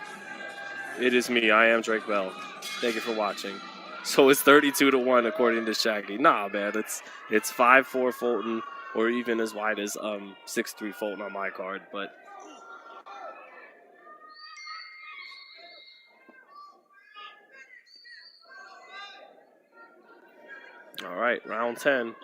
It is me. I am Drake Bell. Thank you for watching. So it's 32-1 according to Shaggy. Nah, man, it's 5-4 Fulton, or even as wide as 6-3 Fulton on my card. But all right, round 10.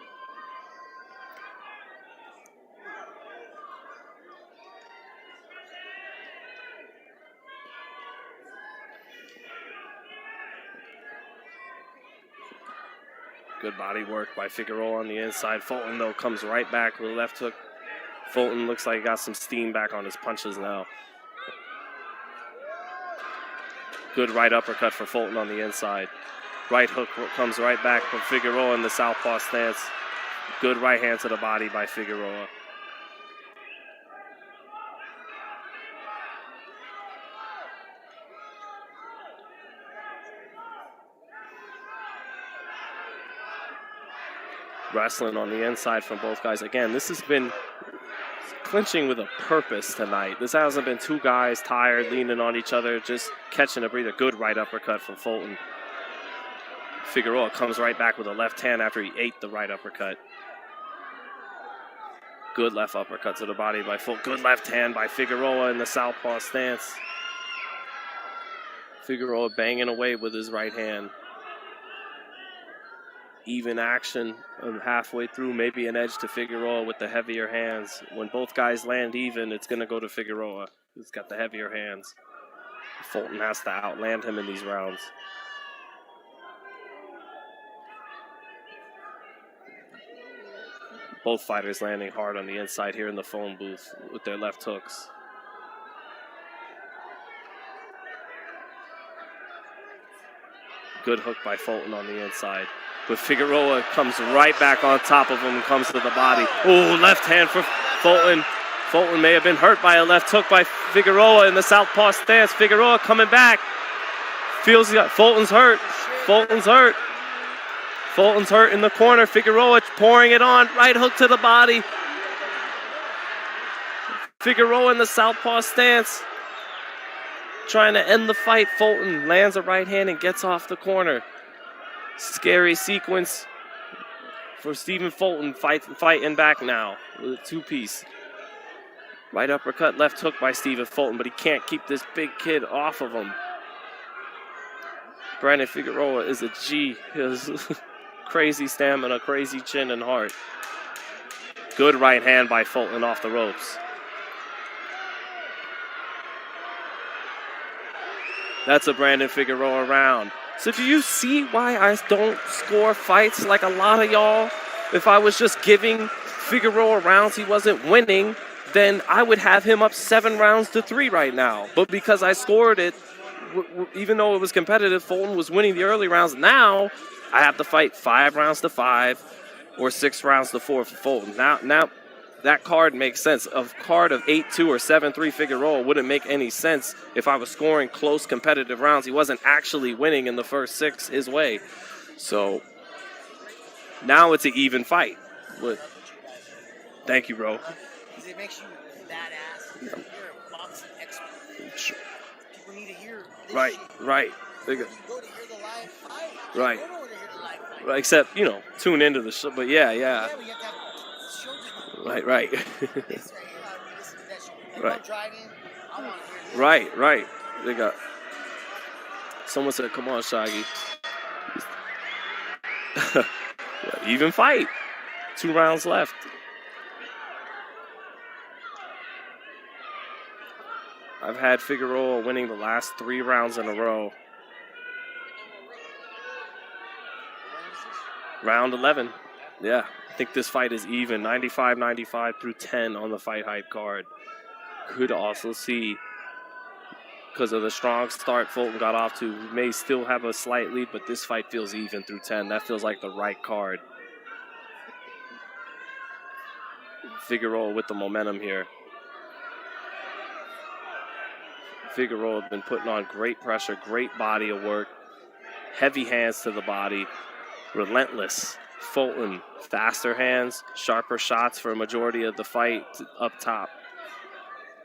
Good body work by Figueroa on the inside. Fulton, though, comes right back with a left hook Fulton looks like he got some steam back on his punches now. Good right uppercut for Fulton on the inside. Right hook comes right back from Figueroa in the southpaw stance. Good right hand to the body by Figueroa. Wrestling on the inside from both guys. Again, this has been clinching with a purpose tonight. This hasn't been two guys tired, leaning on each other, just catching a breather. Good right uppercut from Fulton. Figueroa comes right back with a left hand after he ate the right uppercut. Good left uppercut to the body by Fulton. Good left hand by Figueroa in the southpaw stance. Figueroa banging away with his right hand. Even action halfway through, maybe an edge to Figueroa with the heavier hands. When both guys land even, it's going to go to Figueroa. He's got the heavier hands. Fulton has to outland him in these rounds. Both fighters landing hard on the inside here in the phone booth with their left hooks. Good hook by Fulton on the inside. But Figueroa comes right back on top of him and comes to the body. Oh, left hand for Fulton. Fulton may have been hurt by a left hook by Figueroa in the southpaw stance. Figueroa coming back. Feels Fulton's hurt. Fulton's hurt. Fulton's hurt in the corner. Figueroa pouring it on. Right hook to the body. Figueroa in the southpaw stance. Trying to end the fight. Fulton lands a right hand and gets off the corner. Scary sequence for Stephen Fulton fighting back now with a two-piece. Right uppercut, left hook by Stephen Fulton, but he can't keep this big kid off of him. Brandon Figueroa is a G. He has crazy stamina, crazy chin and heart. Good right hand by Fulton off the ropes. That's a Brandon Figueroa round. So do you see why I don't score fights like a lot of y'all? If I was just giving Figueroa rounds he wasn't winning, then I would have him up 7-3 right now. But because I scored it, even though it was competitive, Fulton was winning the early rounds. Now I have to fight 5-5 or 6-4 for Fulton. Now that card makes sense. A card of 8-2 or 7-3 Figueroa wouldn't make any sense if I was scoring close competitive rounds. He wasn't actually winning in the first 6 his way. So now it's an even fight. Thank you, bro. Because it makes you badass. You're a boxing expert. People need to hear this Right, shit. right. You go to hear the live fight. Right. You don't want to hear the live fight. Right, except, tune into the show. But yeah. Yeah, we have to have show just Right. this right here. I need to listen to that shit. Like Right. I'm driving, I want to hear this. Right. They got. Someone said, "Come on, Shaggy." Even fight. 2 rounds left. I've had Figueroa winning the last 3 rounds in a row. Round 11. Yeah, I think this fight is even. 95 through 10 on the FightHype card. Could also see, because of the strong start Fulton got off to, may still have a slight lead, but this fight feels even through 10. That feels like the right card. Figueroa with the momentum here. Figueroa has been putting on great pressure, great body of work, heavy hands to the body, relentless. Fulton, faster hands, sharper shots for a majority of the fight up top.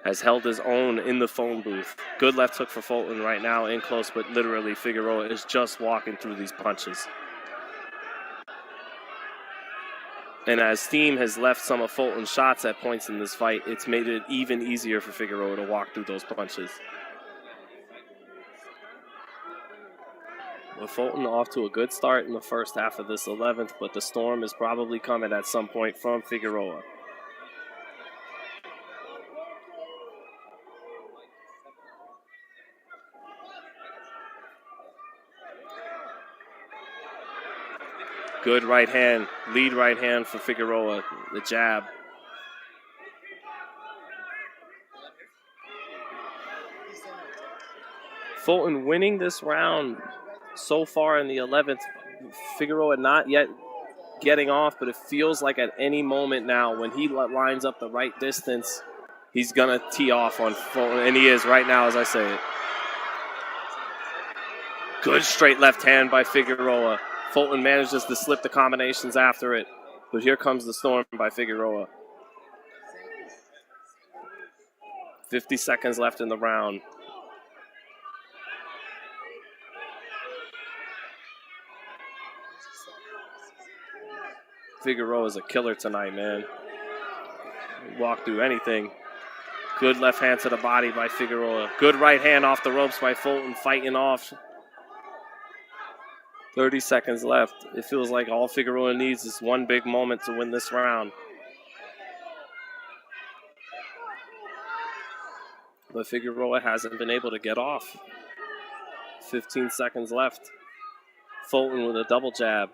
Has held his own in the phone booth. Good left hook for Fulton right now, in close, but literally Figueroa is just walking through these punches. And as steam has left some of Fulton's shots at points in this fight, it's made it even easier for Figueroa to walk through those punches. But Fulton off to a good start in the first half of this 11th, but the storm is probably coming at some point from Figueroa. Good right hand, lead right hand for Figueroa, the jab. Fulton winning this round so far in the 11th. Figueroa not yet getting off, but it feels like at any moment now when he lines up the right distance, he's going to tee off on Fulton, and he is right now as I say it. Good straight left hand by Figueroa. Fulton manages to slip the combinations after it, but here comes the storm by Figueroa. 50 seconds left in the round. Figueroa is a killer tonight, man. Walk through anything. Good left hand to the body by Figueroa. Good right hand off the ropes by Fulton, fighting off. 30 seconds left. It feels like all Figueroa needs is one big moment to win this round. But Figueroa hasn't been able to get off. 15 seconds left. Fulton with a double jab.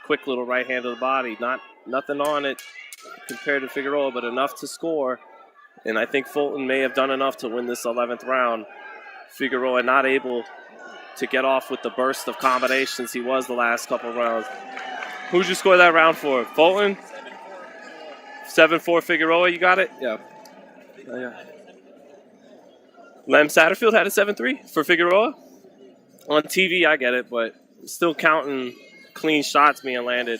Quick little right hand to the body. Nothing on it compared to Figueroa, but enough to score. And I think Fulton may have done enough to win this 11th round. Figueroa not able to get off with the burst of combinations he was the last couple rounds. Who'd you score that round for? Fulton? 7-4 Figueroa, you got it? Yeah. Yeah. Lem Satterfield had a 7-3 for Figueroa? On TV, I get it, but still counting clean shots being landed.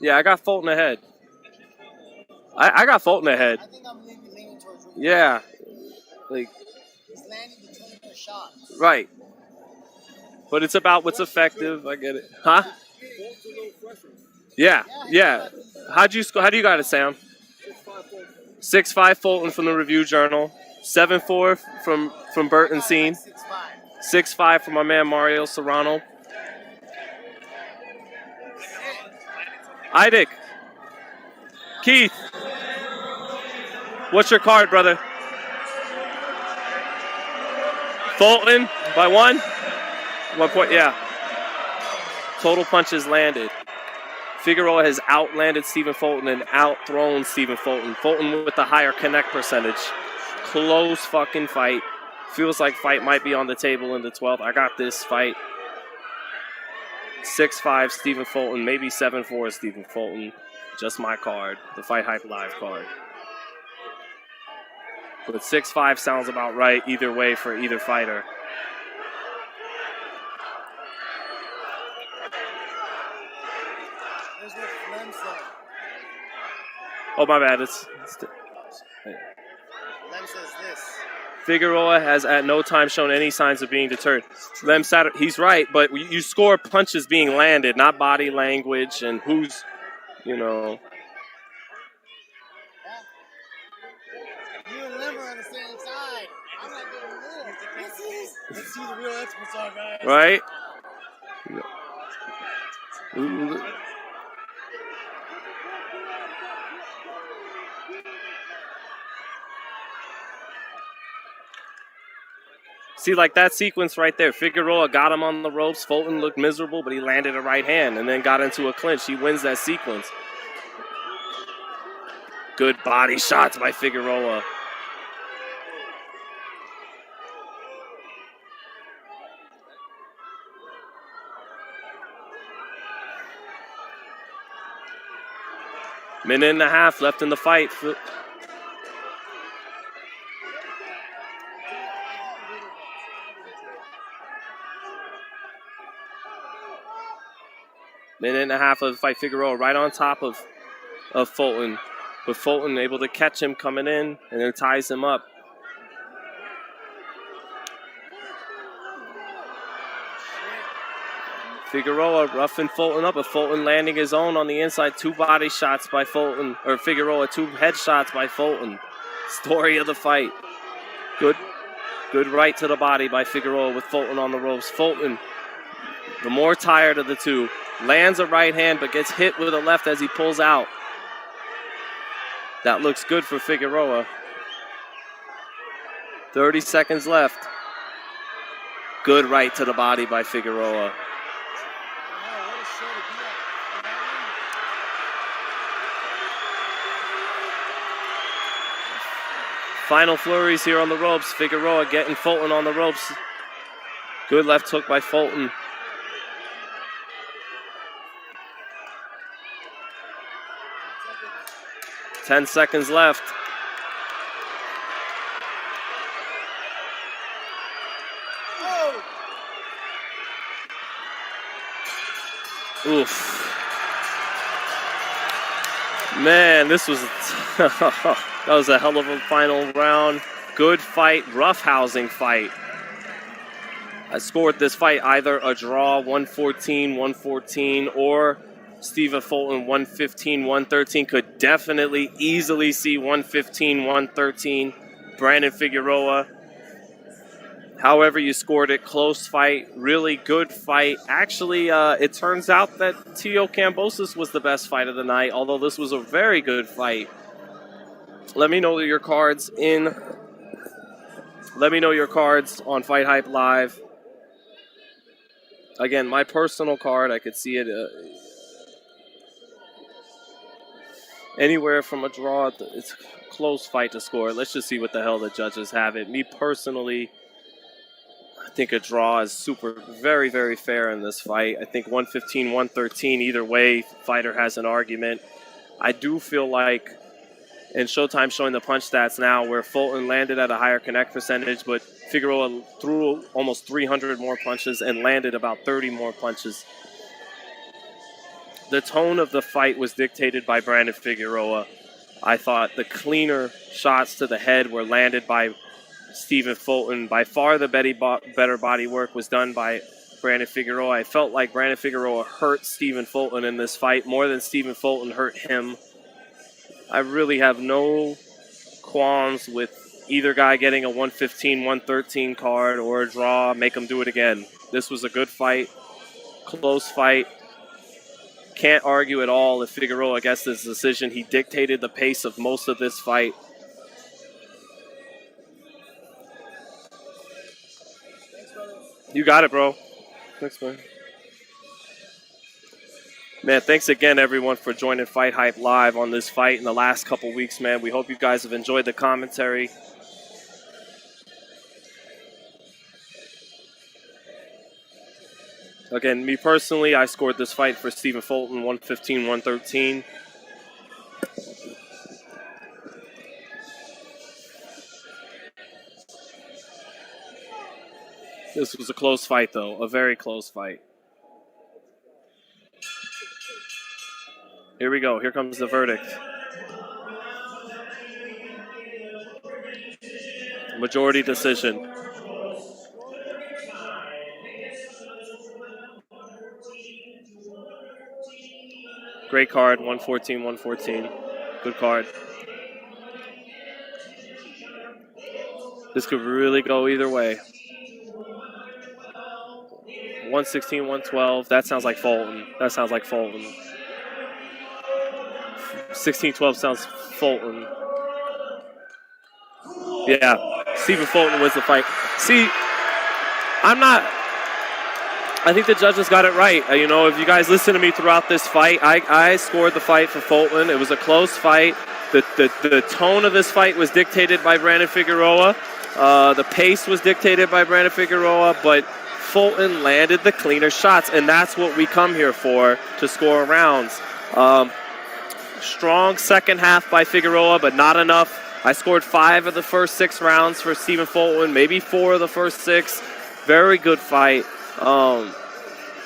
Yeah, I got Fulton ahead. I got Fulton ahead. I think I'm leaning towards Ringside. Yeah. Like, He's landing between their shots. right. But it's about what's effective. I get it. Huh? Yeah. How do you got it, Sam? 6-5 Fulton from the Review Journal. 7-4 from Burton Scene. 6-5 from my man Mario Serrano. Idic. Keith. What's your card, brother? Fulton by 1? 1 point, yeah. Total punches landed. Figueroa has outlanded Stephen Fulton and outthrown Stephen Fulton. Fulton with the higher connect percentage. Close fucking fight. Feels like fight might be on the table in the 12th. I got this fight. 6-5 Stephen Fulton, maybe 7-4 Stephen Fulton. Just my card, the FightHype Live card. But 6-5 sounds about right either way for either fighter. Oh, my bad. Lem says this. Figueroa has at no time shown any signs of being deterred. Lem Satter, he's right, but you score punches being landed, not body language and who's, you know. You and Lem are on the same side. I'm not getting this. Let's see the real experts are, guys. Right? See, like that sequence right there. Figueroa got him on the ropes. Fulton looked miserable, but he landed a right hand and then got into a clinch. He wins that sequence. Good body shots by Figueroa. Minute and a half left in the fight. Minute and a half of the fight. Figueroa right on top of Fulton. But Fulton able to catch him coming in and then ties him up. Figueroa roughing Fulton up, but Fulton landing his own on the inside. 2 body shots by Fulton, or Figueroa, 2 head shots by Fulton. Story of the fight. Good right to the body by Figueroa with Fulton on the ropes. Fulton, the more tired of the two, lands a right hand but gets hit with a left as he pulls out. That looks good for Figueroa. 30 seconds left. Good right to the body by Figueroa. Final flurries here on the ropes. Figueroa getting Fulton on the ropes. Good left hook by Fulton. 10 seconds left. Oof. Man, this was that was a hell of a final round. Good fight, roughhousing fight. I scored this fight either a draw, 114-114, or Stephen Fulton, 115-113. Could definitely easily see 115-113. Brandon Figueroa. However you scored it, close fight, really good fight. Actually, it turns out that Teofimo Kambosos was the best fight of the night, although this was a very good fight. Let me know your cards on FightHype Live. Again, my personal card, I could see it anywhere from a draw. It's a close fight to score. Let's just see what the hell the judges have it. Me personally, I think a draw is very, very fair in this fight. I think 115-113, either way, fighter has an argument. I do feel like, and Showtime showing the punch stats now, where Fulton landed at a higher connect percentage, but Figueroa threw almost 300 more punches and landed about 30 more punches. The tone of the fight was dictated by Brandon Figueroa. I thought the cleaner shots to the head were landed by Stephen Fulton. By far the better body work was done by Brandon Figueroa. I felt like Brandon Figueroa hurt Stephen Fulton in this fight more than Stephen Fulton hurt him. I really have no qualms with either guy getting a 115-113 card or a draw. Make them do it again. This was a good fight, close fight. Can't argue at all if Figueroa gets this decision. He dictated the pace of most of this fight. You got it, bro. Thanks, man. Man, thanks again, everyone, for joining FightHype Live on this fight in the last couple weeks, man. We hope you guys have enjoyed the commentary. Again, me personally, I scored this fight for Stephen Fulton, 115-113. This was a close fight, though. A very close fight. Here we go. Here comes the verdict. Majority decision. Great card, 114-114. Good card. This could really go either way. 116-112. That sounds like Fulton. 16-12 sounds Fulton. Yeah, Stephen Fulton wins the fight. See, I think the judges got it right. You know, if you guys listen to me throughout this fight, I scored the fight for Fulton. It was a close fight. The tone of this fight was dictated by Brandon Figueroa. The pace was dictated by Brandon Figueroa, but Fulton landed the cleaner shots, and that's what we come here for, to score rounds. Strong second half by Figueroa, but not enough. I scored 5 of the first 6 rounds for Stephen Fulton, maybe 4 of the first 6. Very good fight.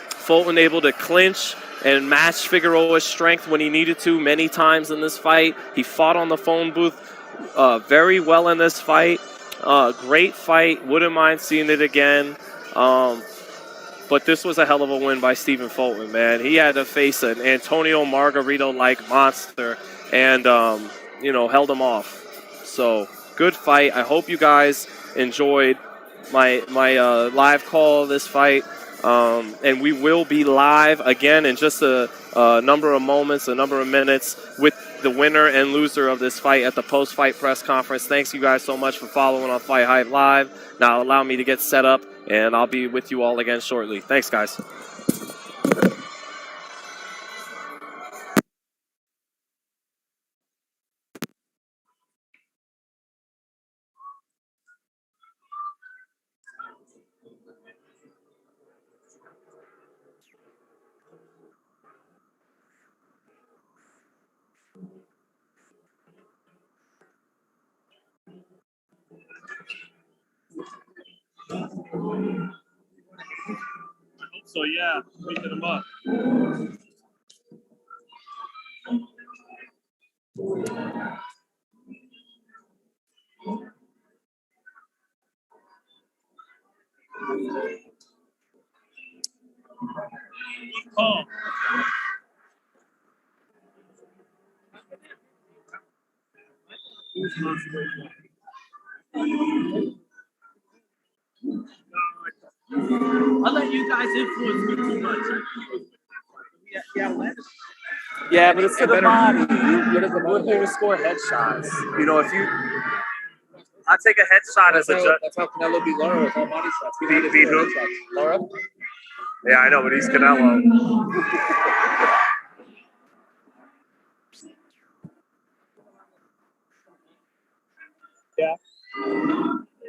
Fulton able to clinch and match Figueroa's strength when he needed to many times in this fight. He fought on the phone booth very well in this fight. Great fight. Wouldn't mind seeing it again. But this was a hell of a win by Stephen Fulton, man. He had to face an Antonio Margarito-like monster and, held him off. So, good fight. I hope you guys enjoyed my live call of this fight. And we will be live again in just a number of moments, a number of minutes, with the winner and loser of this fight at the post-fight press conference. Thanks you guys so much for following on FightHype Live. Now allow me to get set up, and I'll be with you all again shortly. Thanks, guys. So yeah, picking him up. Oh. I let you guys influence me too much. Yeah, but it's to the body. We're here to score headshots. You know, if you, I take a headshot as a judge. That's how Canelo beat Laura with all body shots. Beat who? Laura? Yeah, I know, but he's Canelo. Yeah.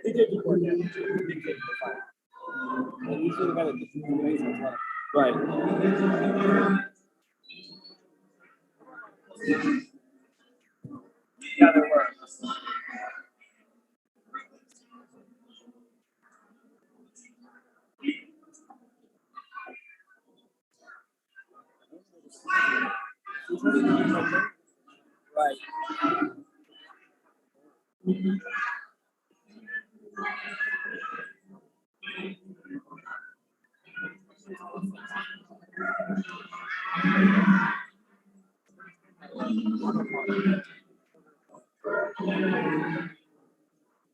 He did record that. He did take the fight. And you should have got a different as well. Right. Yeah, there were. Right.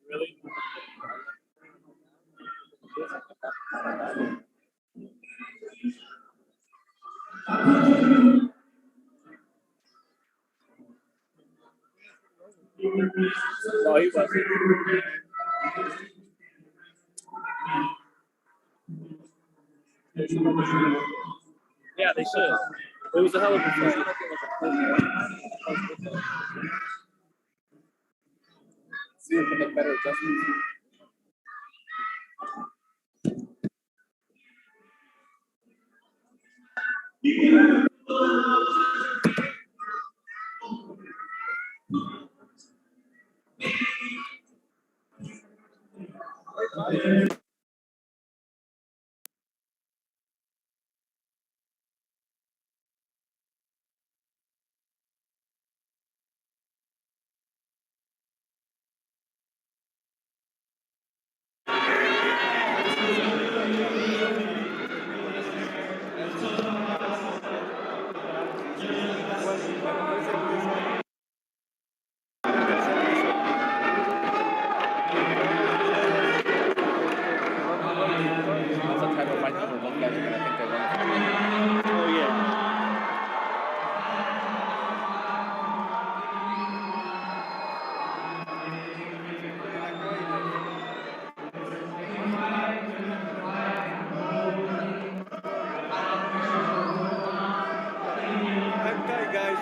Really? No, he wasn't. Yeah, they should. It was a hell of a fight. See if we make better adjustments.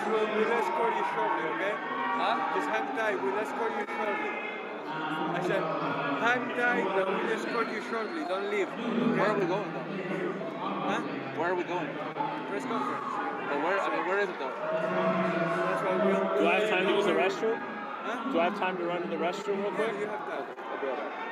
We'll escort you shortly, okay? Huh? Just hang tight, we'll escort you shortly. I said, hang tight, but we'll escort you shortly, don't leave. Okay? Where are we going though? Huh? Where are we going? Press conference. Well, where is it though? That's what we'll do. Do I have time to use the restroom? Huh? Do I have time to run to the restroom real quick? Yeah, you have time. I'll be all right.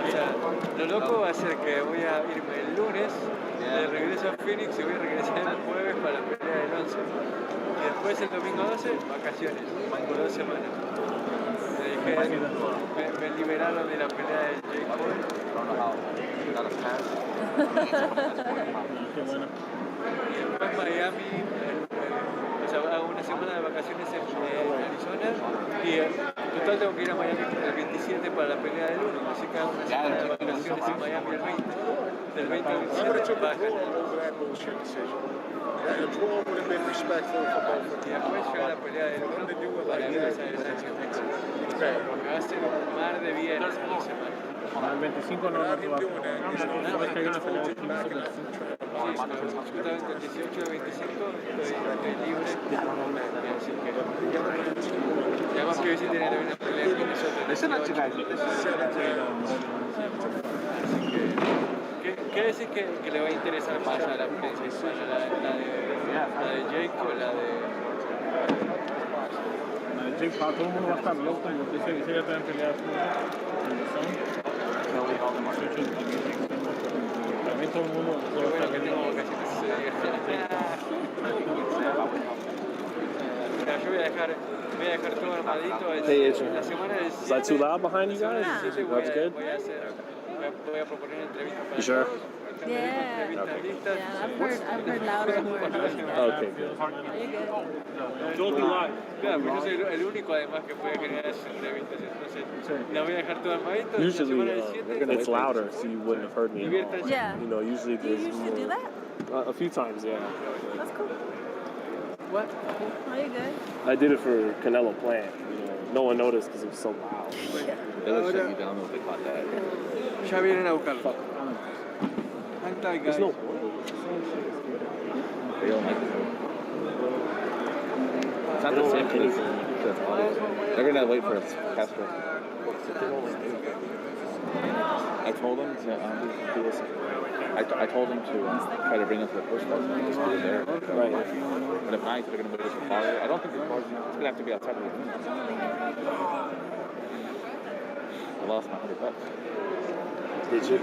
O sea, lo loco va a ser que voy a irme el lunes de regreso a Phoenix y voy a regresar el jueves para la pelea del 11. Y después el domingo 12, vacaciones, por 2 semanas. Me liberaron de la pelea del Jake Paul. Qué bueno. Y después Miami, o sea, hago una semana de vacaciones en Arizona y total tengo que ir a Miami el 27 para la pelea del 1, así que hago una semana de vacaciones en Miami el 20, del 20 al 27 baja. Y después llega la pelea del 1 para empezar el año. Porque va a ser un mar de bienes en la semana. El 25 no va a jugar. Sabes que hay una pelea de 15 con Justamente el 18 de 25 estoy libre. Así que. Y además que hoy sí tenía también una pelea en Minnesota. Así que. ¿Qué decís que le va a interesar más a la prensa hispana? ¿La de Jake o la de.? La de Jake Paul, todo el mundo va a estar loco porque ese ya también pelea también todo el mundo tengo vacaciones ese día. Yo voy a dejar todo armadito. La semana del 7. Is that too loud behind you guys? That's good. Voy a proponer entrevistas para You sure? todos. Yeah. Entrevistas. Yeah, I've heard louder and more. Okay, good. Don't be loud. Claro, porque yo soy el único además que puede generar esas entrevistas, entonces la voy a dejar todo armadito. La Usually, semana del 7. it's louder, so you wouldn't have heard me at all. Yeah. You know, usually Do you there's usually do more. that? A few times, yeah. That's cool. What? Are you good? I did it for Canelo Plant. You know, no one noticed because it was so loud. Ya vienen a buscarlo. Anti guys. There's no. It's not the same thing as they're gonna wait for us, Castro. I told him to do this. I told him to try to bring us to the first fight because we were there. Right. But if not, they're gonna wait us for farther. I don't think it's gonna have to be outside of the room. I lost my $100. Did you?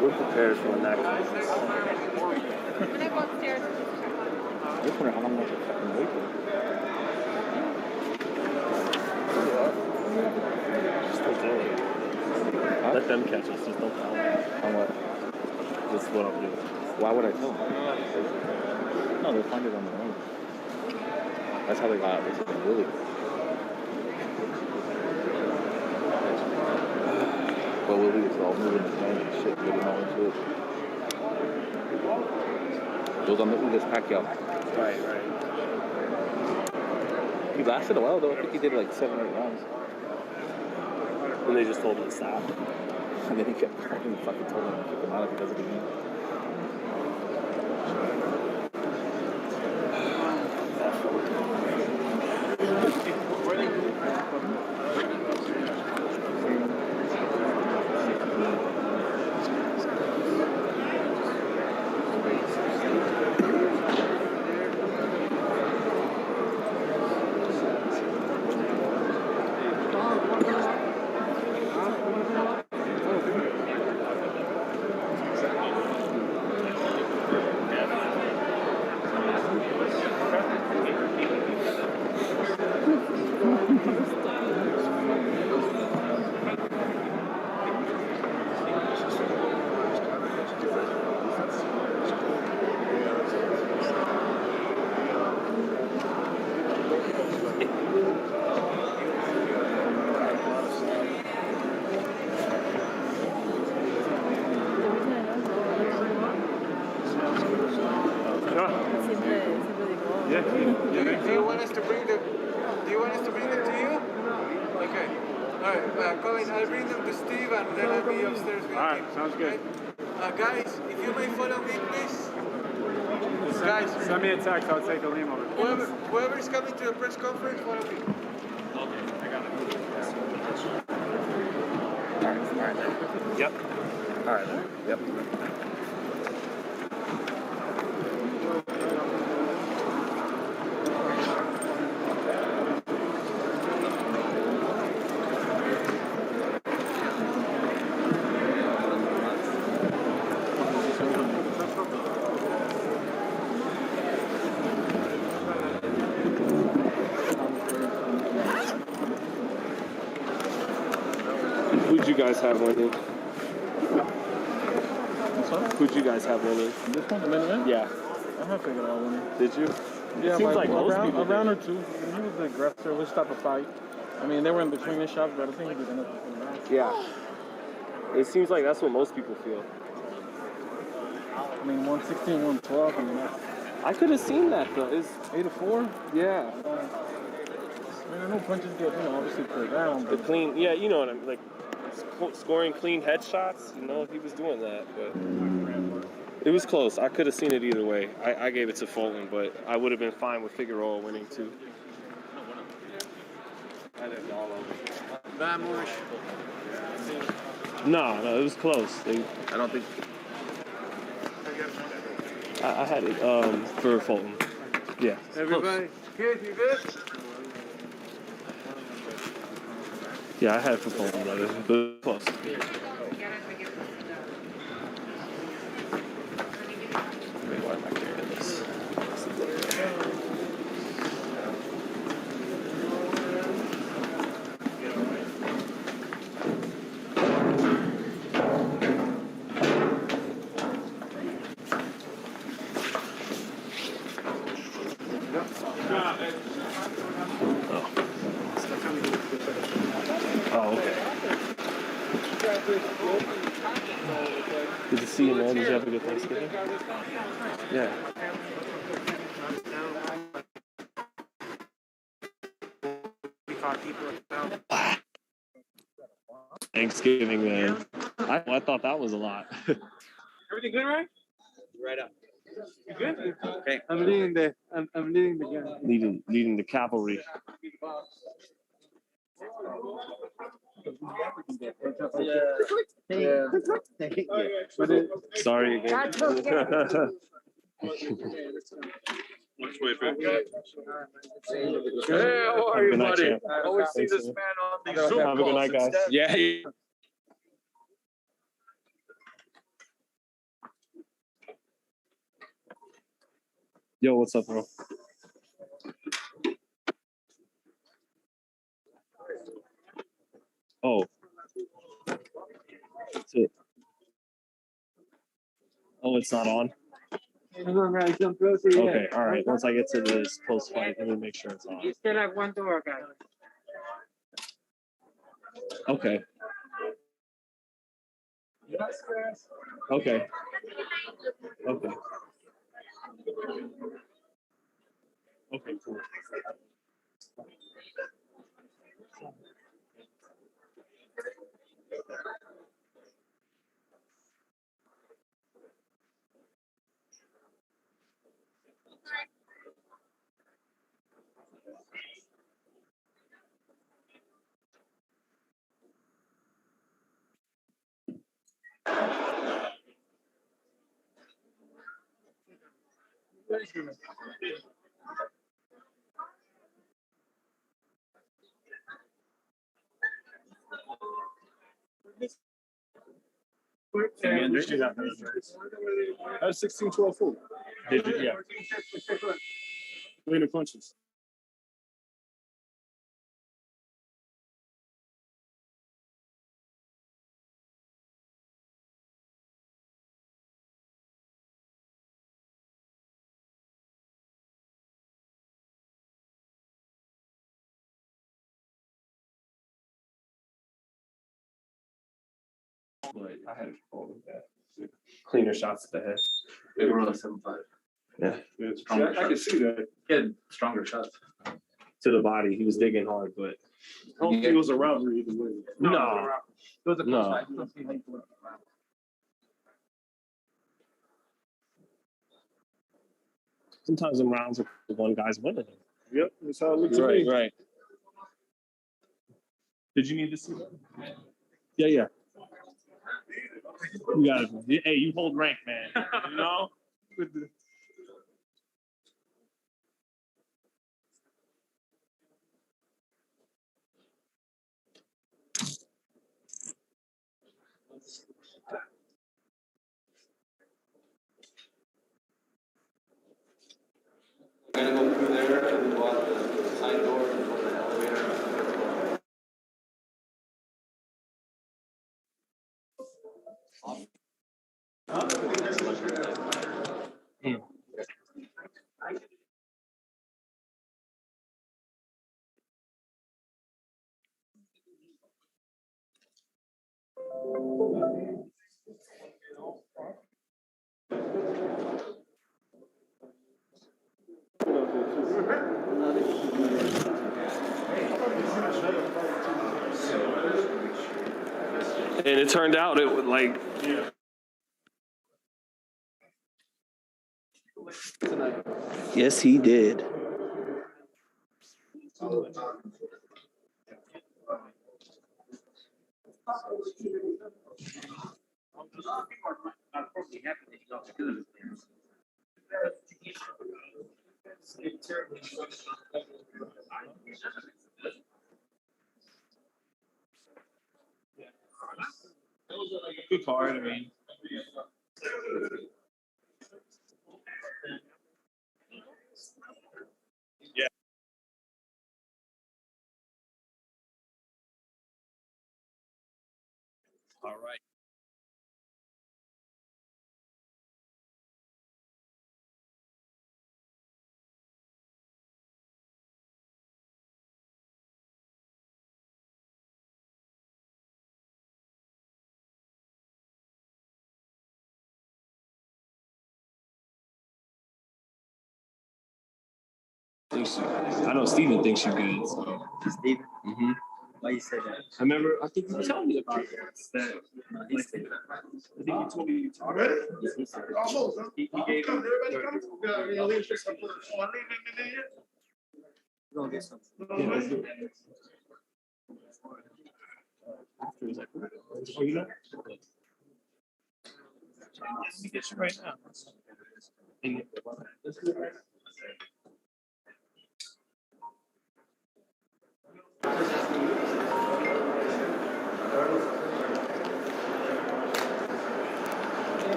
We're prepared for when that comes. I'm gonna go upstairs. I just wonder how long I have to fucking wait for. Just don't tell them. Let them catch us. Just don't tell them. On what? That's what I'm doing. Why would I tell them? No, they'll find it on their own. That's how they got it. It's really. But we'll leave it all moving the phone and shit, getting all into it. It was on the Ugas Pacquiao. Right. He lasted a while though. I think he did like 7 or 8 rounds. And they just told him to stop. And then he kept crying and fucking told him to kick him out if he does it again. Do you want us to bring them? Do you want us to bring them to you? Okay. All right, Colin, I'll bring them to Steve, and then I'll be upstairs with you. All right, sounds good. Guys, if you may follow me, please. Guys, Send me a text. I'll take the lean over. whoever is coming to the press conference, follow me. Okay, I got it. All right. Yep. All right. Yep. Who'd you guys have winning? Who'd you guys have winning? This one, the main event? Yeah. I have Figueroa winning. Did you? Yeah, seems like most a people round did. or two. He was the aggressor. Which type of fight? I mean, they were in between the shots, but I think he did enough for the round. Yeah. It seems like that's what most people feel. I mean, 116, 112. I mean, that's I could have seen that though. It's 8-4. yeah. I mean, I know punches get, obviously put down, The but clean, yeah, you know what I mean, like scoring clean headshots. You know, he was doing that, but it was close. I could have seen it either way. I gave it to Fulton, but I would have been fine with Figueroa winning too. No, it was close. I don't think. I had it for Fulton. Yeah. Everybody, good? You good? Yeah, I had it for Fulton, brother. But close. Wait, why am I carrying this? Oh, okay. Good to see you, man. Did you have a good Thanksgiving? Yeah. Thanksgiving, man. I thought that was a lot. Everything good, right? Right up. You good? Okay. I'm leading the game. Leading the cavalry. Yeah. But Sorry again. Which way, back? Hey, how are you, Good night, buddy? champ. I always see Thanks, this man. man on the Zoom Have a good night, calls guys. instead. Yeah. Yo, what's up, bro? Oh. Oh, it's not on? Okay, all right. Once I get to this post-fight, let me make sure it's on. Okay. Okay. Okay. Okay, cool. I was 16-12 full. Did you? Yeah. Winning punches. But I had trouble with that. Cleaner shots to the head. They were on 7-5. Yeah. I can see that. He had stronger shots. To the body. He was digging hard, but I don't think it was a robbery either way. no. It was a No. close fight. You don't see how you put it around. Sometimes in rounds the one guy's winning. Yep, that's how it looks to me. Right. Did you need to see that? Yeah, yeah. You got it. Hey, you hold rank, man. You know? We're gonna go through there and go out the side door and go to the elevator. And it turned out it was like. Yes, he did. Good card, I mean. Yeah. All right. I know Steven thinks you're good. So. Steven? Mm-hmm. Why you say that? I remember, I think you were telling me about that. No, he said that. I think you told me you talked about it. Yeah, he said that. Almost, huh? He gave him. We're gonna get something. Yeah, let's do it. After he's like, oh, you know? Let me get you right now. And let's do it right now.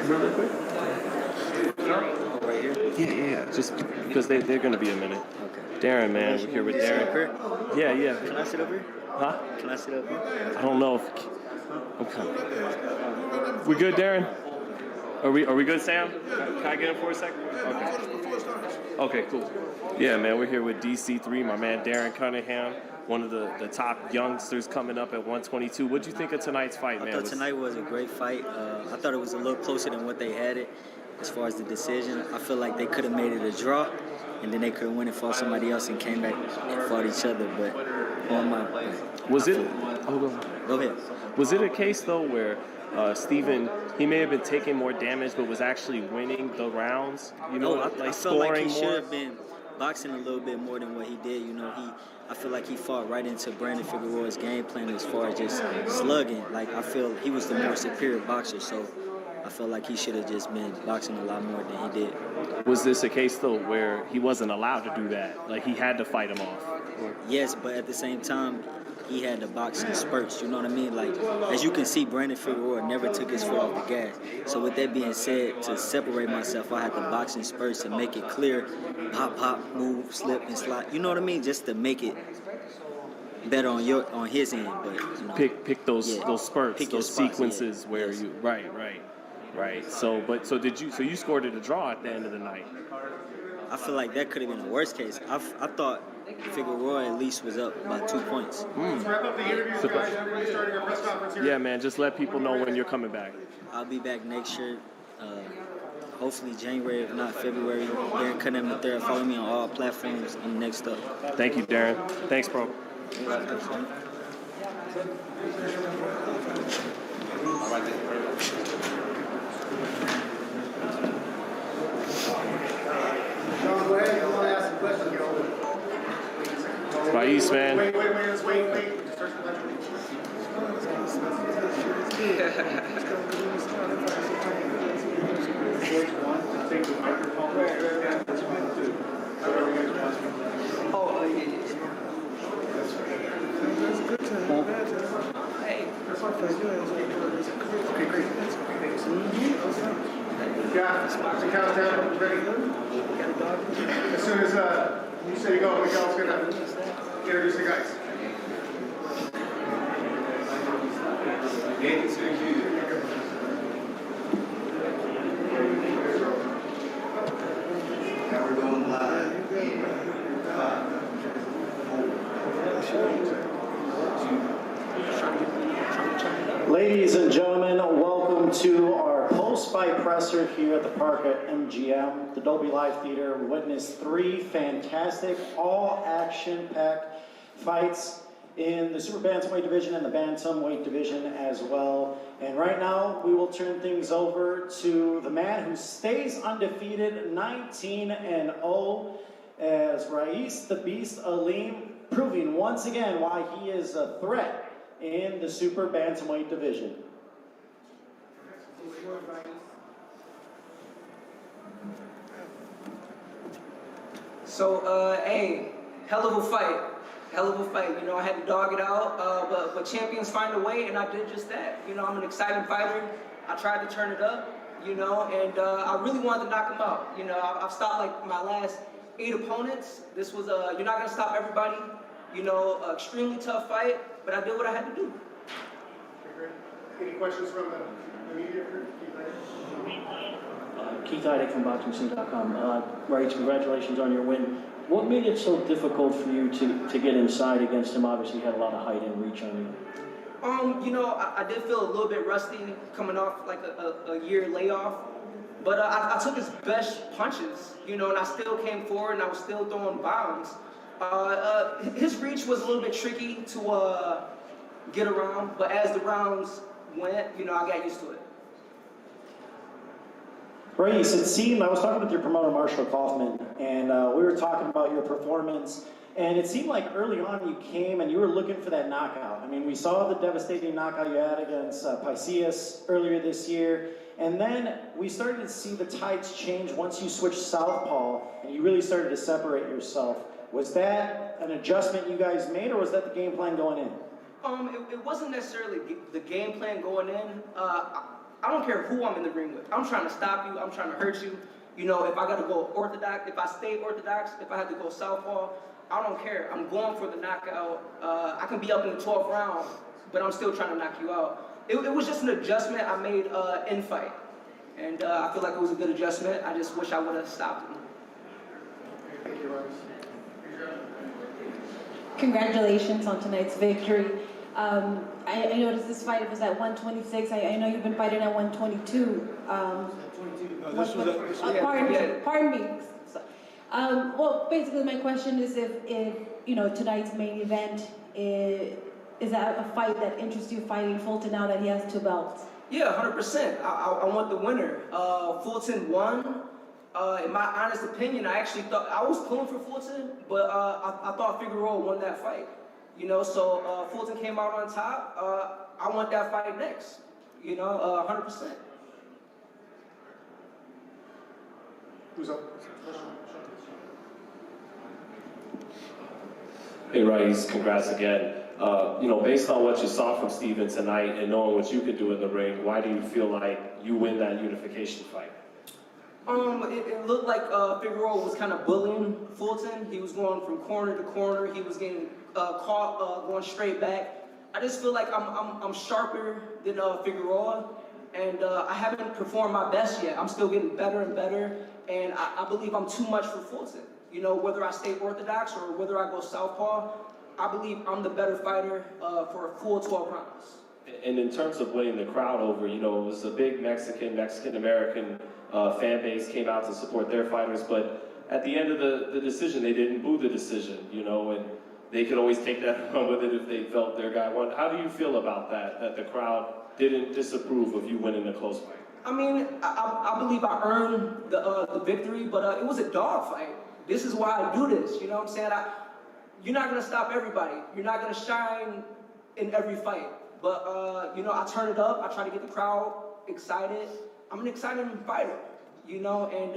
Really quick? Right here? Yeah. Just because they're going to be a minute. Okay. Darren, man, we're here with Darren. Yeah. Can I sit over here? Huh? Can I sit over here? I don't know if. Okay. We good, Darren? Are we good, Sam? Can I get him for a second? Okay. Okay, cool. Yeah, man, we're here with DC3, my man Darren Cunningham, one of the top youngsters coming up at 122. What'd you think of tonight's fight, man? I thought tonight was a great fight. I thought it was a little closer than what they had it as far as the decision. I feel like they could have made it a draw, and then they could have went and fought somebody else and came back and fought each other. But on my was it? Go ahead. Was it a case though where Steven, he may have been taking more damage, but was actually winning the rounds? You know, I felt like he should have been boxing a little bit more than what he did. You know, I feel like he fought right into Brandon Figueroa's game plan as far as just slugging. Like, I feel he was the more superior boxer, so I feel like he should have just been boxing a lot more than he did. Was this a case, though, where he wasn't allowed to do that? Like, he had to fight him off? Or? Yes, but at the same time, he had to box in spurts, you know what I mean? Like, as you can see, Brandon Figueroa never took his foot off the gas. So with that being said, to separate myself, I had to box in spurts and make it clear, pop, move, slip, and slide. You know what I mean? Just to make it better on his end. But you know, pick those spurts, pick those spots, sequences where yes. you right. So you scored it a draw at the end of the night? I feel like that could have been the worst case. I thought Figueroa at least was up by 2 points. Let's wrap up the interview, guys. Everybody's starting our press conference here. Yeah, man. Just let people know when you're coming back. I'll be back next year. Hopefully January, if not February. Darren Cunningham III. Follow me on all platforms. I'm next up. Thank you, Darren. Thanks, bro. John, go ahead. You want to ask some questions? Faiz, man. Wait. Let's wait. Take the microphone. Okay, great. Yeah, countdown, ready? As soon as you say go, Miguel's gonna introduce the guys. Ladies and gentlemen, welcome to our post-fight presser here at the park at MGM, the Dolby Live Theater. We witnessed 3 fantastic, all-action-packed fights in the super bantamweight division and the bantamweight division as well. And right now, we will turn things over to the man who stays undefeated, 19-0, as Rais the Beast Aleem, proving once again why he is a threat in the super bantamweight division. So, hey, hell of a fight. Hell of a fight. You know, I had to dog it out, but champions find a way, and I did just that. You know, I'm an exciting fighter. I tried to turn it up, you know, and I really wanted to knock him out. You know, I've stopped like my last 8 opponents. This was you're not going to stop everybody. You know, extremely tough fight, but I did what I had to do. Any questions from the media? Keith Heidick from BoxingScene.com. Right, congratulations on your win. What made it so difficult for you to get inside against him? Obviously, you had a lot of height and reach on you. You know, I did feel a little bit rusty coming off like a year layoff, but I took his best punches, you know, and I still came forward and I was still throwing bombs. His reach was a little bit tricky to get around, but as the rounds went, you know, I got used to it. Rais, it seemed, I was talking with your promoter, Marshall Kaufman, and we were talking about your performance, and it seemed like early on you came and you were looking for that knockout. I mean, we saw the devastating knockout you had against Paisias earlier this year, and then we started to see the tides change once you switched southpaw, and you really started to separate yourself. Was that an adjustment you guys made, or was that the game plan going in? It wasn't necessarily the game plan going in. I don't care who I'm in the ring with. I'm trying to stop you. I'm trying to hurt you. You know, if I got to go orthodox, if I stay orthodox, if I have to go southpaw, I don't care. I'm going for the knockout. I can be up in the 12th round, but I'm still trying to knock you out. It was just an adjustment I made in fight. And I feel like it was a good adjustment. I just wish I would have stopped him. Thank you, Rais. Congratulations on tonight's victory. I noticed this fight was at 126. I know you've been fighting at 122. Pardon me. Well, basically my question is if you know, tonight's main event, is that a fight that interests you, fighting Fulton now that he has 2 belts? Yeah, 100%. I want the winner. Fulton won. In my honest opinion, I actually thought, I was pulling for Fulton, but I thought Figueroa won that fight. You know, so Fulton came out on top. I want that fight next. You know, 100%. Who's up? Hey, Rais, congrats again. You know, based on what you saw from Steven tonight and knowing what you could do in the ring, why do you feel like you win that unification fight? It looked like Figueroa was kind of bullying Fulton. He was going from corner to corner. He was getting caught going straight back. I just feel like I'm sharper than Figueroa, and I haven't performed my best yet. I'm still getting better and better, and I believe I'm too much for Fulton. You know, whether I stay orthodox or whether I go southpaw, I believe I'm the better fighter for a full 12 rounds. And in terms of winning the crowd over, you know, it was a big Mexican-American fan base came out to support their fighters, but at the end of the decision, they didn't boo the decision, you know, and they could always take that and run with it if they felt their guy won. How do you feel about that the crowd didn't disapprove of you winning the close fight? I mean, I believe I earned the victory, but it was a dog fight. This is why I do this, you know what I'm saying? You're not going to stop everybody. You're not going to shine in every fight. But, you know, I turn it up. I try to get the crowd excited. I'm an exciting fighter, you know, and,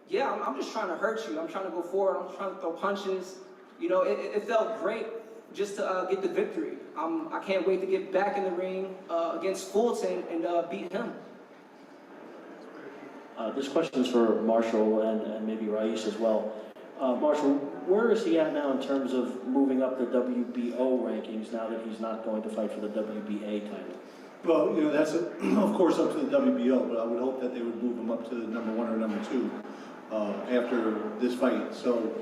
yeah, I'm just trying to hurt you. I'm trying to go forward. I'm trying to throw punches. You know, it felt great just to get the victory. I can't wait to get back in the ring against Fulton and beat him. This question's for Marshall and maybe Rais as well. Marshall, where is he at now in terms of moving up the WBO rankings now that he's not going to fight for the WBA title? Well, you know, that's of course up to the WBO, but I would hope that they would move him up to the number 1 or number 2. after this fight. So,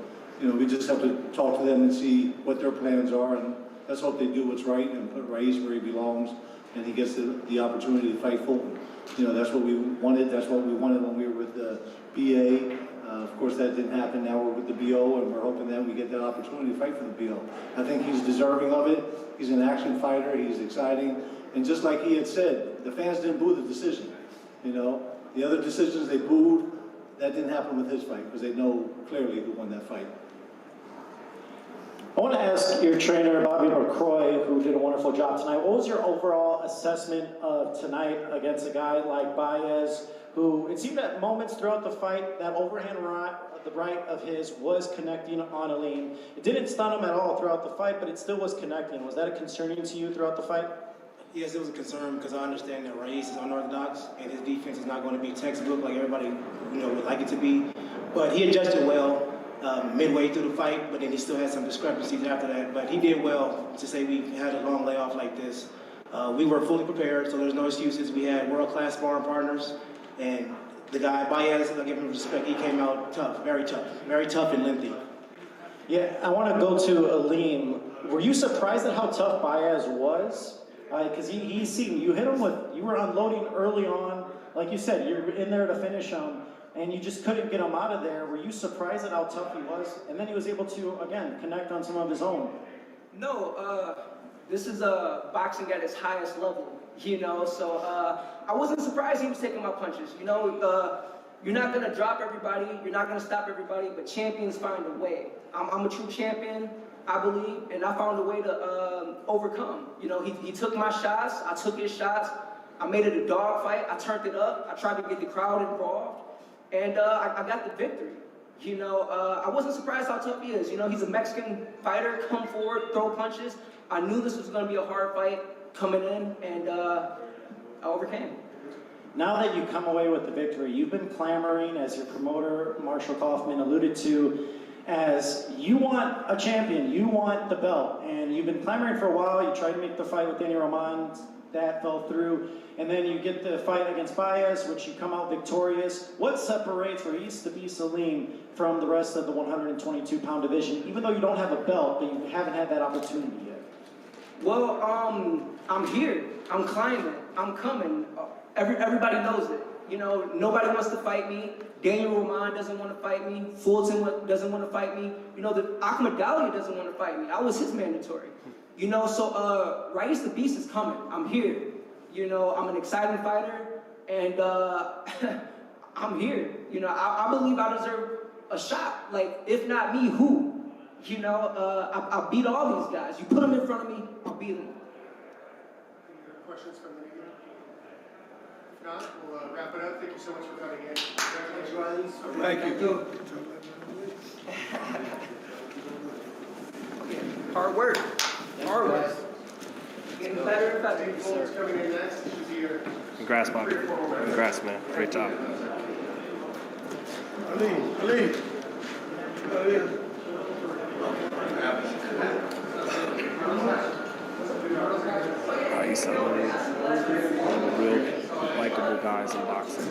you know, we just have to talk to them and see what their plans are, and let's hope they do what's right and put Raiz where he belongs, and he gets the opportunity to fight Fulton. You know, that's what we wanted. That's what we wanted when we were with the BA. Of course, that didn't happen. Now we're with the BO, and we're hoping that we get that opportunity to fight for the BO. I think he's deserving of it. He's an action fighter. He's exciting. And just like he had said, the fans didn't boo the decision. You know, the other decisions they booed, that didn't happen with his fight because they know clearly who won that fight. I want to ask your trainer, Bobby McCroy, who did a wonderful job tonight. What was your overall assessment of tonight against a guy like Baez, who it seemed at moments throughout the fight, that overhand right of his was connecting on Aleem. It didn't stun him at all throughout the fight, but it still was connecting. Was that concerning to you throughout the fight? Yes, it was a concern because I understand that Raiz is unorthodox and his defense is not going to be textbook like everybody would like it to be. But he adjusted well midway through the fight, but then he still had some discrepancies after that. But he did well to say we had a long layoff like this. We were fully prepared, so there's no excuses. We had world-class sparring partners, and the guy, Baez, I give him respect, he came out tough, very tough and lengthy. Yeah, I want to go to Aleem. Were you surprised at how tough Baez was? Because he seemed, you hit him with, you were unloading early on. Like you said, you're in there to finish him, and you just couldn't get him out of there. Were you surprised at how tough he was? And then he was able to, again, connect on some of his own. No, this is boxing at its highest level, so I wasn't surprised he was taking my punches. You're not going to drop everybody, you're not going to stop everybody, but champions find a way. I'm a true champion, I believe, and I found a way to overcome. He took my shots, I took his shots, I made it a dog fight, I turned it up, I tried to get the crowd involved, and I got the victory. I wasn't surprised how tough he is. He's a Mexican fighter, come forward, throw punches. I knew this was going to be a hard fight coming in, and I overcame. Now that you come away with the victory, you've been clamoring, as your promoter, Marshall Kaufman, alluded to, as you want a champion, you want the belt, and you've been clamoring for a while. You tried to make the fight with Danny Roman, that fell through, and then you get the fight against Baez, which you come out victorious. What separates Raiz the Beast Aleem from the rest of the 122-pound division, even though you don't have a belt, but you haven't had that opportunity yet? Well, I'm here, I'm climbing, I'm coming. Everybody knows it. Nobody wants to fight me. Daniel Roman doesn't want to fight me. Fulton doesn't want to fight me. The Ahmed Dalia doesn't want to fight me. I was his mandatory. So Raiz the Beast is coming. I'm here. I'm an exciting fighter, and I'm here. I believe I deserve a shot. Like, if not me, who? I beat all these guys. You put them in front of me, I'll beat them. Questions from the media? If not, we'll wrap it up. Thank you so much for coming in. Congratulations. Thank you. Hard work. Hard work. Getting better and better. Who's coming in next? This should be your Congrats, Bobby. Congrats, man. Great job. Ali. He's one of the real likable guys in boxing.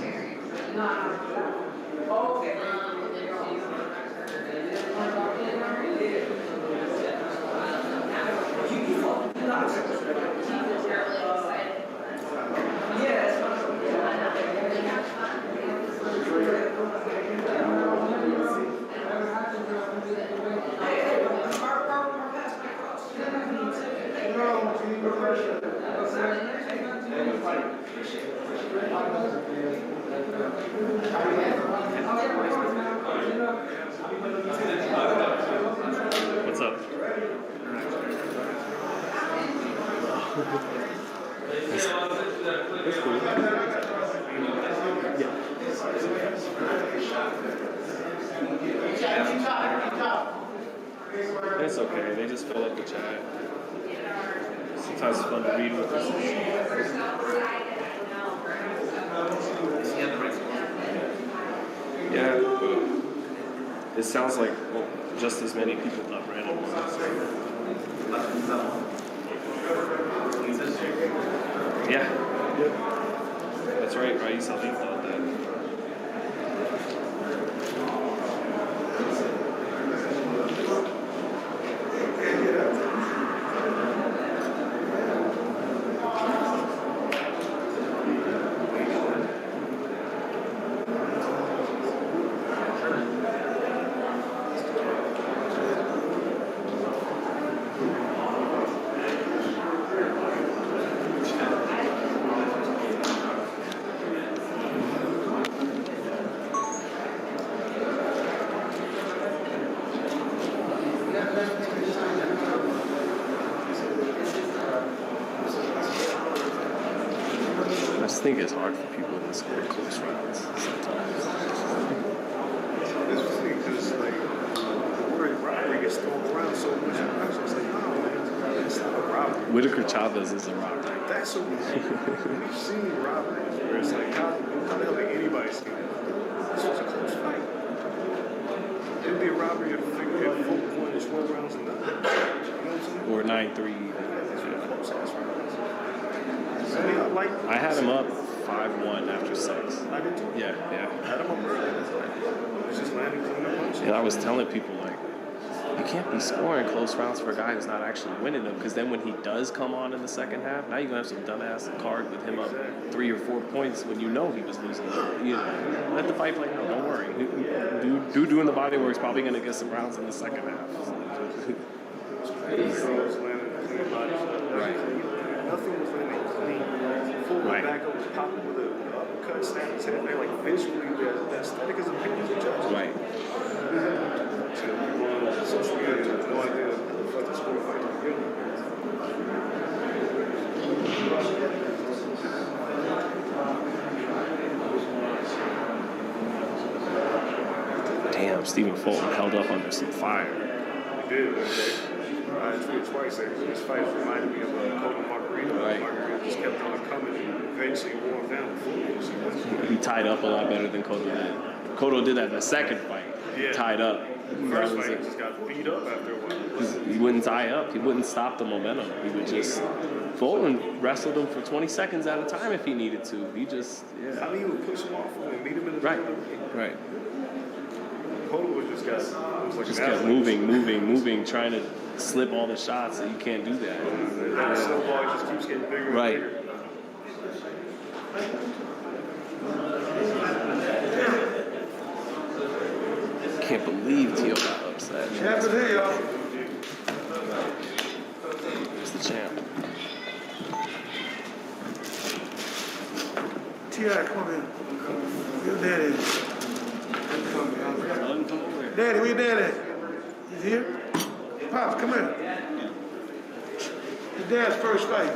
What's up? That's cool. It's okay. They just fill up the chat. Sometimes it's fun to read with us. Yeah, but it sounds like just as many people thought Brandon won. Yeah. That's right, Raiz thought that. think it's hard for people to score close rounds sometimes. It's funny because like the word robbery gets thrown around so much. I was just like, no, man, it's not a robbery. Whitaker Chavez is a robbery. That's what we've seen robberies where it's like, how the hell did anybody see that? This was a close fight. It'd be a robbery if Fulton won 12 rounds and nothing. You know what I'm saying? Or 9-3. I had him up 5-1 after 6. I did too. Yeah. I had him up early. It's just landing clean up. And I was telling people, like, you can't be scoring close rounds for a guy who's not actually winning them, because then when he does come on in the second half, now you're going to have some dumbass card with him up 3 or 4 points when you know he was losing. You know, let the fight play out. Don't worry. Dude doing the body work is probably going to get some rounds in the second half. Right. Nothing was landing clean. Fulton back up was popping with an uppercut, snapping his head. They're like visually, the aesthetic is opinion of the judge. Right. So people on social media have no idea what the fuck the sport fight to begin with. Damn, Stephen Fulton held up under some fire. He did. I tweeted twice. This fight reminded me of Cotto Margarito. Right. Margarito just kept on coming and eventually wore him down. He tied up a lot better than Cotto did. Cotto did that in the second fight. Yeah. Tied up. First fight, he just got beat up after a while. He wouldn't tie up. He wouldn't stop the momentum. He would just... Fulton wrestled him for 20 seconds at a time if he needed to. He just... Yeah. I mean, he would push him off and meet him in the middle of the ring. Right. Cotto was just got... Just kept moving, trying to slip all the shots, and you can't do that. And the snowball just keeps getting bigger and bigger. Can't believe Teo got upset. Champ of the day, y'all. He's the champ. T.I., come on in. Your daddy. Daddy, where your dad at? He's here? Pops, come here. Your dad's first fight.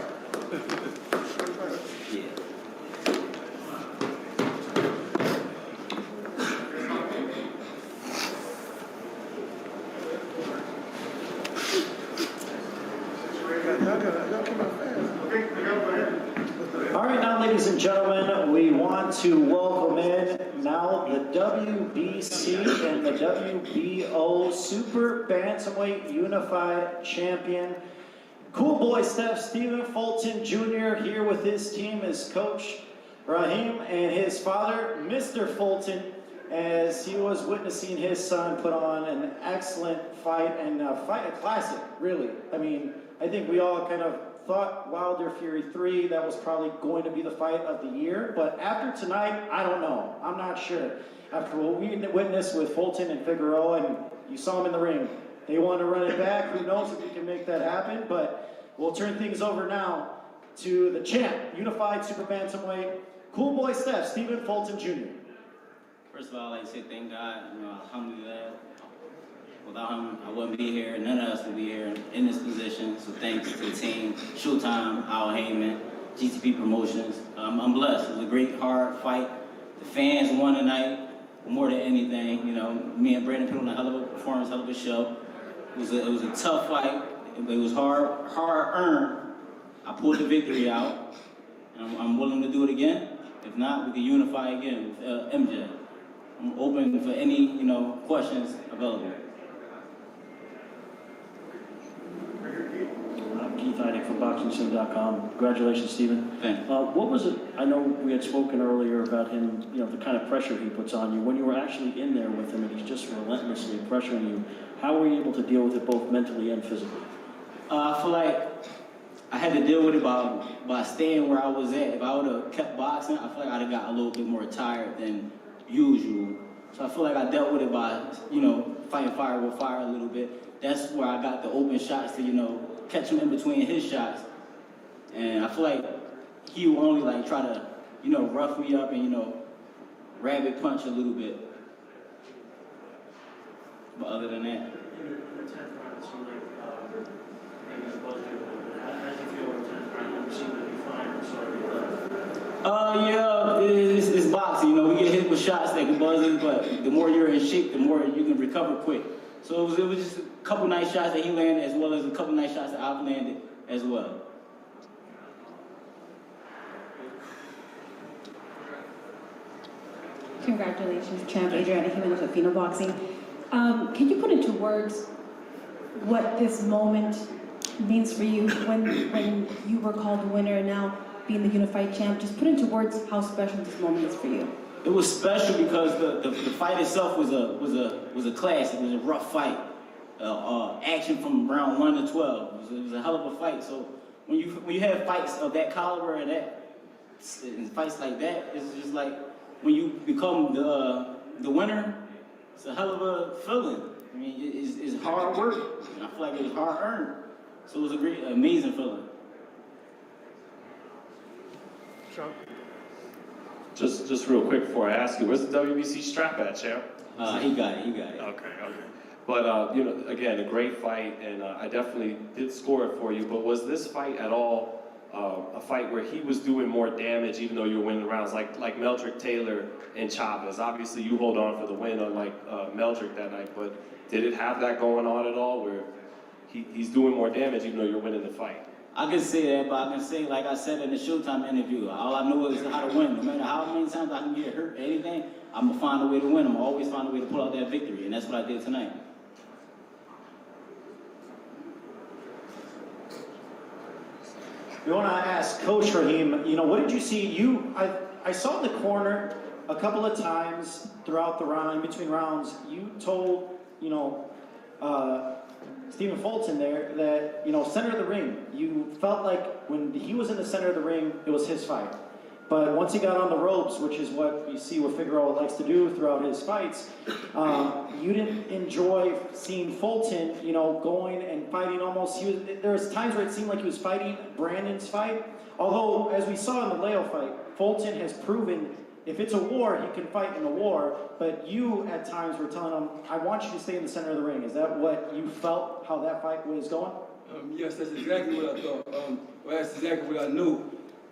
All right, now, ladies and gentlemen, we want to welcome in now the WBC and the WBO Super Bantamweight Unified Champion. Cool boy Steph Stephen Fulton Jr. here with his team, his coach Raheem, and his father, Mr. Fulton, as he was witnessing his son put on an excellent fight, and a classic, really. I mean, I think we all kind of thought Wilder Fury 3, that was probably going to be the fight of the year. But after tonight, I don't know. I'm not sure. After what we witnessed with Fulton and Figueroa, and you saw him in the ring, they want to run it back. Who knows if we can make that happen? But we'll turn things over now to the champ, Unified Super Bantamweight, Cool Boy Steph, Stephen Fulton Jr. First of all, I'd like to say thank God. Alhamdulillah. Without him, I wouldn't be here. None of us would be here in this position. So thanks to the team, Showtime, Al Heyman, GTP Promotions. I'm blessed. It was a great, hard fight. The fans won tonight more than anything. You know, me and Brandon put on a hell of a performance, hell of a show. It was a tough fight. It was hard earned. I pulled the victory out. And I'm willing to do it again. If not, we can unify again with MJ. I'm open for any, questions available. Keith Heineck from BoxingSim.com. Congratulations, Stephen. What was it? I know we had spoken earlier about him, the kind of pressure he puts on you. When you were actually in there with him and he's just relentlessly pressuring you, how were you able to deal with it both mentally and physically? I feel like I had to deal with it by staying where I was at. If I would have kept boxing, I feel like I'd have got a little bit more tired than usual. So I feel like I dealt with it by, fighting fire with fire a little bit. That's where I got the open shots to, catch him in between his shots. And I feel like he would only try to, rough me up and, rabbit punch a little bit. But other than that. Yeah, it's boxing. You know, we get hit with shots that can buzz us, but the more you're in shape, the more you can recover quick. So it was just a couple nice shots that he landed, as well as a couple nice shots that I've landed as well. Congratulations, champ Adriana Jimenez with Fino Boxing. Can you put into words what this moment means for you when you were called the winner and now being the unified champ? Just put into words how special this moment is for you. It was special because the fight itself was a classic. It was a rough fight. Action from round 1 to 12. It was a hell of a fight. So when you have fights of that caliber and fights like that, it's just like when you become the winner. It's a hell of a feeling. I mean, it's hard work. And I feel like it was hard earned. So it was amazing feeling. Sean? Just real quick before I ask you, where's the WBC strap at, champ? He got it. Okay. But, you know, again, a great fight, and I definitely did score it for you. But was this fight at all a fight where he was doing more damage, even though you were winning rounds, like Meldrick Taylor and Chavez? Obviously, you hold on for the win, unlike Meldrick that night. But did it have that going on at all, where he's doing more damage, even though you're winning the fight? I can say that, but I can say, like I said in the Showtime interview, all I know is how to win. No matter how many times I can get hurt or anything, I'm going to find a way to win. I'm going to always find a way to pull out that victory, and that's what I did tonight. We want to ask Coach Raheem, you know, what did you see? I saw in the corner a couple of times throughout the round, in between rounds, you told, you know, Stephen Fulton there that, you know, center of the ring, you felt like when he was in the center of the ring, it was his fight. But once he got on the ropes, which is what you see what Figueroa likes to do throughout his fights, you didn't enjoy seeing Fulton, you know, going and fighting almost. There was times where it seemed like he was fighting Brandon's fight. Although, as we saw in the Leo fight, Fulton has proven if it's a war, he can fight in a war. But you, at times, were telling him, I want you to stay in the center of the ring. Is that what you felt, how that fight was going? Yes, that's exactly what I thought. Well, that's exactly what I knew.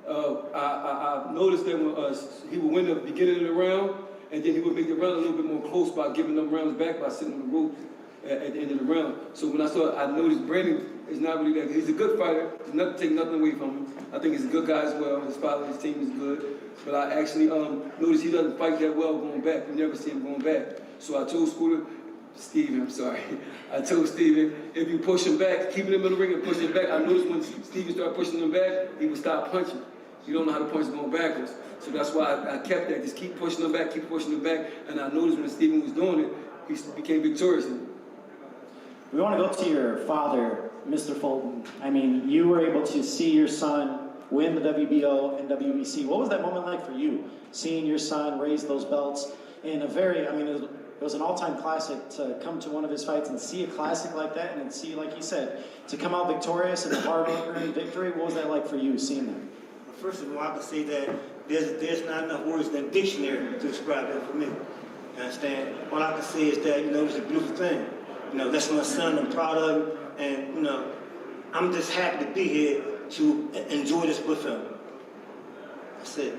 I noticed that when he would win the beginning of the round, and then he would make the round a little bit more close by giving them rounds back by sitting on the ropes at the end of the round. So when I noticed Brandon is not really that good. He's a good fighter. Take nothing away from him. I think he's a good guy as well. His father, his team is good. But I actually noticed he doesn't fight that well going back. You never see him going back. So I told Steven, I told Steven, if you push him back, keeping him in the ring and push him back, I noticed when Steven started pushing him back, he would stop punching. You don't know how to punch going backwards. So that's why I kept that. Just keep pushing him back, and I noticed when Steven was doing it, he became victorious. We want to go to your father, Mr. Fulton. I mean, you were able to see your son win the WBO and WBC. What was that moment like for you, seeing your son raise those belts in a very, I mean, it was an all-time classic to come to one of his fights and see a classic like that and then see, like he said, to come out victorious in a hard-earned victory. What was that like for you, seeing that? First of all, I can say that there's not enough words in the dictionary to describe that for me. You understand? All I can say is that, you know, it's a beautiful thing. You know, that's my son, I'm proud of him, and, you know, I'm just happy to be here to enjoy this with him. That's it.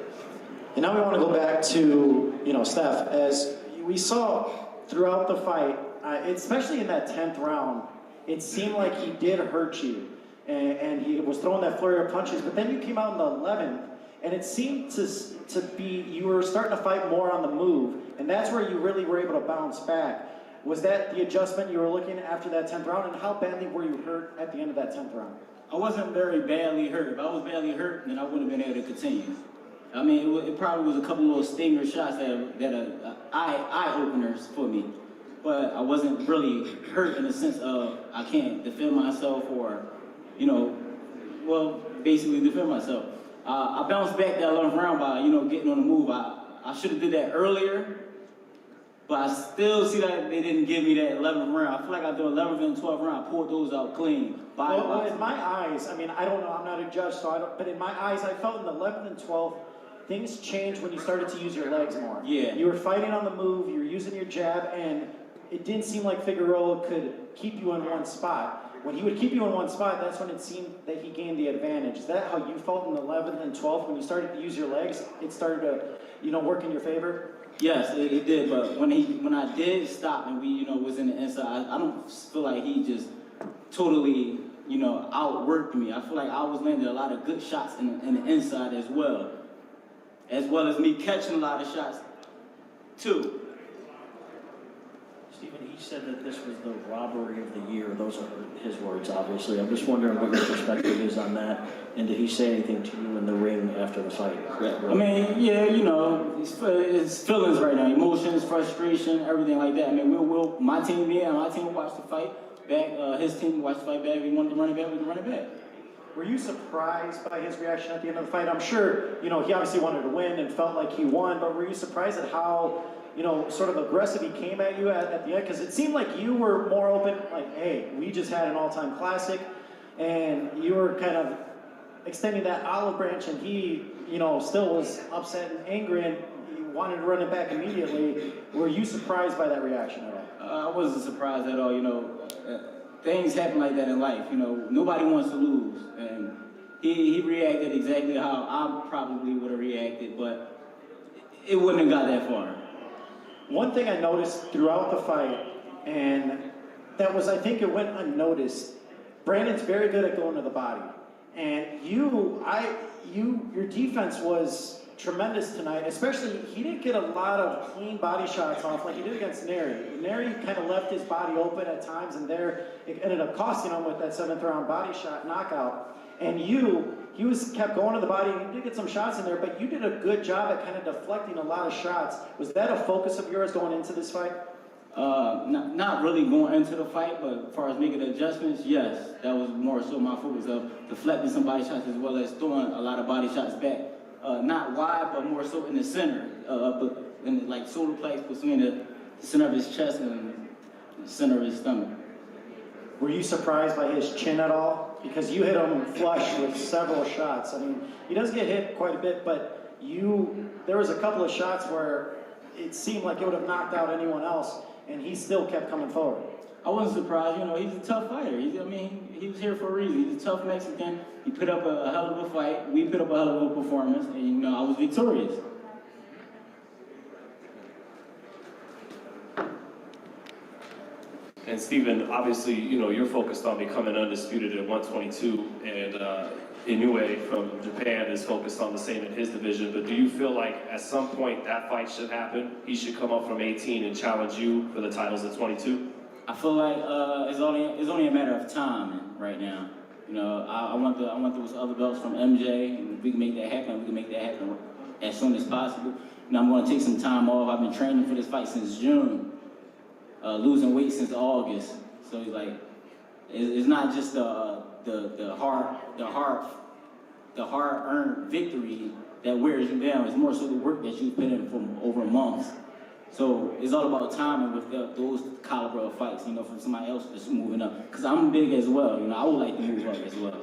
And now we want to go back to, you know, Steph, as we saw throughout the fight, especially in that 10th round, it seemed like he did hurt you. And he was throwing that flurry of punches, but then you came out in the 11th, and it seemed to be, you were starting to fight more on the move, and that's where you really were able to bounce back. Was that the adjustment you were looking at after that 10th round, and how badly were you hurt at the end of that 10th round? I wasn't very badly hurt. If I was badly hurt, then I wouldn't have been able to continue. I mean, it probably was a couple little stinger shots that are eye-openers for me, but I wasn't really hurt in the sense of I can't defend myself or, you know, well, basically defend myself. I bounced back that 11th round by, you know, getting on the move. I should have did that earlier, but I still see that they didn't give me that 11th round. I feel like I did 11th and 12th round. I pulled those out clean. Well, in my eyes, I mean, I don't know, I'm not a judge, but in my eyes, I felt in the 11th and 12th, things changed when you started to use your legs more. Yeah. You were fighting on the move, you were using your jab, and it didn't seem like Figueroa could keep you in one spot. When he would keep you in one spot, that's when it seemed that he gained the advantage. Is that how you felt in the 11th and 12th when you started to use your legs? It started to, work in your favor? Yes, it did. But when I did stop and we, was in the inside, I don't feel like he just totally, outworked me. I feel like I was landing a lot of good shots in the inside as well as me catching a lot of shots too. Stephen, he said that this was the robbery of the year. Those are his words, obviously. I'm just wondering what your perspective is on that. And did he say anything to you in the ring after the fight? I mean, yeah, it's feelings right now, emotions, frustration, everything like that. I mean, my team will watch the fight back. His team will watch the fight back. If he wanted to run it back, we can run it back. Were you surprised by his reaction at the end of the fight? I'm sure, he obviously wanted to win and felt like he won, but were you surprised at how, sort of aggressive he came at you at the end? Because it seemed like you were more open, like, hey, we just had an all-time classic, and you were kind of extending that olive branch, and he, still was upset and angry, and he wanted to run it back immediately. Were you surprised by that reaction at all? I wasn't surprised at all, things happen like that in life, nobody wants to lose, and he reacted exactly how I probably would have reacted, but it wouldn't have got that far. One thing I noticed throughout the fight, and that was, I think it went unnoticed, Brandon's very good at going to the body, and your defense was tremendous tonight, especially he didn't get a lot of clean body shots off like he did against Neri. Neri kind of left his body open at times, and there it ended up costing him with that 7th round body shot knockout. And he kept going to the body. You did get some shots in there, but you did a good job at kind of deflecting a lot of shots. Was that a focus of yours going into this fight? Not really going into the fight, but as far as making adjustments, yes, that was more so my focus of deflecting some body shots as well as throwing a lot of body shots back. Not wide, but more so in the center, but in like shoulder place between the center of his chest and the center of his stomach. Were you surprised by his chin at all? Because you hit him flush with several shots. I mean, he does get hit quite a bit, but there was a couple of shots where it seemed like it would have knocked out anyone else, and he still kept coming forward. I wasn't surprised. He's a tough fighter. He was here for a reason. He's a tough Mexican. He put up a hell of a fight. We put up a hell of a performance, and I was victorious. And Stephen, obviously, you're focused on becoming undisputed at 122, and Inoue from Japan is focused on the same in his division. But do you feel like at some point that fight should happen? He should come up from 18 and challenge you for the titles at 22? I feel like it's only a matter of time right now. I want those other belts from MJ, and if we can make that happen, we can make that happen as soon as possible. I'm going to take some time off. I've been training for this fight since June, losing weight since August. So it's not just the hard-earned victory that wears you down. It's more so the work that you put in for over months. So it's all about timing with those caliber of fights, from somebody else that's moving up. Because I'm big as well, I would like to move up as well.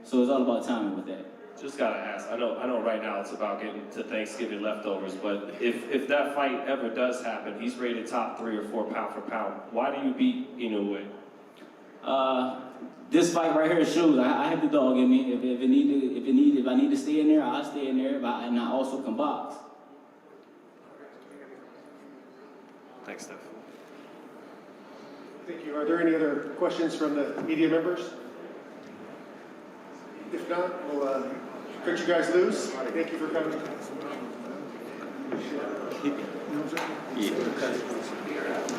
So it's all about timing with that. Just gotta ask, I know right now it's about getting to Thanksgiving leftovers, but if that fight ever does happen, he's rated top 3 or 4 pound for pound. Why do you beat Inoue? This fight right here shows I have the dog in me. If I need to stay in there, I'll stay in there, and I also can box. Thanks, Steph. Thank you. Are there any other questions from the media members? If not, we'll cut you guys loose. Thank you for coming.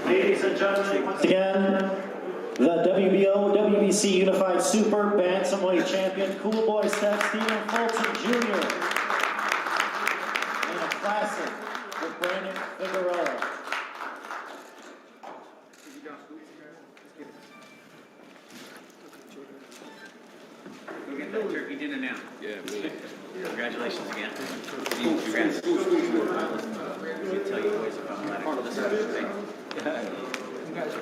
Ladies and gentlemen, once again, the WBO WBC Unified Super Bantamweight Champion, Cool Boy Steph Stephen Fulton Jr. in a classic with Brandon Figueroa. Go get that turkey dinner now. Yeah, really. Congratulations again. Congrats. I'll tell you boys if I'm allowed to call this out. Thanks.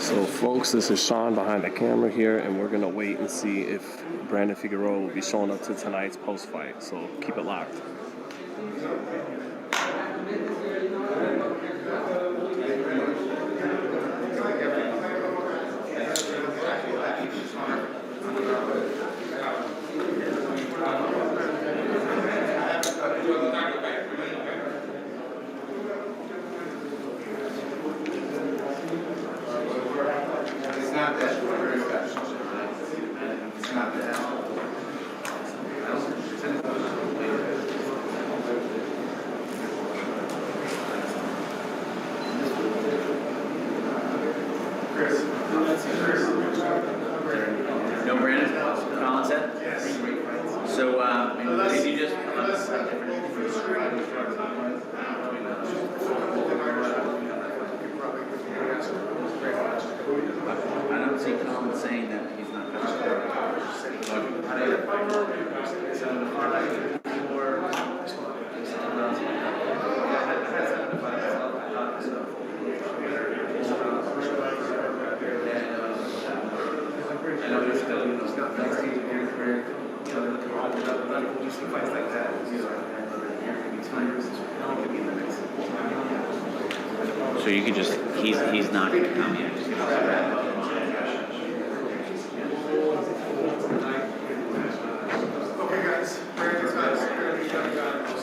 So So folks, this is Sean behind the camera here, and we're gonna wait and see if Brandon Figueroa will be showing up to tonight's post-fight. So keep it locked. No Brandon? Colin said? Yes. So, if you just I don't see Colin saying that he's not going I know he's still, he's got next stage of your career. You know, look at you see fights like that. So you could just, he's not going to come yet.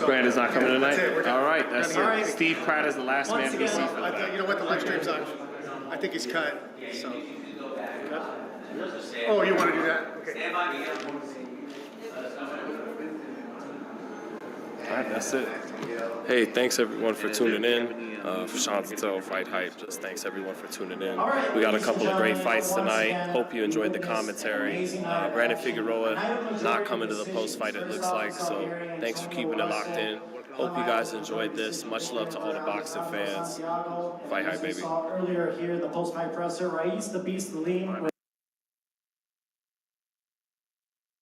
Brandon's not coming tonight? All right, that's it. Steve Pratt is the last man to be seen. You know what, the live stream's on. I think he's cut, so. Oh, you want to do that? Okay. All right, that's it. Hey, thanks everyone for tuning in. For Sean Tatel, FightHype, just thanks everyone for tuning in. We got a couple of great fights tonight. Hope you enjoyed the commentary. Brandon Figueroa not coming to the post-fight, it looks like, so thanks for keeping it locked in. Hope you guys enjoyed this. Much love to all the boxing fans. FightHype, baby. Earlier here, the post-fight presser, Raiz, the Beast, the Lean.